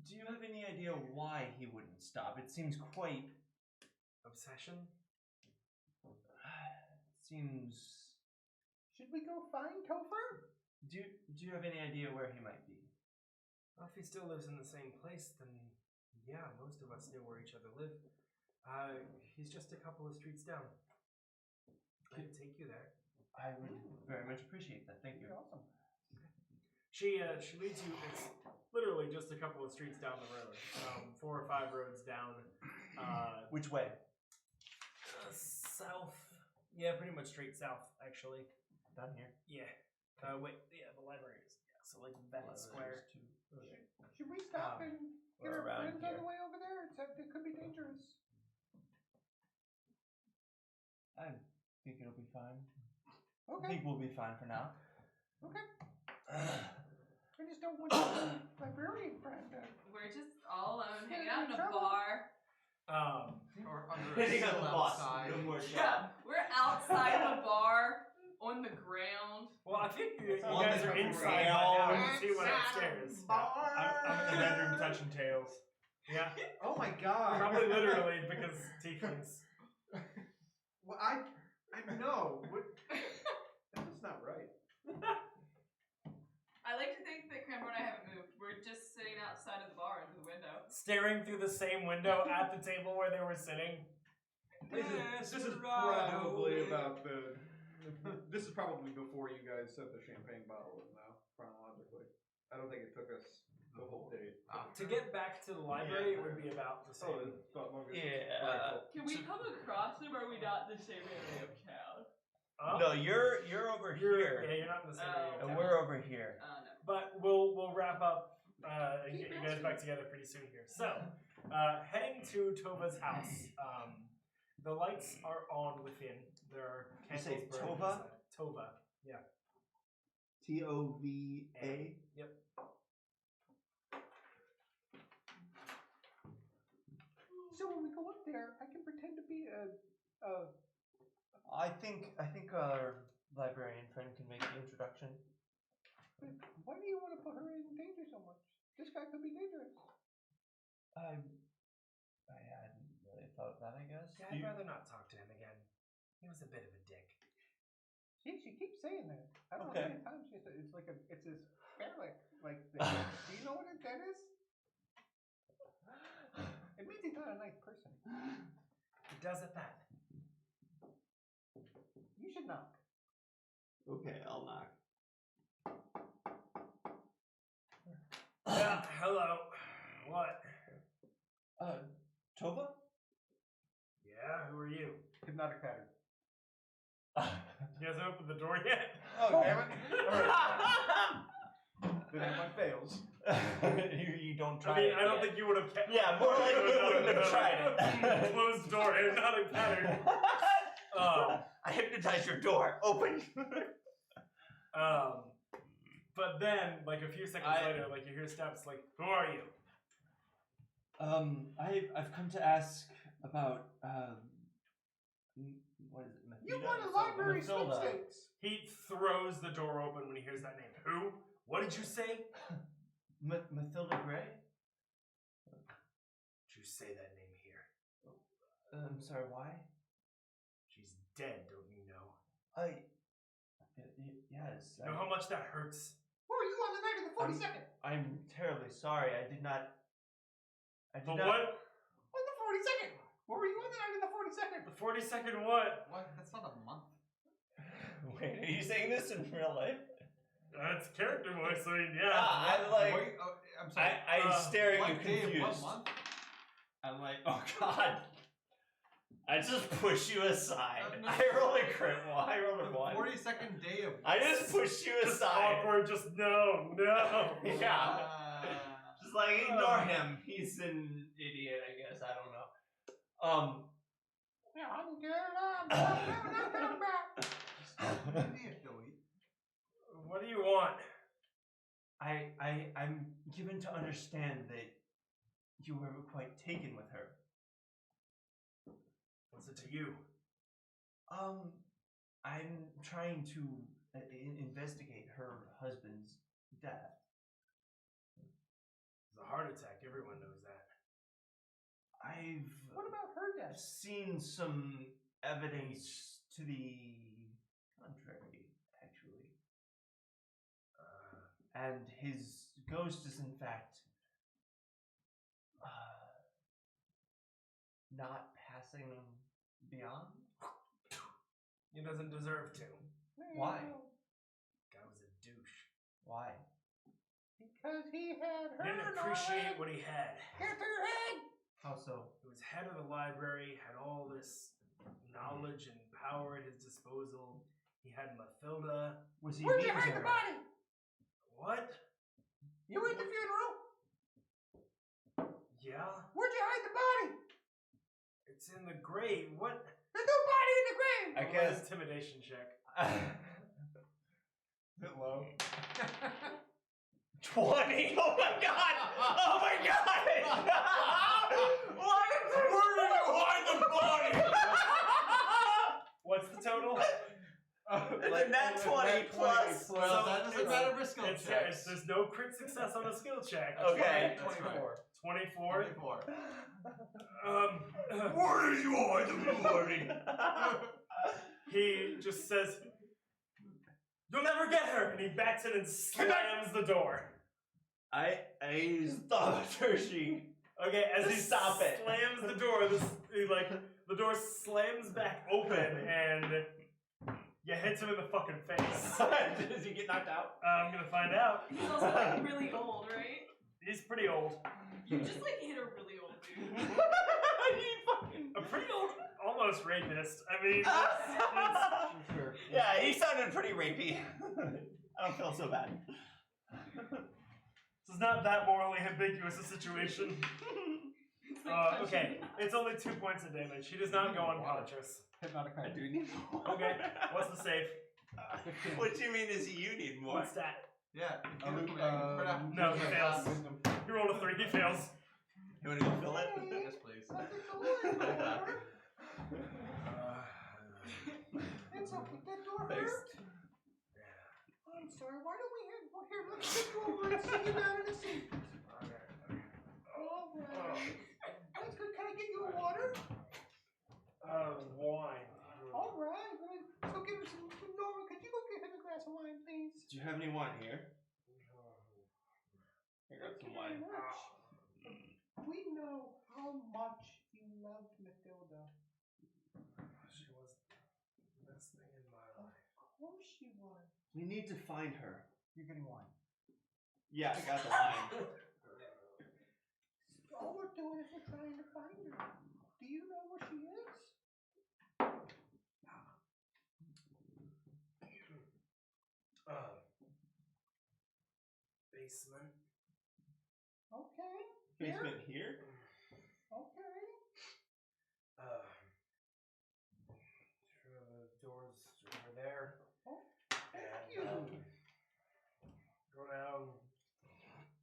Do you have any idea why he wouldn't stop? It seems quite... Obsession? Seems... Should we go find Topher? Do you have any idea where he might be? Well, if he still lives in the same place, then yeah, most of us know where each other live. He's just a couple of streets down. I can take you there. I would very much appreciate that. Thank you. Awesome. She leads you. It's literally just a couple of streets down the road, 4 or 5 roads down. Which way? South. Yeah, pretty much straight south, actually. Down here. Yeah. Wait. Yeah, the library is. Yeah, so like that square. Should we stop and get Or our around friends on here. the way over there? It could be dangerous. I think it'll be fine. I Okay. think we'll be fine for now. Okay. I just don't want the librarian friend to... We're just all alone, hanging Get out in in a trouble. bar. Or under a Hitting on sill the boss. outside. No more Yeah, we're outside of a bar on the ground. Well, I think you On guys the are inside ground. right now. You can see what upstairs. I'm in the bedroom touching tails. Yeah, Oh my god. probably literally because tieflings. Well, I know. That's not right. I like to think that Cranmor and I haven't moved. We're just sitting outside of the bar into the window. Staring through the same window at the table where they were sitting. This is probably about the. This is probably before you guys set the champagne bottle in now, chronologically. I don't think it took us the whole day. To get back to the library, it would be about the same. Yeah. Can we come across them, or are we not in the same area of town? No, you're over here. Yeah, you're not in the same area. And we're over here. No. But we'll wrap up and get you guys back together pretty soon here. So, heading to Tova's house. The lights are on within. There are You say candles burning Tova? inside. Tova. Yeah. Tova. Yep. So when we go up there, I can pretend to be a I think our librarian friend can make the introduction. but why do you want to put her in danger so much? This guy could be dangerous. I hadn't really thought of that, I guess. Yeah, I'd rather not talk to him again. He was a bit of a dick. See, she keeps saying that. I don't know Okay. how many times she said it's like it's this phallic like thing. Do you know what that is? It means he's not a nice person. It does at that. You should knock. Okay, I'll knock. Yeah, hello. What? Tova? Yeah, who are you? Hypnotic pattern. You guys opened the door yet? Oh, damn it. Then that one fails. you don't try I mean, it I don't yet. think you would have kept. Yeah, more like you wouldn't have tried it. Closed door, hypnotic pattern. I hypnotized your door. Open. But then, like a few seconds later, like you hear steps. Like, who are you? I've come to ask about what is it? You Mathilda? want a library Mathilda. sweepstakes. He throws the door open when he hears that name. Who? What did you say? Mathilda Gray? Did you say that name here? I'm sorry, why? She's dead, don't you know? Yes. You know how much that hurts? Were you on the night of the 42nd. I'm terribly sorry. I did not. But what? What the 42nd? Where were you on the night of the 42nd? The 42nd what? What? That's not a month. Wait, are you saying this in real life? That's character voice, so yeah. I'm like, Wait, I'm sorry. I'm staring What and day of confused. what month? I'm like, oh god. I just push you aside. No. I rolled a crit one. I rolled a The one. 42nd day of. I just pushed you Just aside. awkward, just no. Yeah. Ah. Just like ignore him. He's an idiot, I guess. I don't know. Yeah, I'm good. Idiot, Billy. What do you want? I'm given to understand that you were quite taken with her. What's it to you? I'm trying to investigate her husband's death. It's a heart attack. Everyone knows that. What about her I've death? seen some evidence to the contrary, actually. And his ghost is in fact not passing beyond. He doesn't deserve to. Why? Guy was a douche. Why? Because he had her. He didn't appreciate what he had. Get to your head. How so? He was head of the library, had all this knowledge and power at his disposal. He had Mathilda. Was he Where'd you mean hide to the her? body? What? You were at the funeral. Yeah? Where'd you hide the body? It's in the grave. What? There's no body in the grave. I Roll an guess. intimidation check. Bit low. 20! Oh my god! Oh my god! What? Where did you hide the body? What's the total? It's a nat 20 plus. Well, that doesn't it's- matter for skill checks. There's no crit success on a skill check. Okay. 24. 24. 24. Where did you hide the body? He just says, "You'll never get her," and he backs it and slams the door. I stopped her. She. Okay, as he Stop it. slams the door, the door slams back open, and you hit him in the fucking face. Does he get knocked out? I'm gonna find out. He's also like really old, right? He's pretty old. You just like hit a really old dude. A pretty old, almost rapist. I mean, it's Yeah, he sounded pretty rapey. I don't feel so bad. this is not that morally ambiguous a situation. Okay, it's only 2 points of damage. He does not go unconscious. Hypnotic I Hyper. do need more. Okay, what's the save? What you mean is you need more? What's that? Yeah. No, he fails. Wisdom. He rolled a 3, he fails. You want to go fill it? Yes, please. It's okay. That door Thanks. hurt. I'm sorry. Why don't we here? Let's get you over and sit you down in a seat. All right. That's good. Can I get you a water? Wine. All right. Let's go get her some. Norman, could you go get him a glass of wine, please? Do you have any wine here? I got Thank some you very wine. much. We know how much you loved Mathilda. She was the best thing in my life. Of course she was. We need to find her. You're getting wine. Yeah, I got the wine. All we're doing is we're trying to find her. Do you know where she is? Basement. Okay. Basement here? Okay. Sure, the doors over there. Thank you. And go down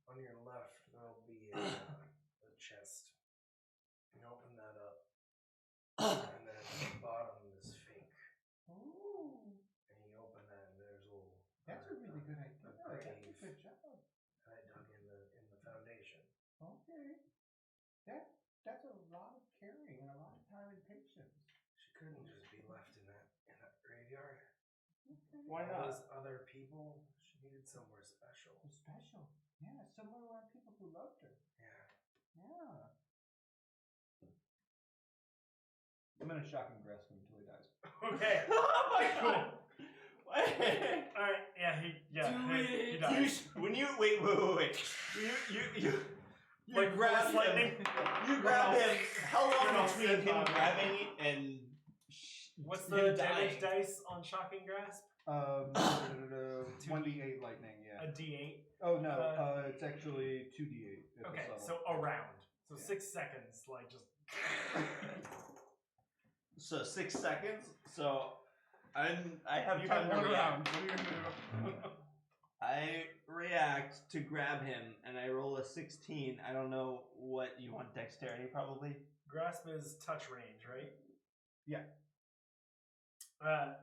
on your left. There'll be a chest. You open that up, and then at the bottom is fake. Ooh, And you open that, and there's a little. that's a really good idea. A That's a grave. good job. I dug in the foundation. Okay. That's a lot of caring and a lot of time and patience. She couldn't just be left in that graveyard. Okay. Why All not? those other people. She Needed somewhere special. Special. Yeah, somewhere around people who loved her. Yeah. I'm gonna shock and grasp him until he dies. Okay. Oh my god! All right. Yeah. He dies. When you wait. You Like grab force lightning. him. You grab him. How long between him grabbing and What's him the dying? damage dice on shocking grasp? 1d8 lightning, A yeah. D8. Oh no, it's actually 2d8. Okay, so around. So 6 seconds, like just. So 6 seconds. So I have You time got to one react. round. What are you gonna do? I react to grab him, and I roll a 16. I don't know what you want. Dexterity, probably. Grasp is touch range, right? Yeah.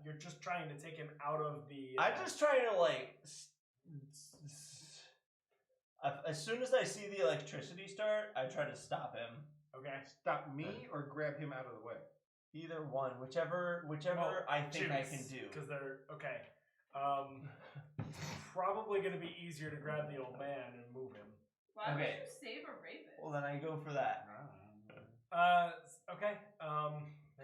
You're just trying to take him out of the. I'm just trying to like. As soon as I see the electricity start, I try to stop him. Okay. Stop me or grab him out of the way? Either one, whichever Well, I think I can do. Because they're okay. Probably going to be easier to grab the old man and move him. Why would Okay. you save a rapist? Well, then I go for that. Okay.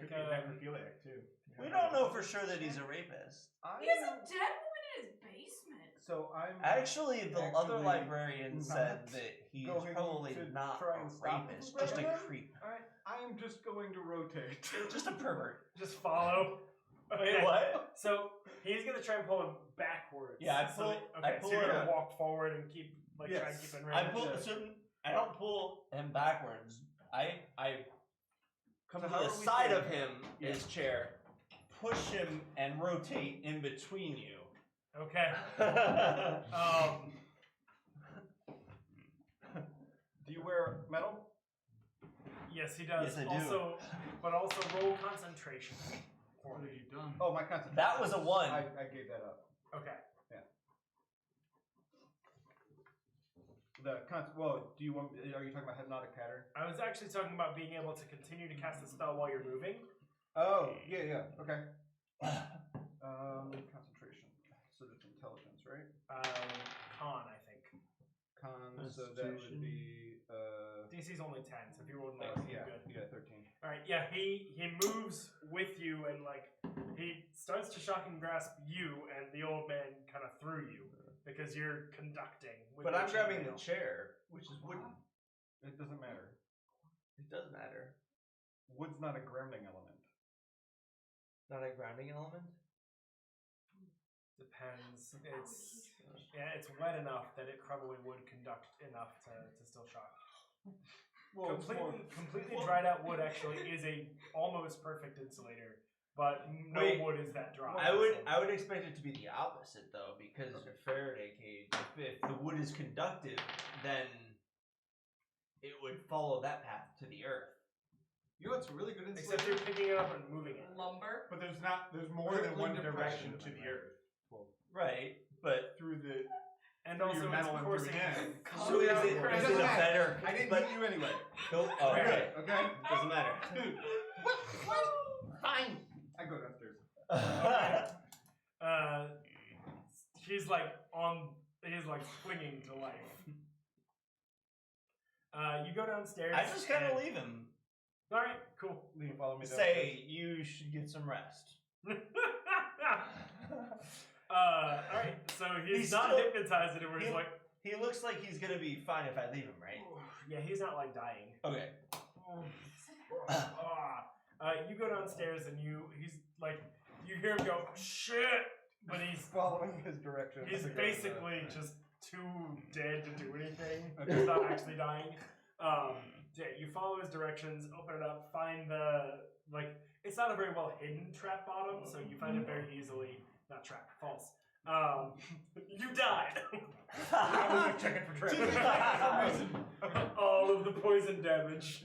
Could Make be a a. necrophiliac too. We don't know for sure that he's a rapist. He has a dead woman in his basement. So I'm Actually, the other Actually, librarian said not that he's going probably to not try a and stop rapist, him just a from grabbing him? creep. All right. I am just going to rotate. Just a pervert. Just follow. Wait, what? So he's gonna try and pull him backwards. Yeah, I So pull- that- I okay, pull so you're him- gonna walk forward and keep try and Yes. keep in I range. pull. So I don't pull him backwards. I come So to how the are we side doing? of him, his chair, push him, and rotate in between you. Okay. Do you wear metal? Yes, he does. Yes, I do. But also roll concentration. What have you done? Oh, my concentration. That was a 1. I gave that up. Okay. Well, do you want? Are you talking about hypnotic pattern? I was actually talking about being able to continue to cast a spell while you're moving. Oh, yeah, okay. Concentration. So that's intelligence, right? Con, I think. Con. So that would be. DC's only 10, so if you rolled more, Yeah, you're good. yeah, 13. All right. Yeah, he moves with you and he starts to shock and grasp you, and the old man kind of through you because you're conducting. With But your I'm grabbing the chainmail. chair, which is wooden. It doesn't matter. It does matter. Wood's not a grounding element. Not a grounding element. Depends. It's wet enough that it probably would conduct enough to still shock. Well, Completely dried out wood actually is a almost perfect insulator, but no Wait. wood is that dry. I would expect it to be the opposite though, because your Faraday cage, if the wood is conductive, then it would follow that path to the earth. You know what's really good in Except you're picking it up and moving it. Lumber. But there's more than Crippling one depression, direction to the earth. Right, but Through the And through also your it's metal and coursing. through him. so is it doesn't a matter. better? I didn't but hit you anyway. Nope. Oh, okay. Okay. Doesn't matter. What? Fine. I go downstairs. He's clinging to life. You go downstairs. I just kind of and- leave him. All right, cool. You follow me downstairs. Say you should get some rest. All right, so he's not still- hypnotized anymore. He's he- like, He looks like he's gonna be fine if I leave him, right? yeah, he's not dying. Okay. You go downstairs and you hear him go shit, but he's following his direction. he's basically just too dead to do anything. Okay. He's not actually dying. Yeah, you follow his directions, open it up, find the it's not a very well hidden trap bottom, so you find it very easily. Not trap, false. You died. I was like checking for traps. All of the poison damage.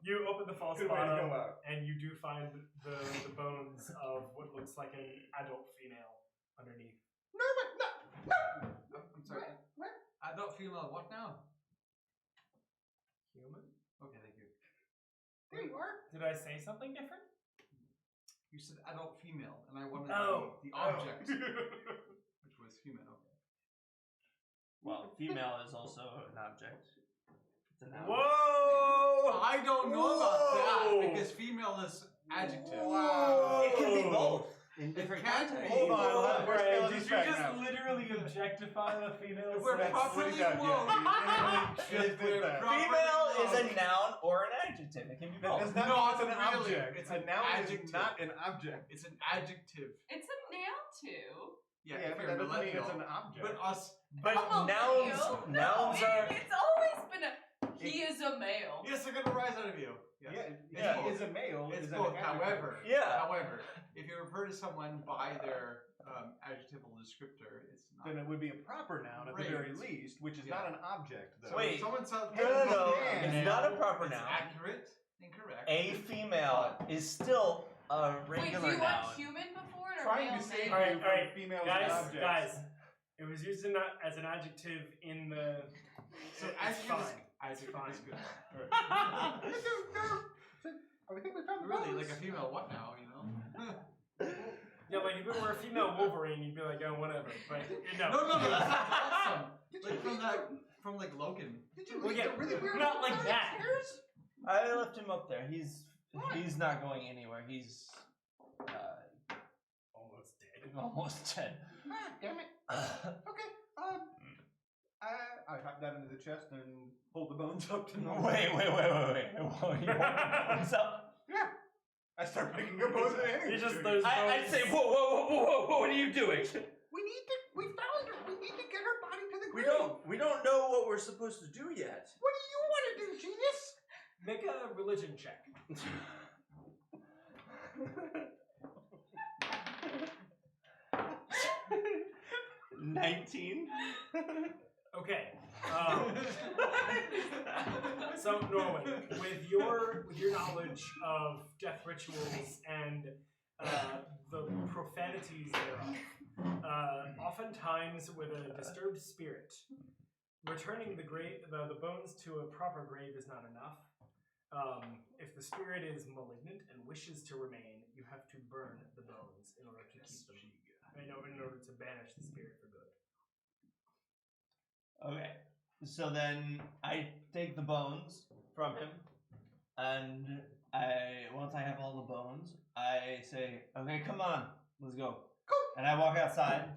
You open the false Good way to bottom, go out. and you do find the bones of what looks like an adult female underneath. I'm sorry. What? Adult female what now? Human? Okay, thank you. There you are. Did I say something different? You said adult female, and I wanted Oh. the object, which was female is also an object. It's a noun. Whoa! I don't know about that because female is adjective. Wow. It can be both in different can't contexts. be. Hold on, Whoa, we're Right, still on did this you track just now. literally objectify the female? We're sex? properly down, woke. Female is a noun or an adjective. It can be both. It's not Not it's an really. object. It's a an noun adjective. is not an object. It's an adjective. It's a noun too. Yeah, Yeah, if but you're that doesn't mean millennial. it's an object. But us. But I'm a nouns, male. nouns No, are. It's always been a. He is a male. Yes, they're gonna rise out of you. Yes. Yeah, It's he is a male. It's is an both. adjective. However, if you refer to someone by their adjectival descriptor, it's not. Then it would be a proper noun at the very Right. least, which is Yeah. not an object, though. So Wait. if someone says No. Yeah. It's not a proper it's noun. accurate, incorrect. A female is still a Wait, do regular you noun. want human before it or Trying male to save male? Alright, you alright, from females Guys, and objects. guys, it was used as an adjective in the. So it's adjective is, fine. adjective fine. is good. I think we found the Really, bones. like a female what now, you know? Yeah, like if it were a female Wolverine, you'd be like, oh, whatever. But no. No, that's awesome. Like from like Logan. Did you Well, read yeah, the really weird not like bones that. upstairs? I left him up there. He's not going anywhere. He's Almost dead. almost dead. Ah, damn it. Okay. I hop down into the chest and hold the bones up to normal. Wait. Whoa, you hold the bones up? Yeah. I start picking up bones and handing He them just to you. those I'd bones. say, whoa, what are you doing? We found her. We need to get her body to the grave. We don't know what we're supposed to do yet. What do you want to do, genius? Make a religion check. 19. Okay. So Norwyn, with your knowledge of death rituals and the profanities thereof, oftentimes with a disturbed spirit, returning the bones to a proper grave is not enough. If the spirit is malignant and wishes to remain, you have to burn the bones in order to keep them. In order to banish the spirit for good. Okay. So then I take the bones from him, and once I have all the bones, I say, "Okay, come on, let's go." And I walk outside,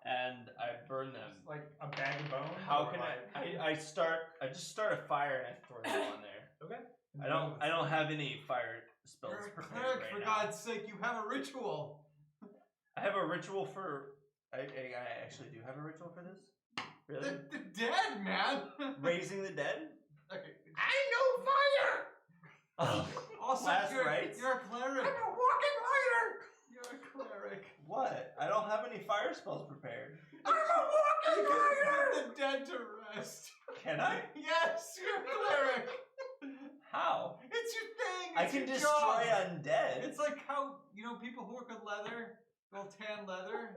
and I burn them. It's like a bag of bones. How or can like- I just start a fire and I throw them on there. Okay. I don't have any fire spells You're a prepared cleric, right for now. God's sake. You have a ritual. I have a ritual for. I actually do have a ritual for this. Really? The dead, man. Raising the dead? Okay. I know fire. Oh, Also, last you're rites? a cleric. I'm a walking lighter. You're a cleric. What? I don't have any fire spells prepared. I'm a walking You can lighter. put the dead to rest. Can I? Yes, you're a cleric. How? It's your thing. I It's can your destroy job. undead. It's like how people who work with leather, they'll tan leather.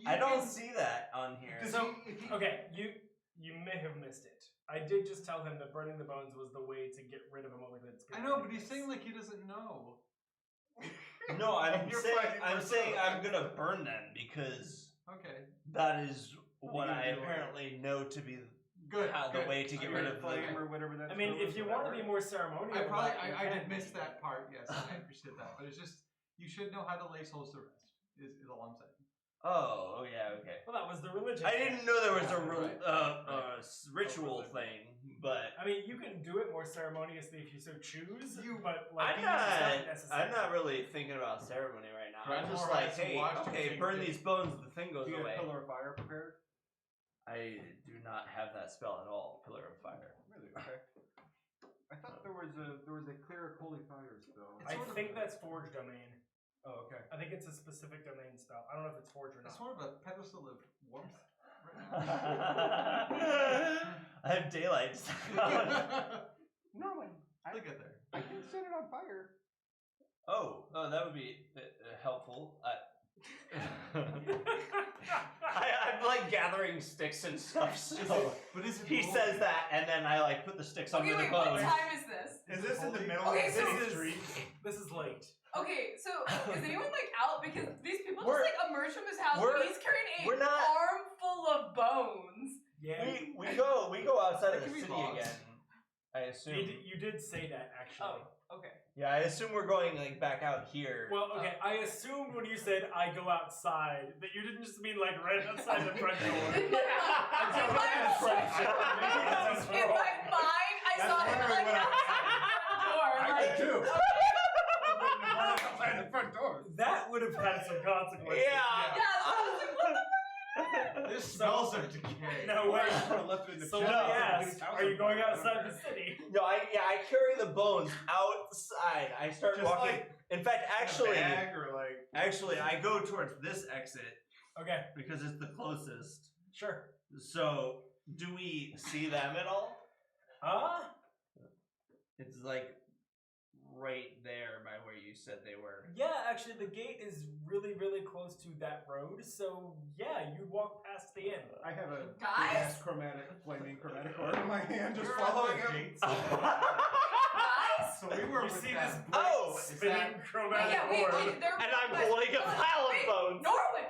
I don't see that on here. So, okay, you may have missed it. I did just tell him that burning the bones was the way to get rid of a malignant spirit. I know, but he's saying like he doesn't know. No, I'm You're saying fighting I'm for saying yourself. I'm gonna burn them because Okay, that is what you I gonna do? apparently know to be good. the good. way to get rid of flame or whatever that. I mean, spell if is, you want to be whatever. more ceremonial, I did can. miss that part. Yes, I appreciate that, but it's just you should know how to lay souls to rest. Is all I'm saying. Oh yeah, okay. Well, that was the religion. I didn't know there was a Right. ritual thing, but I mean, you can do it more ceremoniously if you so choose. But like, I'm it's not necessary. really thinking about ceremony right now. I'm just Cranmor like, has to hey, watch the okay, thing burn too. these bones, the thing goes Do you away. have pillar of fire prepared? I do not have that spell at all. Pillar of fire. Really? Okay. I thought there was a cleric holy fire spell. I think that's Forge Domain. Oh, okay. I think it's a specific domain spell. I don't know if it's Forge or It's not. sort of a pedestal of warmth. I have daylight. Norwyn, I'll get there. I can set it on fire. Oh, that would be helpful. I'm like gathering sticks and stuff. So But is it he holy? says that, and then I like put the sticks Okay, under wait, the what bones. time is this? Is this in the middle Okay, of so- the This street? This is late. Okay, so is anyone like out because these people We're- just like emerged from his house we're- and he's carrying a we're not- armful of bones. Yeah. We go outside of That the can be city logs. again. I assume. Oh. You did say that actually. Okay. Yeah, I assume we're going like back out here. Well, okay. I assumed when you said I go outside that you didn't just mean like right outside the front door. In my mind, I saw him like outside the door. I Like, did too. Outside the front door. That would have had some consequences. Yeah. yeah, I was like, what the This smells of decay. No way. Left in the So chest. let me ask: are you going outside the city? No, I carry the bones outside. I start Just walking. like In fact, a bag or like. actually, I go towards this exit Okay, because it's the closest. sure. So, do we see them at all? It's like right there by where you said they were. Yeah, actually, the gate is really, really close to that road. So yeah, you walk past the inn. I have a Guys? big-ass flaming chromatic orb in my hand, just You're following at the him. gates. guys? So we were You with see them. this bright Oh, is spinning that- chromatic Yeah, orb. they're And I'm but- holding a pile of wait, bones. Norwyn,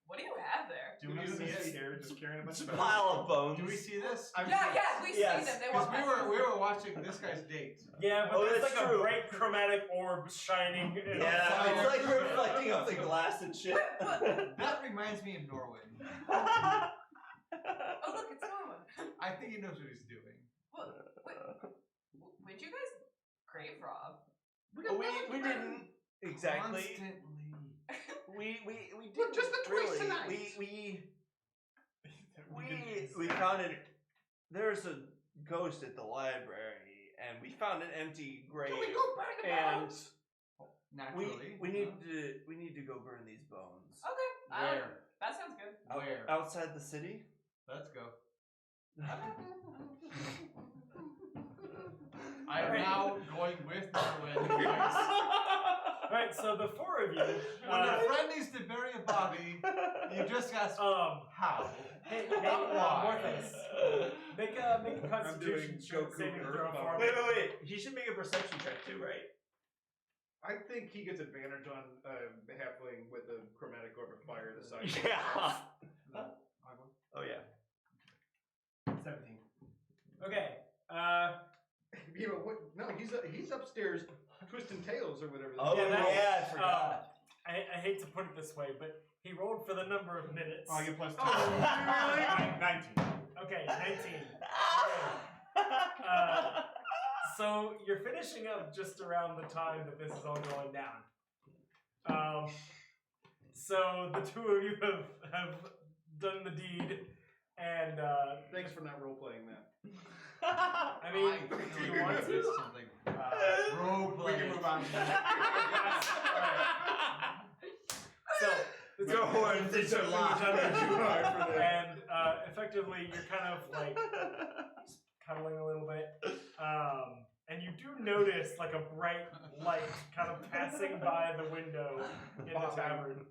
what do you have there? Do we see it here? Just carrying a bunch It's a of pile of bones. Do we see this? Yeah, we Yes. see them. They Because walk past we were watching this guy's date. Yeah, but Oh, there's that's like true. a bright chromatic orb shining. In Yeah, Fire. it's like reflecting off the glass and shit. That reminds me of Norwyn. Oh, look, it's Norwyn. I think he knows what he's doing. Well, wait, when'd you guys grave rob? we didn't exactly. Constantly. We Look, didn't just the twice really. tonight. We found it. There's a ghost at the library, and we found an empty grave. Can we go burn the and bones? Naturally. we need to go burn these bones. Okay, Where? that sounds good. Where? Outside the city. Let's go. Okay. I am now going with Norwyn. Alright, so the four of you. When a friend needs to bury a body, you just ask how. Hey, Why? Morthos, make a Constitution doing Goku saving throw Earth for Bomb. me. Wait. He should make a perception check too, right? I think he gets advantage on the halfling with the chromatic orb of fire the size. Yeah. I will. Oh yeah. 17. Okay. Yeah, but what? No, he's upstairs twisting tails or whatever. Oh Yeah, that- yeah, I forgot. I hate to put it this way, but he rolled for the number of minutes. Oh, I get plus 2. Oh, 19. Okay, 19. So you're finishing up just around the time that this is all going down. So the two of you have done the deed, and Thanks for not role playing that. I mean, do you want to? Something. We can move on. So the two Your of you horns have is your done lie. too hard for that. And effectively, you're kind of like cuddling a little bit, and you do notice like a bright light kind of passing by the window in the tavern.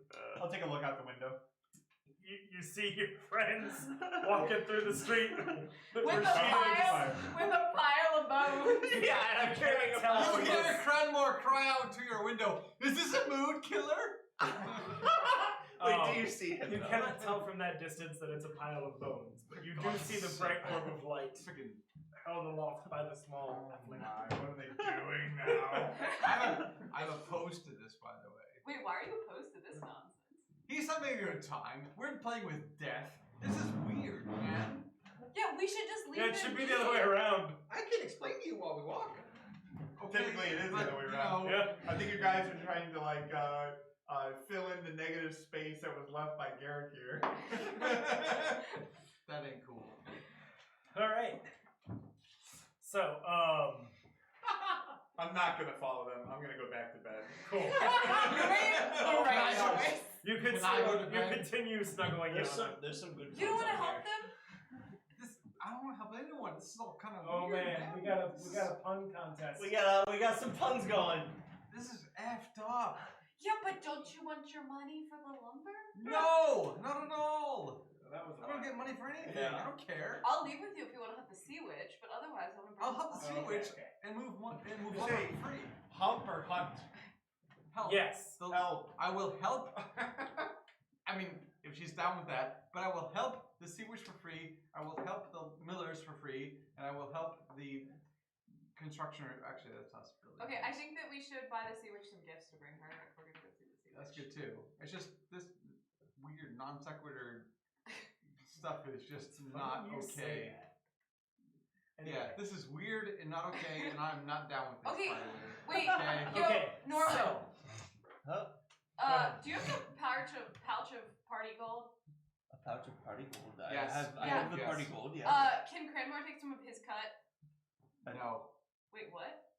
I'll take a look out the window. You see your friends walking through the street With a Rashido pile of bones. Yeah, and I'm carrying a Tell pile You of hear bones. Cranmor cry out to your window. Is this a mood killer? Wait, do you see him? You though? cannot tell from that distance that it's a pile of bones, but you do see the bright orb of light Freaking. held aloft by the small halfling. What are they doing now? I'm opposed to this, by the way. Wait, why are you opposed to this nonsense? He's not making your time. We're playing with death. This is weird, man. Yeah, we should just leave Yeah, it should be the other way around. I can explain to you while we walk. Typically it is the but, other way you around. know, Yeah. I think you guys are trying to like fill in the negative space that was left by Garrick here. That ain't cool. All right. So, I'm not gonna follow them. I'm gonna go back to bed. cool. Right. You could Can I go to you bed? continue snuggling There's Yanna. some good. You don't foods want to on help here. them? This, I don't want to help anyone. This is all kind of Oh weird, man, we got a pun contest. We got some puns going. This is effed up. Yeah, but don't you want your money for the lumber? No, not at all. That was I don't get money for anything. Yeah. I don't care. I'll leave with you if you want to help the sea witch, but otherwise I'm gonna bring I'll help the sea Okay, witch okay. and move one Say- free. Hump or hunt? Help. Yes. The- Help. I will help. I mean, if if she's down with that. But I will help the Sea Witch for free. I will help the millers for free, and I will help the construction. Actually, that's not really. Okay, I think that we should buy the Sea Witch some gifts to bring her if we're gonna go see the Sea Witch. That's good too. It's just this weird non sequitur stuff is just not okay. Anyway. Yeah, this is weird and not okay, and I'm not down with this. Okay, by the way. wait. Okay. Yo, Okay, Norman. so Do you have a pouch of party gold? A pouch of party gold. Yes. I have the party gold. Yes. Can Cranmor take some of his cut? No. Wait, what?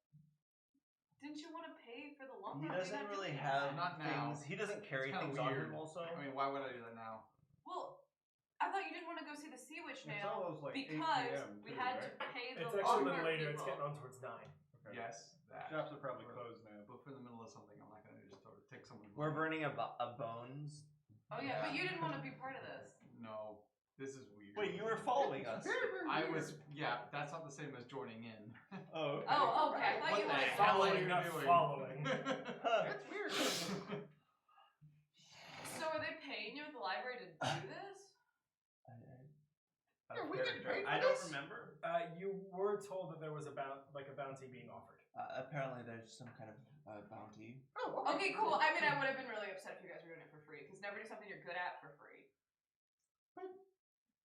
Didn't you want to pay for the lumber? He Are you doesn't not really doing have that? Not now. things. He doesn't carry It's kinda things on weird. him. Also. I mean, why would I do that now? Well, I thought you didn't want to go see the Sea Witch It's now almost like 8 because p.m. we too, had right? to pay the It's actually a lumber little later. It's people. getting on towards 9. Okay. Yes, that. Shops are probably closed now. But if we're in the middle of something, I'm not going to just sort of take someone's We're money. burning a bones. Oh yeah, but you didn't want to be part of this. No, this is weird. Wait, you were following us. Very, very I weird. was. Yeah, that's not the same as joining in. Oh. Okay. Oh, okay. I thought What you the wanted hell are Following, you not doing? following. That's weird. So are they paying you at the library to do this? Yeah, we get paid for I don't this? remember. You were told that there was a bounty being offered. Apparently, there's some kind of bounty. Oh, Okay, cool. I mean, I would have been really upset if you guys were doing it for free because never do something you're good at for free.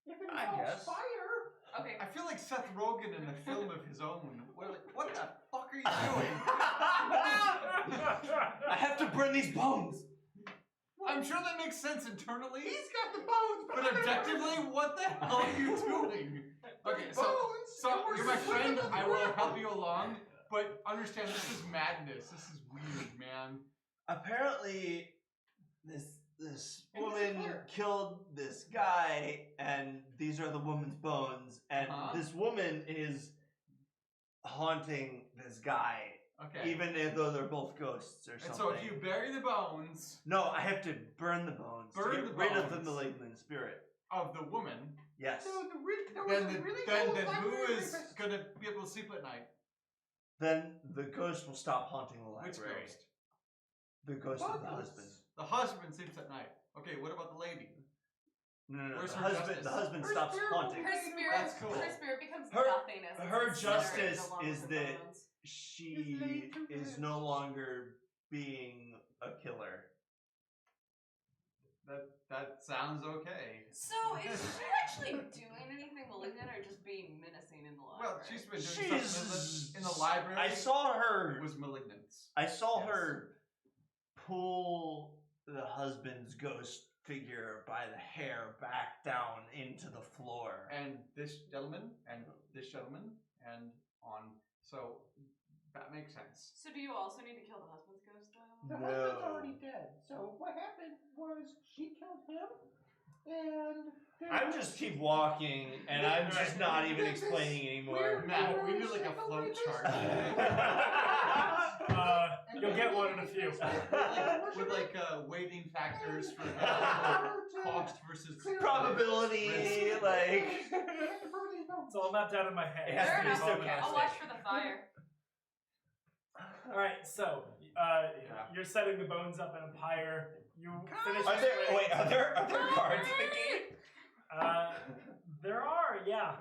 If it I involves guess. fire. Okay. I feel like Seth Rogen in a film of his own. What the fuck are you doing? I have to burn these bones. I'm sure that makes sense internally, He's got the bones, but objectively, what the hell are you doing? Okay, so bones. you're my friend. I will help you along, but understand this is madness. This is weird, man. Apparently, this And woman he's a cleric. killed this guy, and these are the woman's bones, and Uh-huh. this woman is haunting this guy, Okay. even though they're both ghosts or And something. so if you bury the bones No, I have to burn the bones Burn to the get rid of the bones. malignant spirit. of the woman, Yes. So there was then a really then cool who library is rapist. gonna be able to sleep at night? Then the ghost will stop haunting the Which library. ghost? The ghost of the Both husband. ghosts. The husband sleeps at night. Okay, what about the lady? No. Where's The her husband. justice? The husband Her stops spirit haunting. Her spirit, That's cool. her spirit becomes Her- nothingness. It's her incinerated justice along is with the that- bones. She laid to is rest. no longer being a killer. That sounds okay. So is she actually doing anything malignant or just being menacing in the library? Well, she's been doing stuff in the library. I saw her. was malignance. I saw Yes. her pull the husband's ghost figure by the hair back down into the floor. And this gentleman, and this gentleman, and on. So that makes sense. So do you also need to kill the husband's ghost though? The husband's already dead. So what happened was she killed him, and I'm just keep walking, and I'm just not even explaining anymore. Matt, we need like a flow chart. You'll get one in a few. with weighting factors for cost versus Probability, like. It's all mapped out in my head. It has Fair to be enough. stochastic. I'll watch for the fire. Alright, so you're setting the bones up in a pyre. You finish Are your there, spraying. wait, are there guards at the gate? There are, yeah.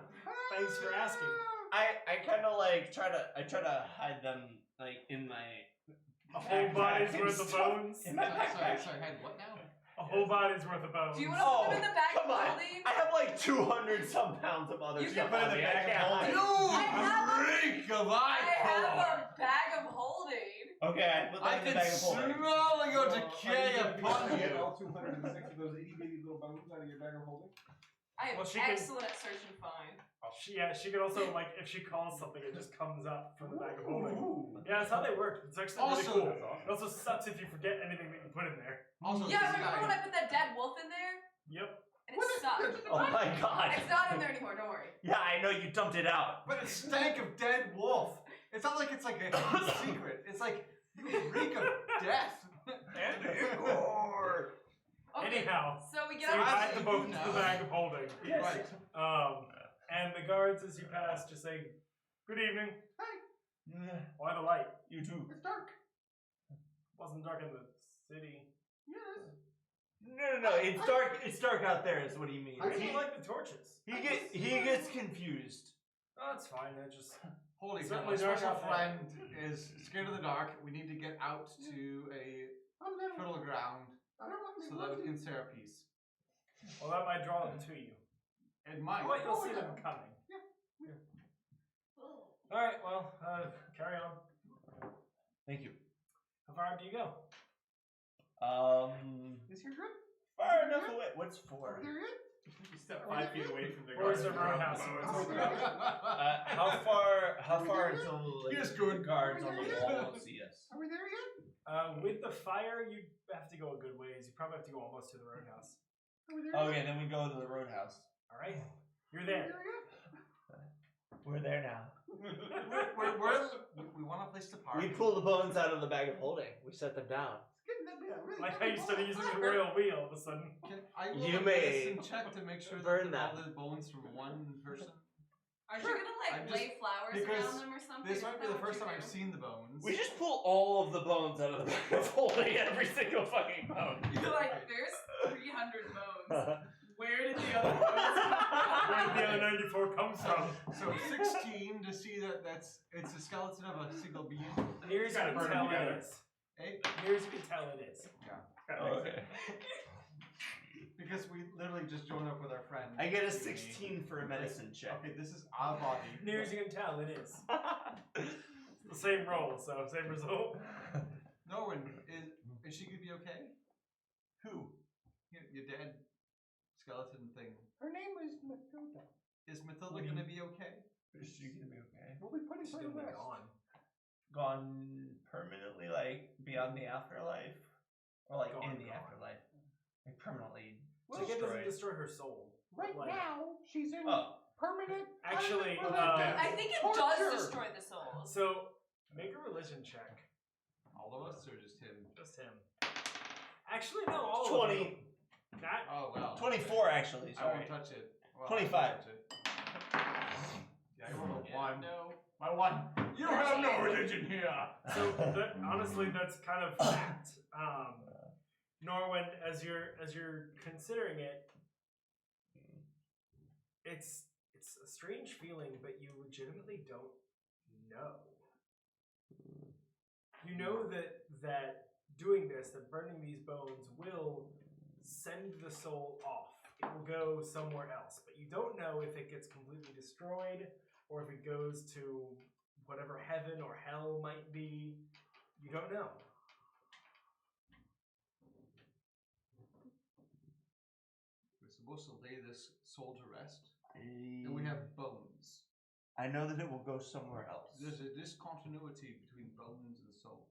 Thanks for asking. I kind of like try to hide them like in my A whole body's and worth of stuff. bones. In my backpack. sorry, had what now? A whole body's worth of bones. Do you want to Oh, put them in the bag come of on! holding? I have like 200 some pounds of other You stuff can on put me. it in the I bag can't of hide. You reek of I have ichor! a bag of holding. Okay, I put I that in the can bag of holding. smell your decay upon Get you. all 206 of those itty bitty little bones out of your bag of holding. I am Well, she can- excellent at search and find. She could also, like, if she calls something, it just comes up from the bag of holding. Yeah, that's how they work. It's actually Also- really cool. It also sucks if you forget anything that you put in there. Also, Yeah, this remember guy- when I put that dead wolf in there? Yep. And it sucked. Oh my god. It's not in there anymore, don't worry. Yeah, I know you dumped it out. But it stank of dead wolf. It's not like it's like a secret. It's like you reek of death. And ichor. Okay, Anyhow, so we get so you up. hide the you bones in now. the bag of holding. Right. And the guards, as you pass, just say, "Good evening." Why the light? You too. It's dark. Wasn't dark in the city. Yes. No. It's dark. It's dark out there. Is what he means. I don't like the torches. He gets confused. Oh, that's fine. I just Holy cow, Certainly my dark special out there. friend is scared of the dark. We need to get out to a I'm never. fertile ground I don't want to so that we can say our piece. well, that might draw them to you. It might. But you'll see yeah. them coming. Yeah. All right. Well, carry on. Thank you. How far do you go? Is here good? Far enough away. What's Over 4? there yet? You step 5 feet away from the Where's guards. the roundhouse? How far until like, Here's good. guards on the wall don't see us? Are we there yet? With the fire, you have to go a good ways. You probably have to go almost to the roadhouse. Are we there yet? Okay, then we go to the roadhouse. All right. You're Are there. we there yet? We're there now. We want a place to park. We pull the bones out of the bag of holding. We set them down. It's getting that bit. I really Like how you can't started hold using it. the royal wheel all of a sudden. I will You a may medicine check to make sure burn that all them. the bones from one person. Aren't you gonna like I'm lay flowers because around them or something? This might be Isn't the that what first you time I've do? seen the bones. We just pull all of the bones out of the bag of holding. Every single fucking bone. You're like, there's 300 bones. Where did the other bones Where did the other 94 come from? So 16 to see that it's a skeleton of a single being. Near as you Gotta can burn tell them it together. is. Eh? Near as you can tell it is. Okay. Because we literally just joined up with our friend. I get a 16 for a medicine check. Okay, this is our body. Near as you can tell it is. It's the same roll, so same result. Norwyn, is she gonna be okay? Who? Your dead skeleton thing. Her name is Matilda. Is Matilda gonna be okay? Is she gonna be okay? We'll be putting She's her to gonna be rest. gone. Gone permanently, like beyond the afterlife, or like Gone, in the gone. afterlife, like permanently Well, it doesn't destroyed. destroy her soul. Right Like, now, she's in Oh, permanent. Actually, permanent I think it torture. does destroy the souls. So, make a religion check. All of us or just him? Just him. Actually, no, all 20. of you. That Oh well. 24 actually. I Sorry. won't touch it. Well, 25. I won't touch it. Yeah, I rolled a 1. No. My 1. You have no religion here. so that, honestly, that's kind of fact. Norwyn, as you're considering it, it's a strange feeling, but you legitimately don't know. You know that doing this, that burning these bones, will send the soul off. It will go somewhere else, but you don't know if it gets completely destroyed or if it goes to whatever heaven or hell might be. You don't know. We're supposed to lay this soul to rest, and we have bones. I know that it will go somewhere else. There's a discontinuity between bones and soul.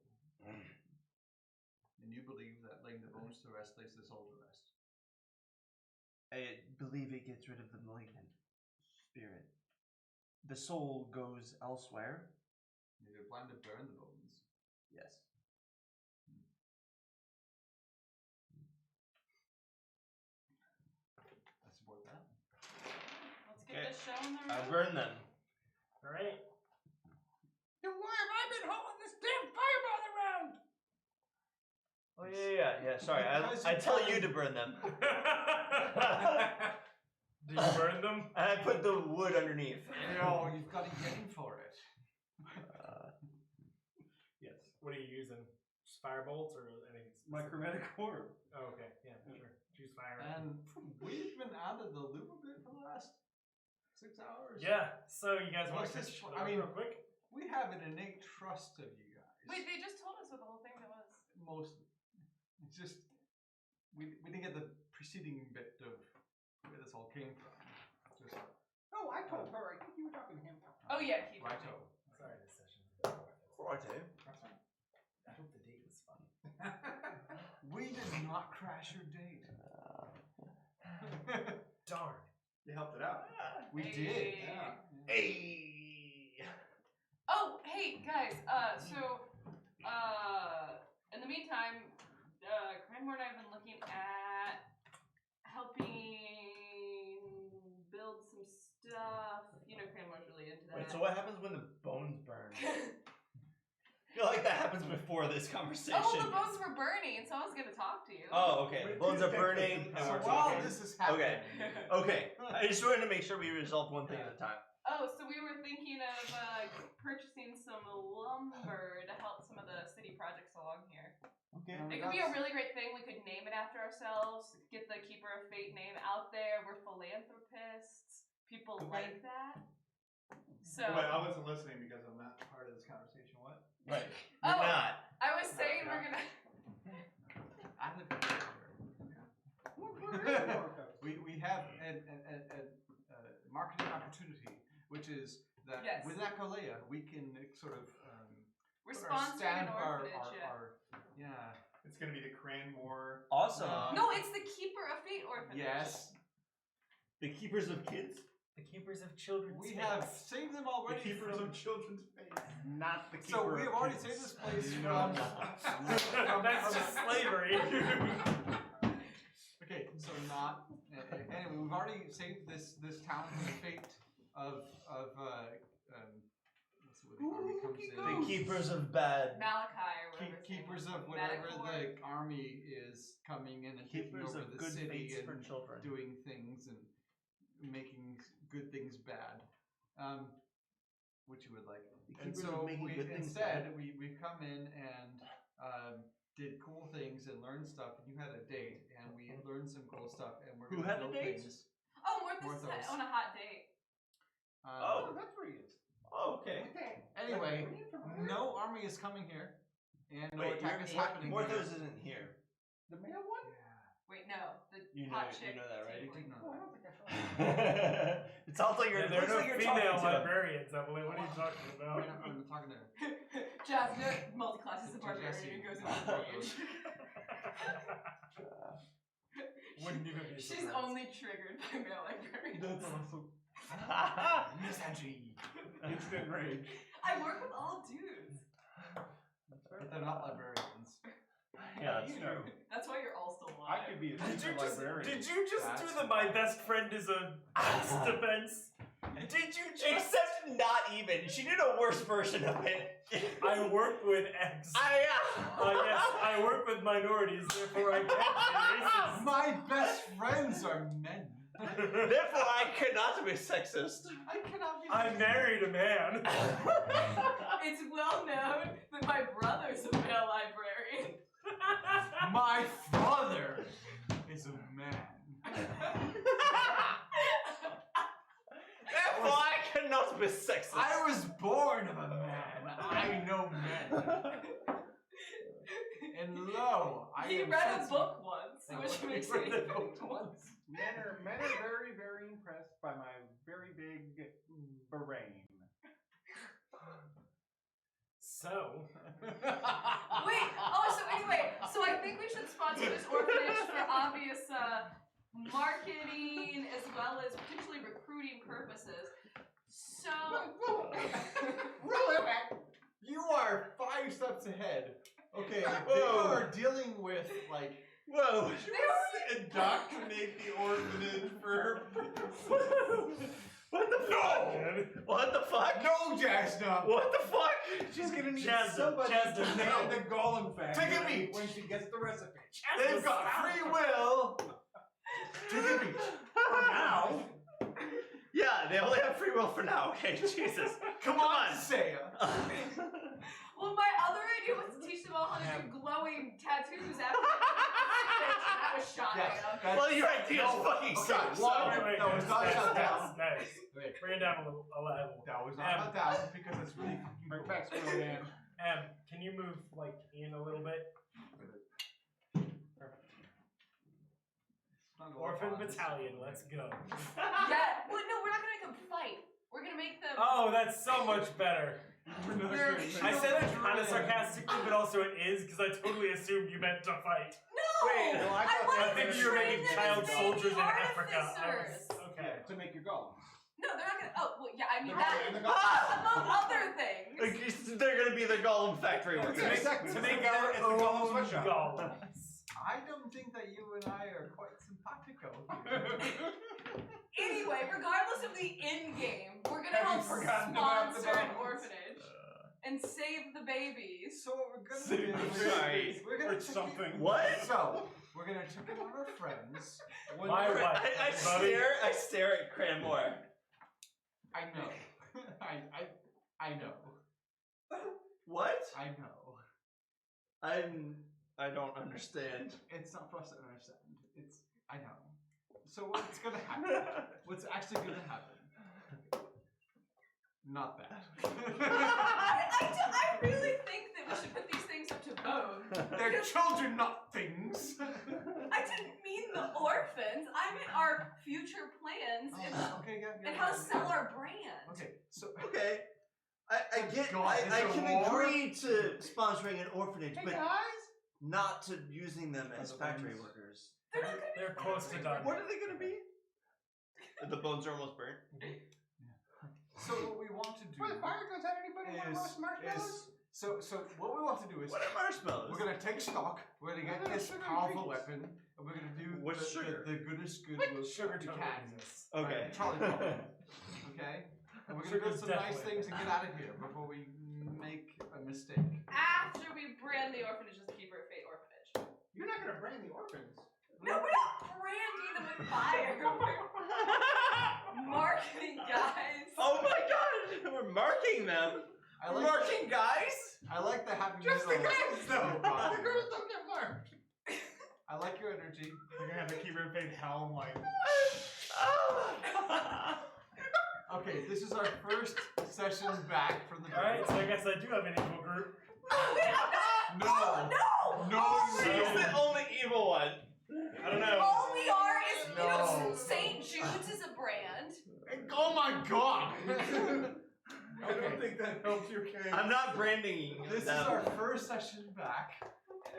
And you believe that laying the bones to rest lays the soul to rest. I believe it gets rid of the malignant spirit. The soul goes elsewhere. You plan to burn the bones. Yes. I support that. Let's get this show in the I room. burn them. All right. Then why have I been hauling this damn fireball around? Oh yeah. Sorry, Because I you tell burn- you to burn them, Do you burn them? and I put the wood underneath. No, you've got to yen for it. Yes. What are you using? Just fire bolts or anything? My chromatic orb. Oh, okay. Yeah, sure. Choose fire. And we've been out of the loop a bit for the last 6 hours. Yeah. So you guys want What's to this catch for? it I mean- real quick? We have an innate trust of you guys. Wait, they just told us what the whole thing was. Mostly. It's just, we didn't get the preceding bit of where this all came from. Just Oh, I told her. I think you were talking to him. Oh yeah, keep righto. Sorry, this session. Righto. I hope the date was fun. We did not crash your date. Darn. You helped it out. We Hey. did. Yeah. Hey. Oh, hey guys. In the meantime, Cranmor and I have been looking at helping build some stuff. You know, Cranmor's really into that. Wait, so what happens when the bones burn? I feel like that happens happens before this conversation? Oh, well, the bones were burning, so I was gonna talk to you. Oh, okay. The bones are burning. So and we're while talking. this is happening, Okay. I just wanted to make sure we resolved one thing at a time. Oh, so we were thinking of purchasing some lumber to help some of the city projects along here. Okay. It could be a really great thing. We could name it after ourselves, get the Keeper of Fate name out there. We're philanthropists. People like that. So Wait, I wasn't listening because I'm not part of this conversation. What? Right. Oh. You're not. I was saying we're gonna. I live we have a marketing opportunity, which is that Yes. with Aequileia we can sort of We're put our sponsoring stamp, an orphanage. yeah. It's gonna be the Cranmor. Awesome. No, it's the Keeper of Fate orphanage. Yes, The keepers of kids? The keepers of children's we fates. have saved them The already. keepers from- of children's faith. Not the keeper. So we have of already kids. saved this place You from. know. That's just slavery. Okay, so not anyway. We've already saved this town from the fate of what's the word the army comes in. The keepers of bad. Malachi or whatever. his name Keepers was. of whatever Metaphor. the army is coming in and taking Keepers over of the good city fates for and children. doing things and making good things bad, which you would like. And keepers so of making we good things instead bad. we come in and did cool things and learned stuff. And you had a date, and we learned some cool stuff. And we're Who gonna had a build date? things. Oh, Morthos is Morthos. on a hot date. Oh. that's where he is. Oh, okay. Anyway, no army is coming here, and no Wait, attack is happening. Morthos here. isn't here. The male one? Wait, no, the You know, hot chick. you know that, right? You did know Oh, I that. don't think I saw It sounds like you're. Yeah, there are looks no like you're female talking to him. librarians, Emily. What are you talking about? I'm talking to. Jasnah multi-classes the To Jesse. barbarian and goes into the rage. Wouldn't even be She's surprised. only triggered by male librarians. Misogyny. Instant rage. I work with all dudes. But they're not librarians. Yeah, that's You true. know, That's why you're all still I alive. could be a Did you super just librarian. do the my best friend is a axe defense? Did you just? Except not even. She did a worse version of it. I work with X. Yes, I work with minorities, therefore I can't be racist. My best friends are men. Therefore, I cannot be sexist. I cannot be. I married a man. It's well known that my brother's a male librarian. My father is a man. Therefore, I cannot be sexist. I was born of a man. I know men. And lo, I He am read a sensitive. book once, which makes He read me a book once. Men are very, very impressed by my very big brain. So, Wait, so anyway, so I think we should sponsor this orphanage for obvious marketing as well as potentially recruiting purposes. So, Roll it back. You are 5 steps ahead. Okay, Whoa. they are dealing with like. Whoa. Indoctrinate the orphanage for. What the fuck? What the fuck? No, Jasnah. What the fuck? She's gonna need Jasnah, somebody to Jasnah, nail no. the golem factory Take a beat. when she gets the recipe. They've got free will. Take a beat. For now. Yeah, they only have free will for now. Okay, Jesus. Come on, Saya. well, my other idea was to teach them all how to do glowing tattoos after that was shot at them. Well, your idea is fucking Okay, sucks. one- So. Wait, No, it's not shut down. Nice. Bring it down a level. That was not shut down because it's really fucking Bring cool. back Squirrel Dan. Can you move like in a little bit? Orphan Battalion, let's go. Yeah, well, no, we're not gonna make them fight. We're gonna make them. Oh, that's so much better. They're I said it kind of children. sarcastically, but also it is because I totally assumed you meant to fight. No! Wait, well, I I thought wanted I to think you were train making them child as baby soldiers in Africa. artificers. Okay. To make your golem. No, they're not gonna. Oh, well, yeah, I mean They're that. in the golem. Among other things. They're gonna be the golem factory To workers. make, to make their It's the Golem's own sweatshop. golems. I don't think that you and I are quite simpatico. Anyway, regardless of the end game, we're gonna Have you help forgotten about the sponsor an bones? orphanage. and save the babies. So what we're gonna Save do the is babies. we're gonna Or something. What? So we're gonna check in on our friends. When My we're- wife. I buddy. stare at Cranmore. I know. I know. What? I know. I don't understand. It's not for us to understand. I know. So what's gonna happen? What's actually gonna happen? Not that. I really think that we should put these things up to vote. They're children, not things. I didn't mean the orphans. I meant our future plans and, Okay, yeah. and how to sell our brand. Okay, so Okay. I get. God, I is can there more? agree to sponsoring an orphanage, Hey but guys! not to using them as the factory bones. workers. They're not gonna They're close to done. What are they gonna be? The bones are almost burnt. So what we want to do Before the fire goes out, anybody want to roast marshmallows? so what we want to do is What are marshmallows? we're gonna take stock. We're gonna get this Sugar powerful ingredients. weapon, and we're gonna do What's the, sugar? the goodest good What? we'll Sugar we totally can. exists. Okay. Right, Charlie Brown. Okay? And we're gonna do Sugar's some nice definitely things and get out of here before we make a mistake. After we brand the orphanage as the Keeper of Fate orphanage. You're not gonna brand the orphans. No, we're not branding them with fire. We're marketing, guys. Oh my god! We're marking them. I like Marking guys. I like the happy Just the middle. guys, though. Body. The girls don't get marked. I like your energy. You're gonna have the Keeper of Fate helm like. Oh. Okay, this is our first session back from the Alright, so I guess I do have an evil group. No. No. No, She's the only evil one. I don't know. All we are is, you know, No. St. Jude's is a brand. Oh my god! I don't think that helps your case. I'm not branding This is them. our first session back,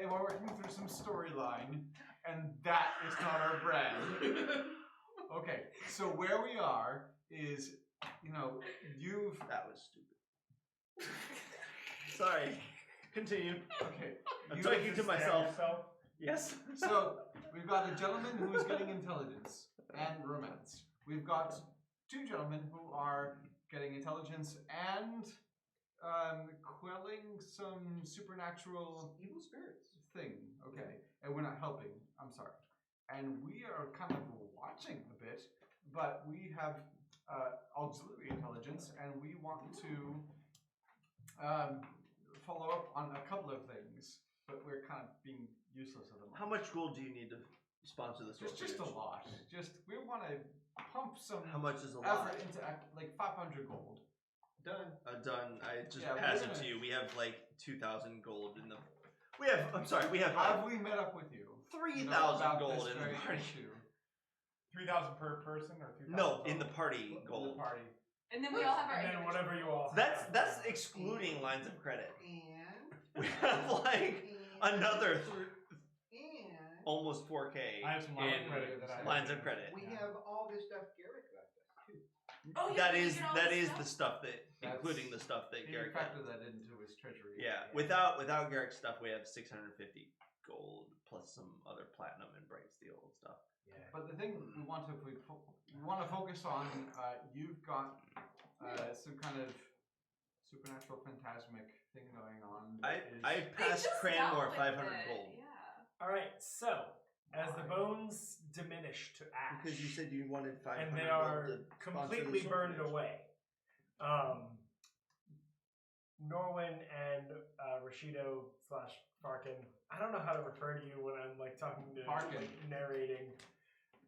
and we're working through some storyline, and that is not our brand. Okay, so where we are is, you know, you've. That was stupid. Sorry. Continue. Okay. I'm you- talking to myself. Yourself. Yes. So, we've got a gentleman who is getting intelligence and romance. We've got two gentlemen who are getting intelligence and quelling some supernatural Evil spirits. thing. Okay, and we're not helping. I'm sorry. And we are kind of watching a bit, but we have auxiliary intelligence, and we want to follow up on a couple of things, but we're kind of being useless at the moment. How much gold do you need to sponsor this? Just a orphanage? lot. Just we want to pump some How much is a lot? effort into like 500 gold. Done. Done. I just Yeah, pass we're it to gonna- you. We have like 2,000 gold in the. We have. I'm sorry. We have Have like we met up with you? 3,000 about gold this in the very party. issue? 3,000 per person or 2,000? No, in the party In the gold. party. And then we all have our And then individual whatever you all That's have. that's excluding lines of credit. And. We have like another And. almost 4K I have some lines in of credit that I lines of credit. We have all this stuff Garrett left us too. Oh, yeah, That we is get all that this is the stuff? stuff that That's- including the stuff that He Garrett got. factored that into his treasury. Yeah, without Garrick's stuff, we have 650 gold plus some other platinum and bright steel stuff. But the thing we want to focus on, you've got some kind of supernatural phantasmic thing going on. that is- I They passed just Cranmore dealt with 500 it, gold Yeah. Alright, so as the bones diminish to ash, because you said you wanted 500 and they gold are to completely sponsor this burned orphanage. away. Norwyn and Rashido / Farkin. I don't know how to refer to you when I'm like talking to Farkin. like, narrating.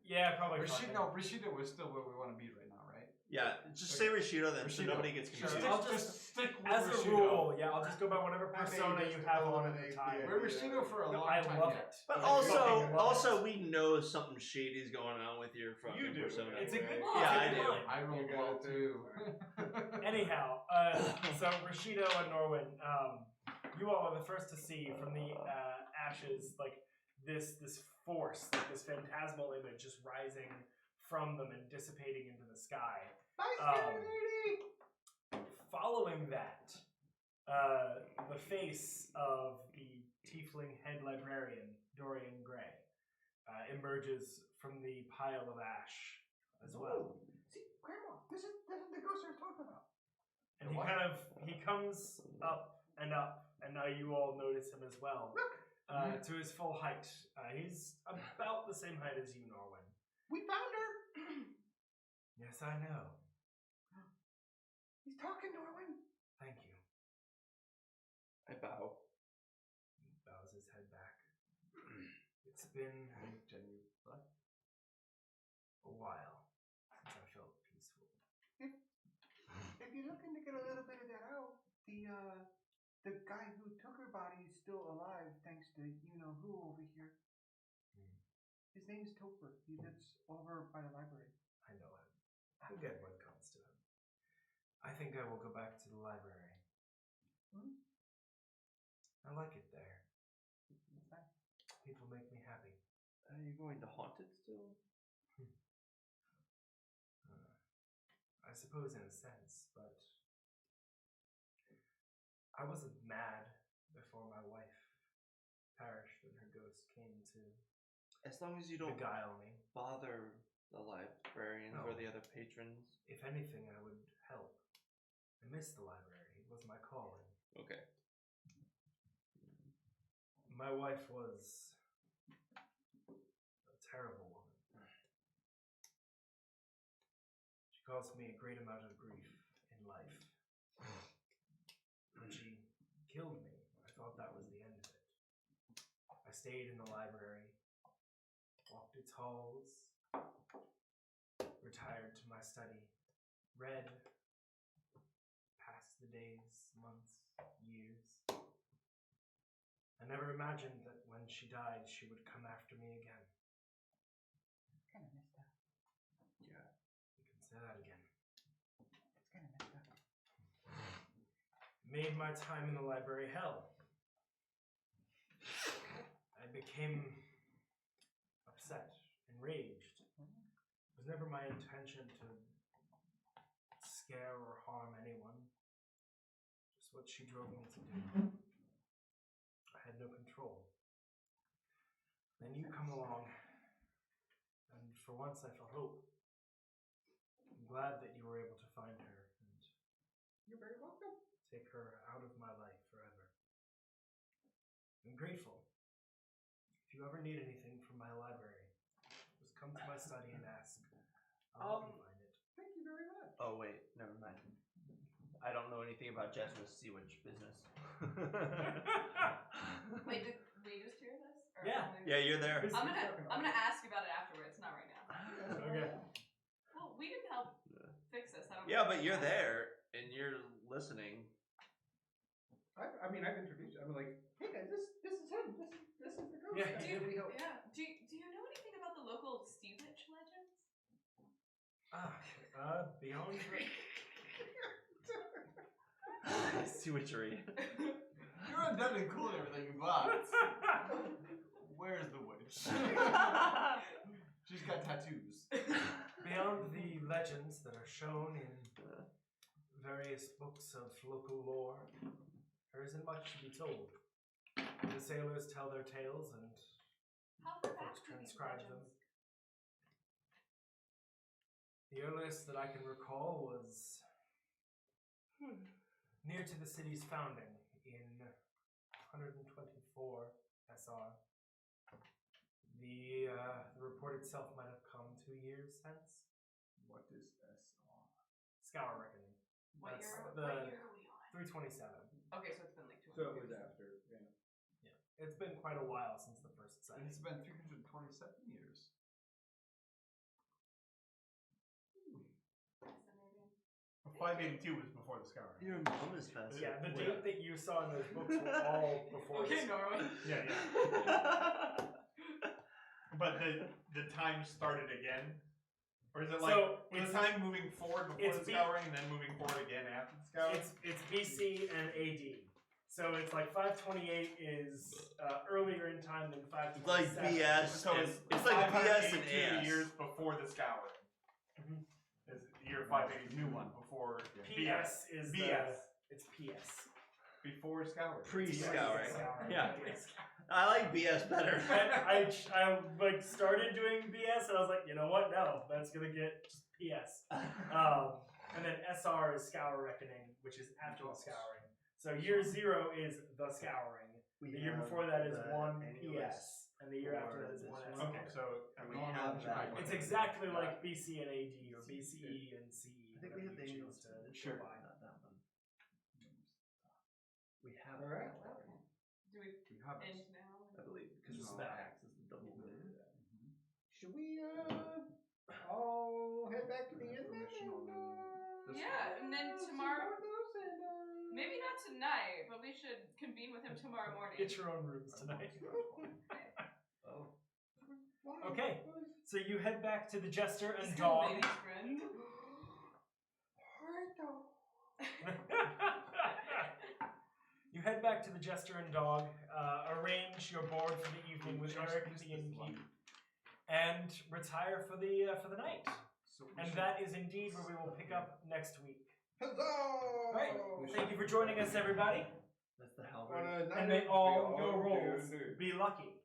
Yeah, probably Farkin. Rashido was still where we want to be right now, right? Yeah, just say Rashido then, so Rashido. nobody gets Sure, confused. I'll just stick with As Rashido. a rule, yeah, I'll just go by whatever That persona may you just have on at the eliminate time. the- We're Rashido for a No, long I time love yet. it. But I also, fucking love it. we know something shady's going on with your fucking You do. persona. It's a good Yeah, it's a I good do. line. I rolled You well got it. too. Anyhow, so Rashido and Norwyn, you all are the first to see from the ashes, like this force, like this phantasmal image just rising from them and dissipating into the sky. Bye, Scary Lady! Following that, the face of the tiefling head librarian, Dorian Gray, emerges from the pile of ash as well. See, Grandma, this is the ghost I was talking about. And he comes up, and now you all notice him as well. To his full height. He's about the same height as you, Norwyn. We found her. Yes, I know. He's talking, Norwyn. Thank you. I bow. He bows his head back. It's been a while since I felt peaceful. If you're looking to get a little bit of that out, the guy who took her body is still alive, thanks to you-know-who over here. His name's Topher. He lives over by the library. I know him. I'll get what comes to him. I think I will go back to the library. I like it there. People make me happy. Are you going to haunt it still? I suppose in a sense, but I wasn't mad before my wife perished and her ghost came to As long as you don't beguile me. bother the librarians or the other patrons. If anything, I would help. I miss the library. It was my calling. Okay. My wife was a terrible woman. She caused me a great amount of grief in life. When she killed me, I thought that was the end of it. I stayed in the library, walked its halls, retired to my study, read, passed the days, months, years. I never imagined that when she died, she would come after me again. It's kind of messed up. Yeah, you can say that again. It's kind of messed up. Made my time in the library hell. I became upset, enraged. It was never my intention to scare or harm anyone. Just what she drove me to do. I had no control. Then you come along, and for once I felt hope. I'm glad that you were able to find her and You're very welcome. take her out of my life forever. I'm grateful. If you ever need anything from my library, just come to my study and ask. I'll help you find it. Thank you very much. Oh wait, never mind. I don't know anything about Jasnah's sewage business. Wait, did we just hear this? Or Yeah. only- Yeah, you're there. I'm gonna ask you about it afterwards, not right now. Okay. Well, we didn't help fix this. I don't Yeah, know. but you're there and you're listening. I've introduced you. I'm like, hey guys, this is him. This is the ghost. Yeah. Guy. Here we help. Yeah. Do you know anything about the local sea witch legends? Beyond. Sewage-ery. You're undoubtedly cool and everything, but where's the witch? She's got tattoos. Beyond the legends that are shown in various books of local lore, there isn't much to be told. The sailors tell their tales and How far back folks do these transcribe them. legends? The earliest that I can recall was near to the city's founding in 124 SR. The report itself might have come 2 years since. What is SR? Scour Reckoning. What That's year? the What year are we on? 327. Okay, so it's been like 200 So it years. was after, yeah. Yeah, it's been quite a while since the first And sighting. it's been 327 years. Fascinating. 582 was before the Scour. Your mom is fast. Yeah, the date that you saw in those books were all before. Okay, this. Norwyn. Yeah, yeah. But the time started again? Or is it like, So, was it's- the time moving forward before it's the Scouring and then moving forward again after the Scouring? It's BC and AD. So it's like 528 is earlier in time than 527. It's like BS. So it's like BS and 582 AS. years before the Scouring. Mhm. Is year 582 one before PS is BS. It's PS. Before Scouring. Pre-Scouring. Scouring. Yeah. I like BS better. I like started doing BS and I was like, you know what? No, that's gonna get just PS. And then SR is Scour Reckoning, which is after the Scouring. So year 0 is the Scouring. The year before that is 1 PS. And the year after that is 1 SR. Okay, so We have that. It's exactly like BC and AD or BCE and CE. I think we have the whatever you choose to sure. buy. Not that one. We have. All right. Do we we have end this. now? I believe because the Just spell that. acts as the double move. Should we all head back to the inn then? And, Yeah, and then see tomorrow. Morthos and, Maybe not tonight, but we should convene with him tomorrow morning. Get your own rooms tonight. Oh. Why? Okay. So you head back to the Jester and Just Dog. ladies' friend. Alright though. You head back to the Jester and Dog, arrange your board for the evening with Eric, the innkeep, and retire for the night. So we And should- that is indeed where we will pick up next week. Huzzah! Right. Thank you for joining us, everybody. That's the halberd. On a night And may of all Beyond your rolls D&D. be lucky.